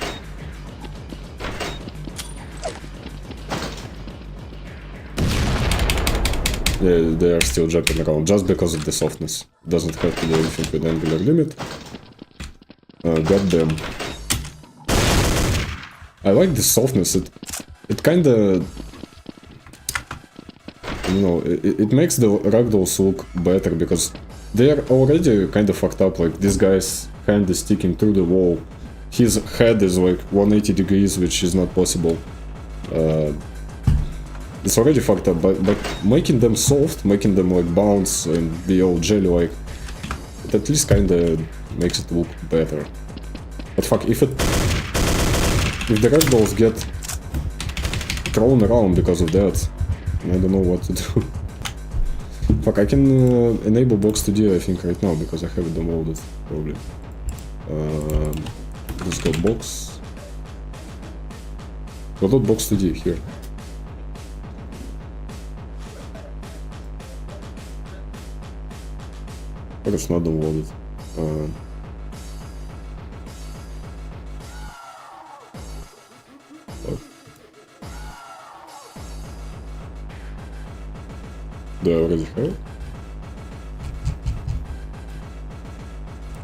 Yeah, they are still jumping around just because of the softness. It doesn't have to do anything with angular limit. Goddamn. I like the softness. It kinda... You know, it makes the ragdolls look better because they are already kind of fucked up. Like, this guy's hand is sticking through the wall. His head is like 180 degrees, which is not possible. It's already fucked up, but making them soft, making them like bounce and be all jelly-like, it at least kinda makes it look better. But fuck, if the ragdolls get thrown around because of that, I don't know what to do. Fuck, I can enable box 2D I think right now because I have it downloaded, probably. Let's go box. Godot box 2D here. But it's not downloaded. Oh. Do I already have it?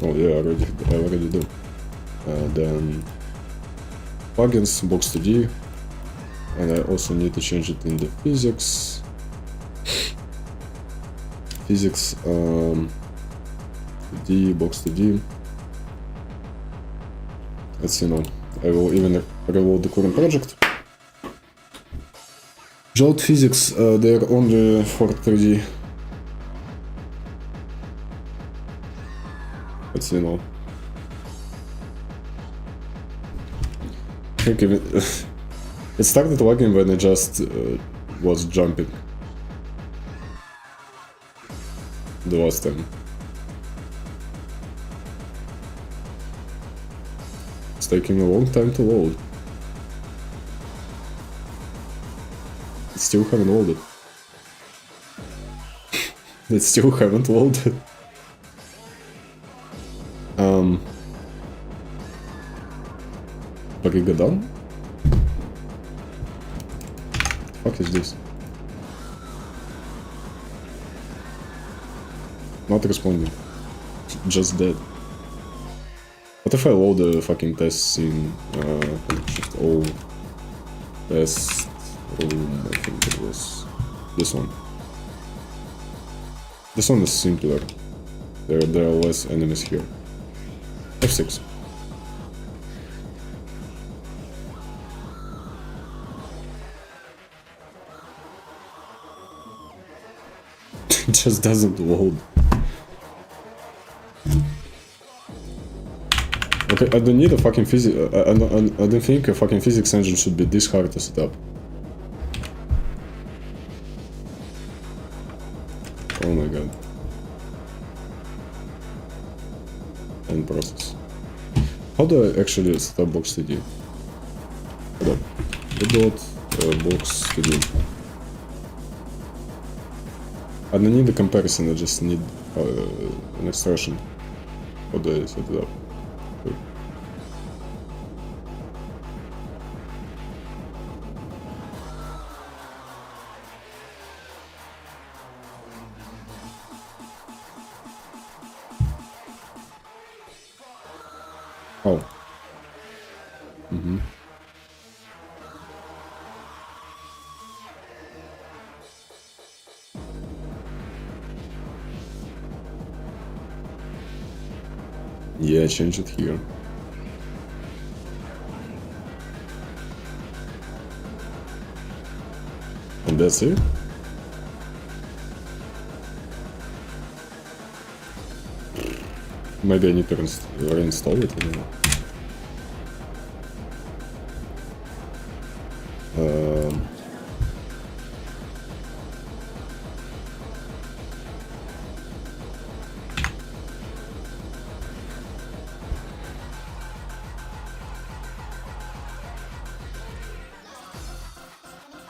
Oh yeah, I already do. Then plugins, box 2D, and I also need to change it in the physics. Physics, 2D, box 2D. let's I will even reload the current project. Jolt physics, they're only for 3D. Let's I think even it started lagging when I just was jumping the last time. It's taking a long time to load. It still haven't loaded. It still haven't loaded. Godot? What is this? Not responding. Just dead. What if I load the fucking tests in Shift O test room? I think it was this one. This one is simpler. There are less enemies here. F6. It just doesn't load. Okay, I don't need a fucking physics. I don't think a fucking physics engine should be this hard to set up. Oh my god. End process. How do I actually set up box 3D? Hold up. Godot box 3D. I don't need a comparison, I just need an expression. How do I set it up? Wait. Oh. Yeah, change it here. And that's it? Maybe I need to reinstall it, I don't know.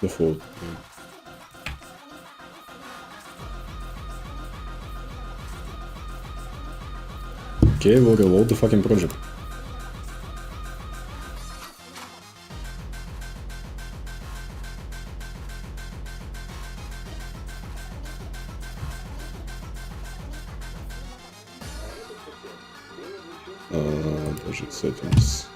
Default. Okay, we'll reload the fucking project. Project settings.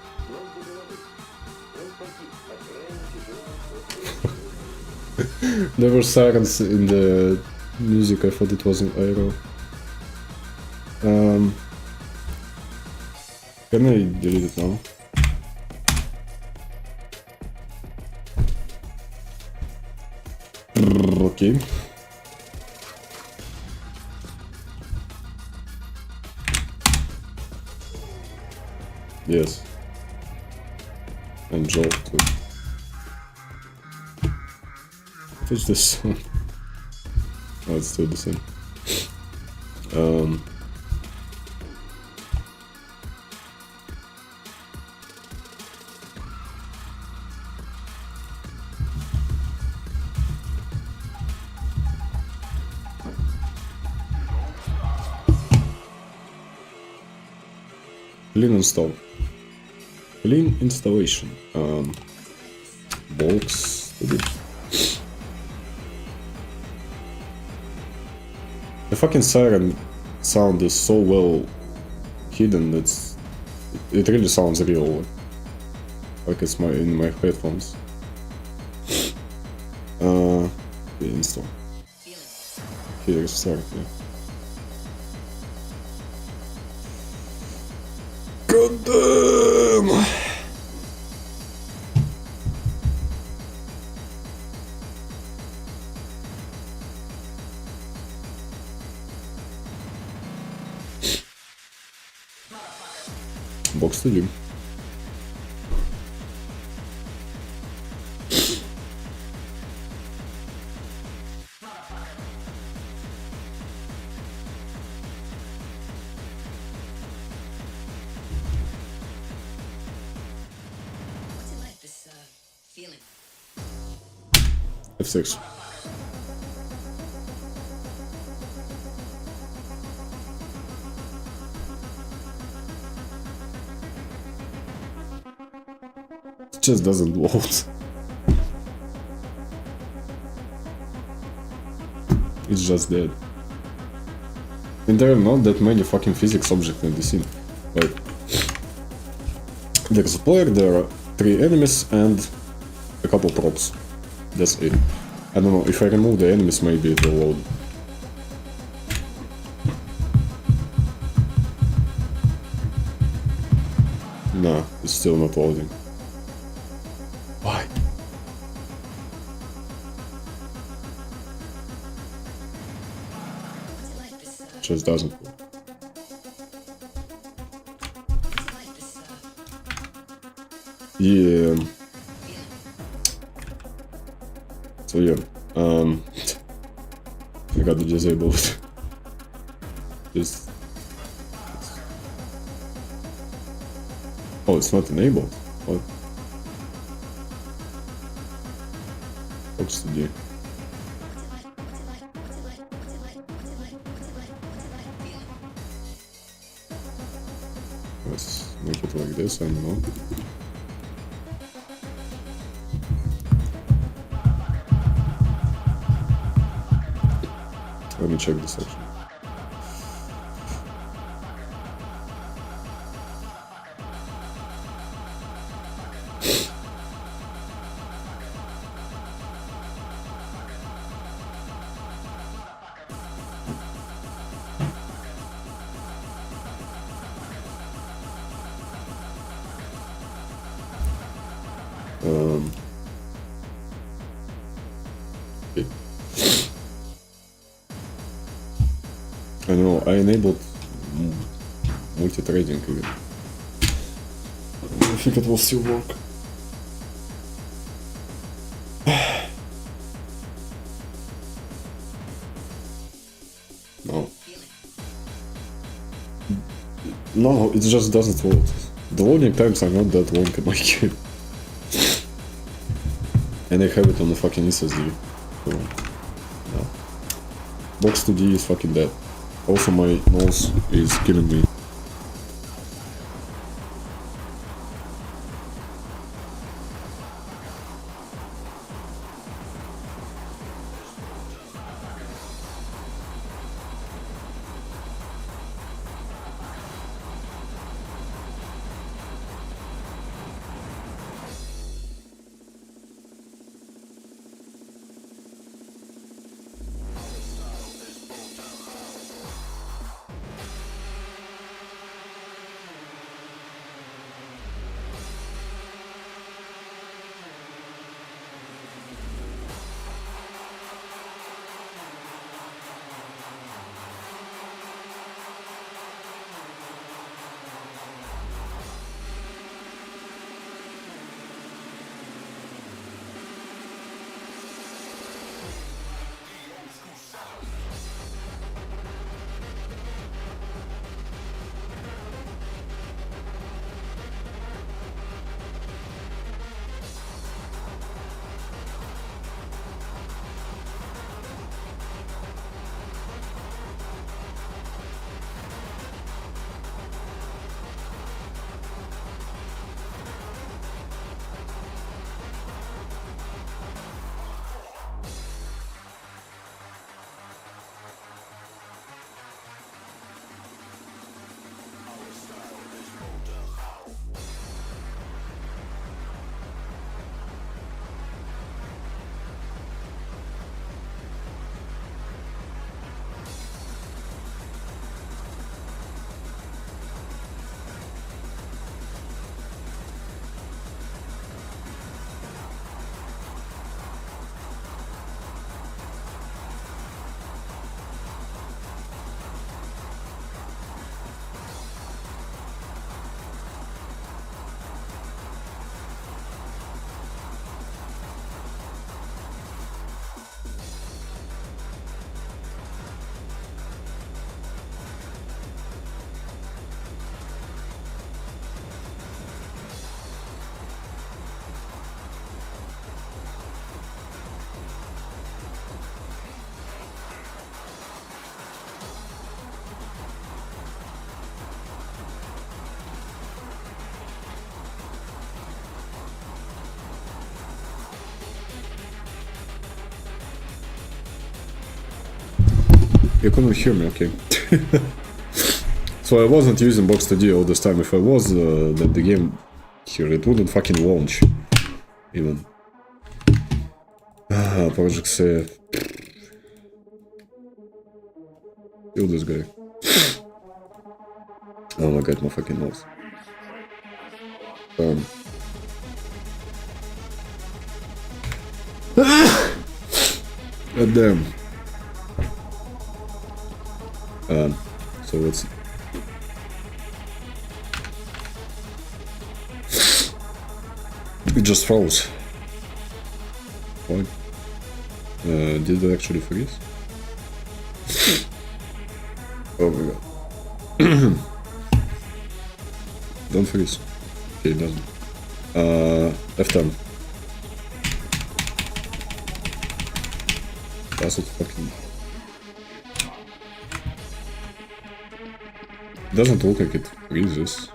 There were sirens in the music, I thought it was an arrow. Can I delete it now? Okay. Yes. And Jolt too. What's this one? Oh, it's still the same. Clean install. Clean installation. Box. The fucking siren sound is so well hidden. It really sounds real. Like it's in my headphones. Install. Here, start. Yeah. God damn! Box to you. What's it like, this, feeling? F6. It just doesn't load. It's just dead. And there are not that many fucking physics objects in this scene. Like, there's a player, there are 3 enemies, and a couple props. That's it. I don't know, if I remove the enemies, maybe it will load. No, it's still not loading. Why? What's it like, this, Just doesn't. what's it like, this, Yeah. So yeah, I got to disable it. Just. Oh, it's not enabled. What? What's the deal? Let's make it like this, I don't know. Let me check this section. Okay. I know, I enabled multi-threading again. I think it will still work. No. No, it just doesn't load. The loading times are not that long in my game. And I have it on the fucking SSD. So, yeah. Box 2D is fucking dead. Also, my nose is killing me. You couldn't hear me, okay. So I wasn't using box2d all this time. If I was, then the game here, it wouldn't fucking launch. Even. Project save. Kill this guy. Oh my god, my fucking nose. God damn. So let's... It just froze. What? Did it actually freeze? Oh my god. Don't freeze. Okay, it doesn't. F10. Does it fucking... Doesn't look like it freezes.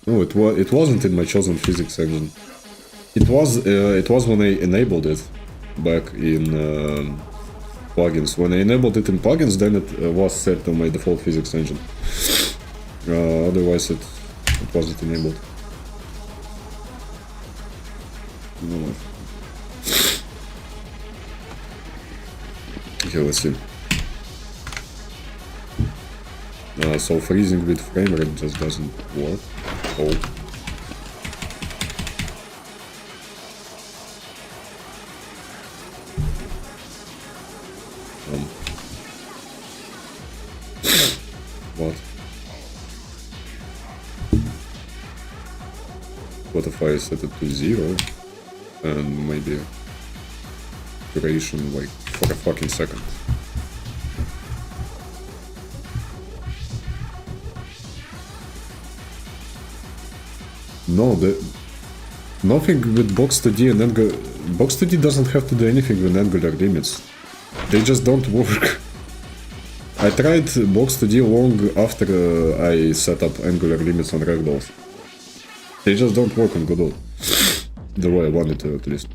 No, it wasn't in my chosen physics engine. It was when I enabled it back in plugins. When I enabled it in plugins, then it was set to my default physics engine. Otherwise, it wasn't enabled. No. Okay, let's see. So freezing with frame rate just doesn't work. Oh. What? What if I set it to 0 and maybe duration like for a fucking second? No, nothing with box2d and angular. Box2d doesn't have to do anything with angular limits. They just don't work. I tried box2d long after I set up angular limits on ragdolls. They just don't work on godot. The way I wanted to, at least.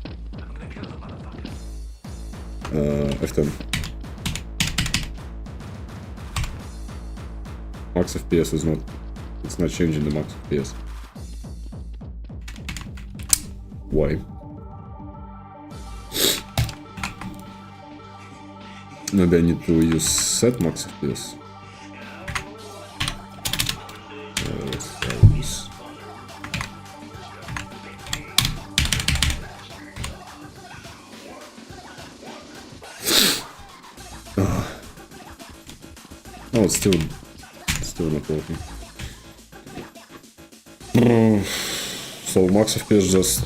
F10. Max FPS is not... It's not changing the max FPS. Why? Maybe I need to use set max FPS. Let's try this. Oh, it's still not working. So max FPS just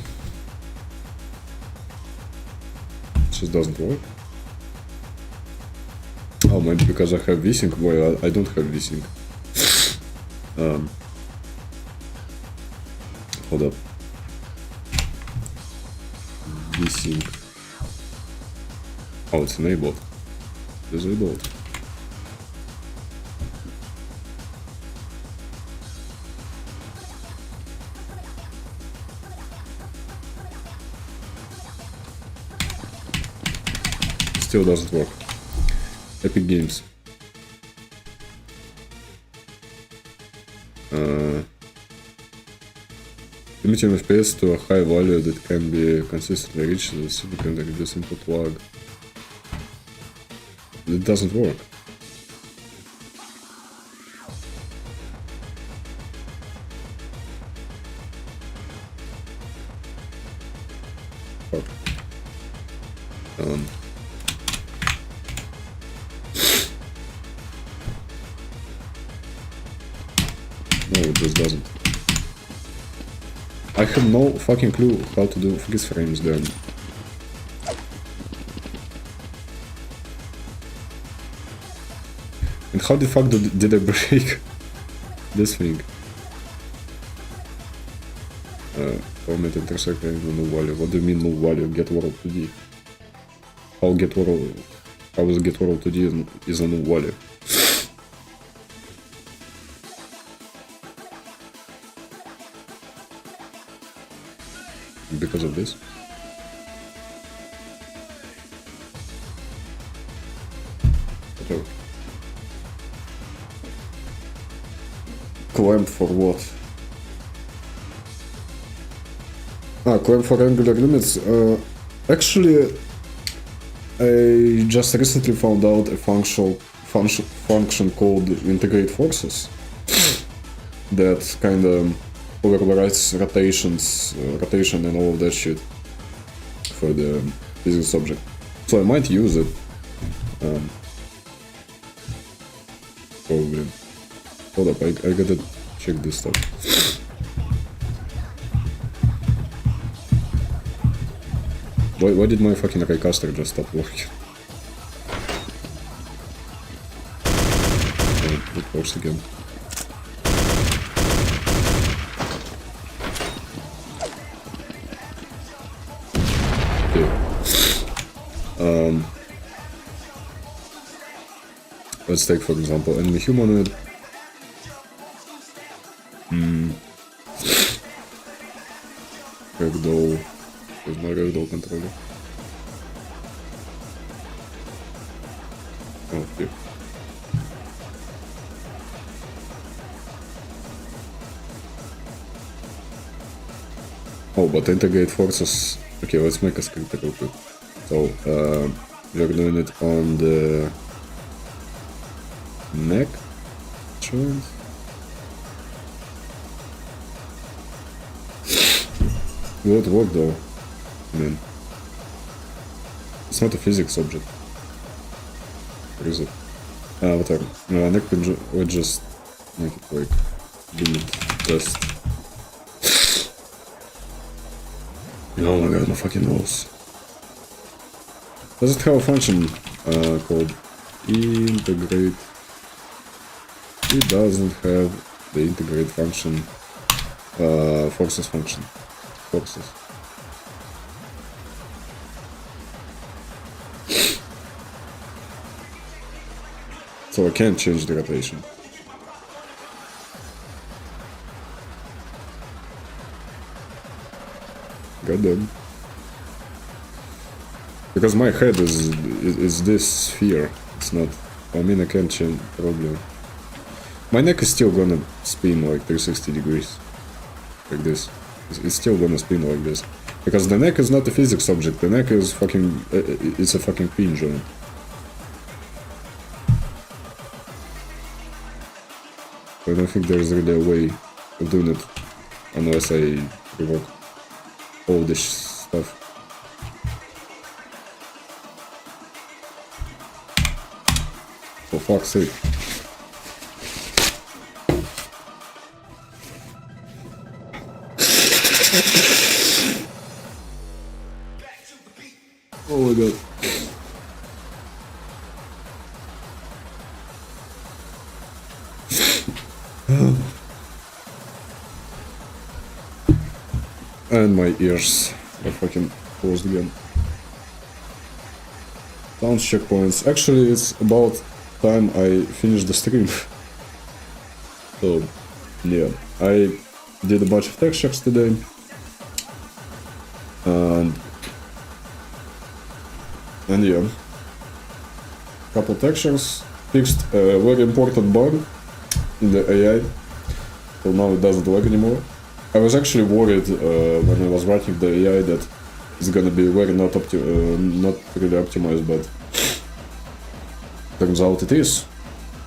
doesn't work. Oh, maybe because I have vsync. Well, I don't have vsync. Hold up. Vsync. Oh, it's enabled. Disabled. Still doesn't work. Epic Games. Limiting FPS to a high value that can be consistently reached significantly reduce input lag. It doesn't work. Fuck. No, it just doesn't. I have no fucking clue how to do freeze frames then. And how the fuck did I break this thing? Format intersect and no value. What do you mean no value? Get world 2D. How is get world 2D is a no value? Because of this? Sure. Clamp for what? Clamp for angular limits. Actually, I just recently found out a function called integrate forces that kind of overrides rotation and all of that shit for the physics object. So I might use it. Probably. Hold up, I gotta check this stuff. Why did my fucking raycaster just stop working? Oh, it works again. Okay. Let's take for example enemy humanoid. Ragdoll. Where's my ragdoll controller? Oh, here. Oh, but integrate forces. Okay, let's make a script real quick. So, we're doing it on the neck joint. Will it work though? I mean, it's not a physics object. Where is it? Whatever. No, neck we just make it like limit test. Oh my god, my fucking nose. Does it have a function called integrate? It doesn't have the integrate function, forces function. Forces. So I can't change the rotation. Goddamn. Because my head is this sphere. It's not. I mean, I can't change probably. My neck is still gonna spin like 360 degrees, like this. It's still gonna spin like this. Because the neck is not a physics object, the neck is fucking... it's a fucking pin joint. I don't think there's really a way of doing it unless I revoke all this stuff. For fuck's sake. Oh my god. And my ears are fucking closed again. Sounds checkpoints. Actually, it's about time I finish the stream. So, yeah. I did a bunch of textures today. And yeah, couple textures, fixed a very important bug in the AI, so now it doesn't work anymore. I was actually worried when I was writing the AI that it's gonna be very not really optimized, but turns out it is.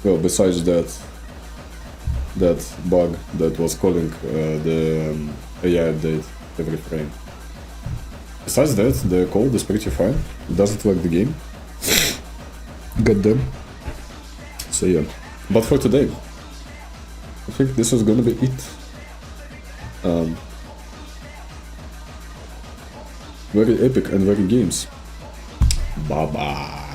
Well, besides that bug that was calling the AI update every frame. Besides that, the code is pretty fine. It doesn't like the game. Goddamn. So yeah. But for today, I think this is gonna be it. Very epic and very games. Bye bye.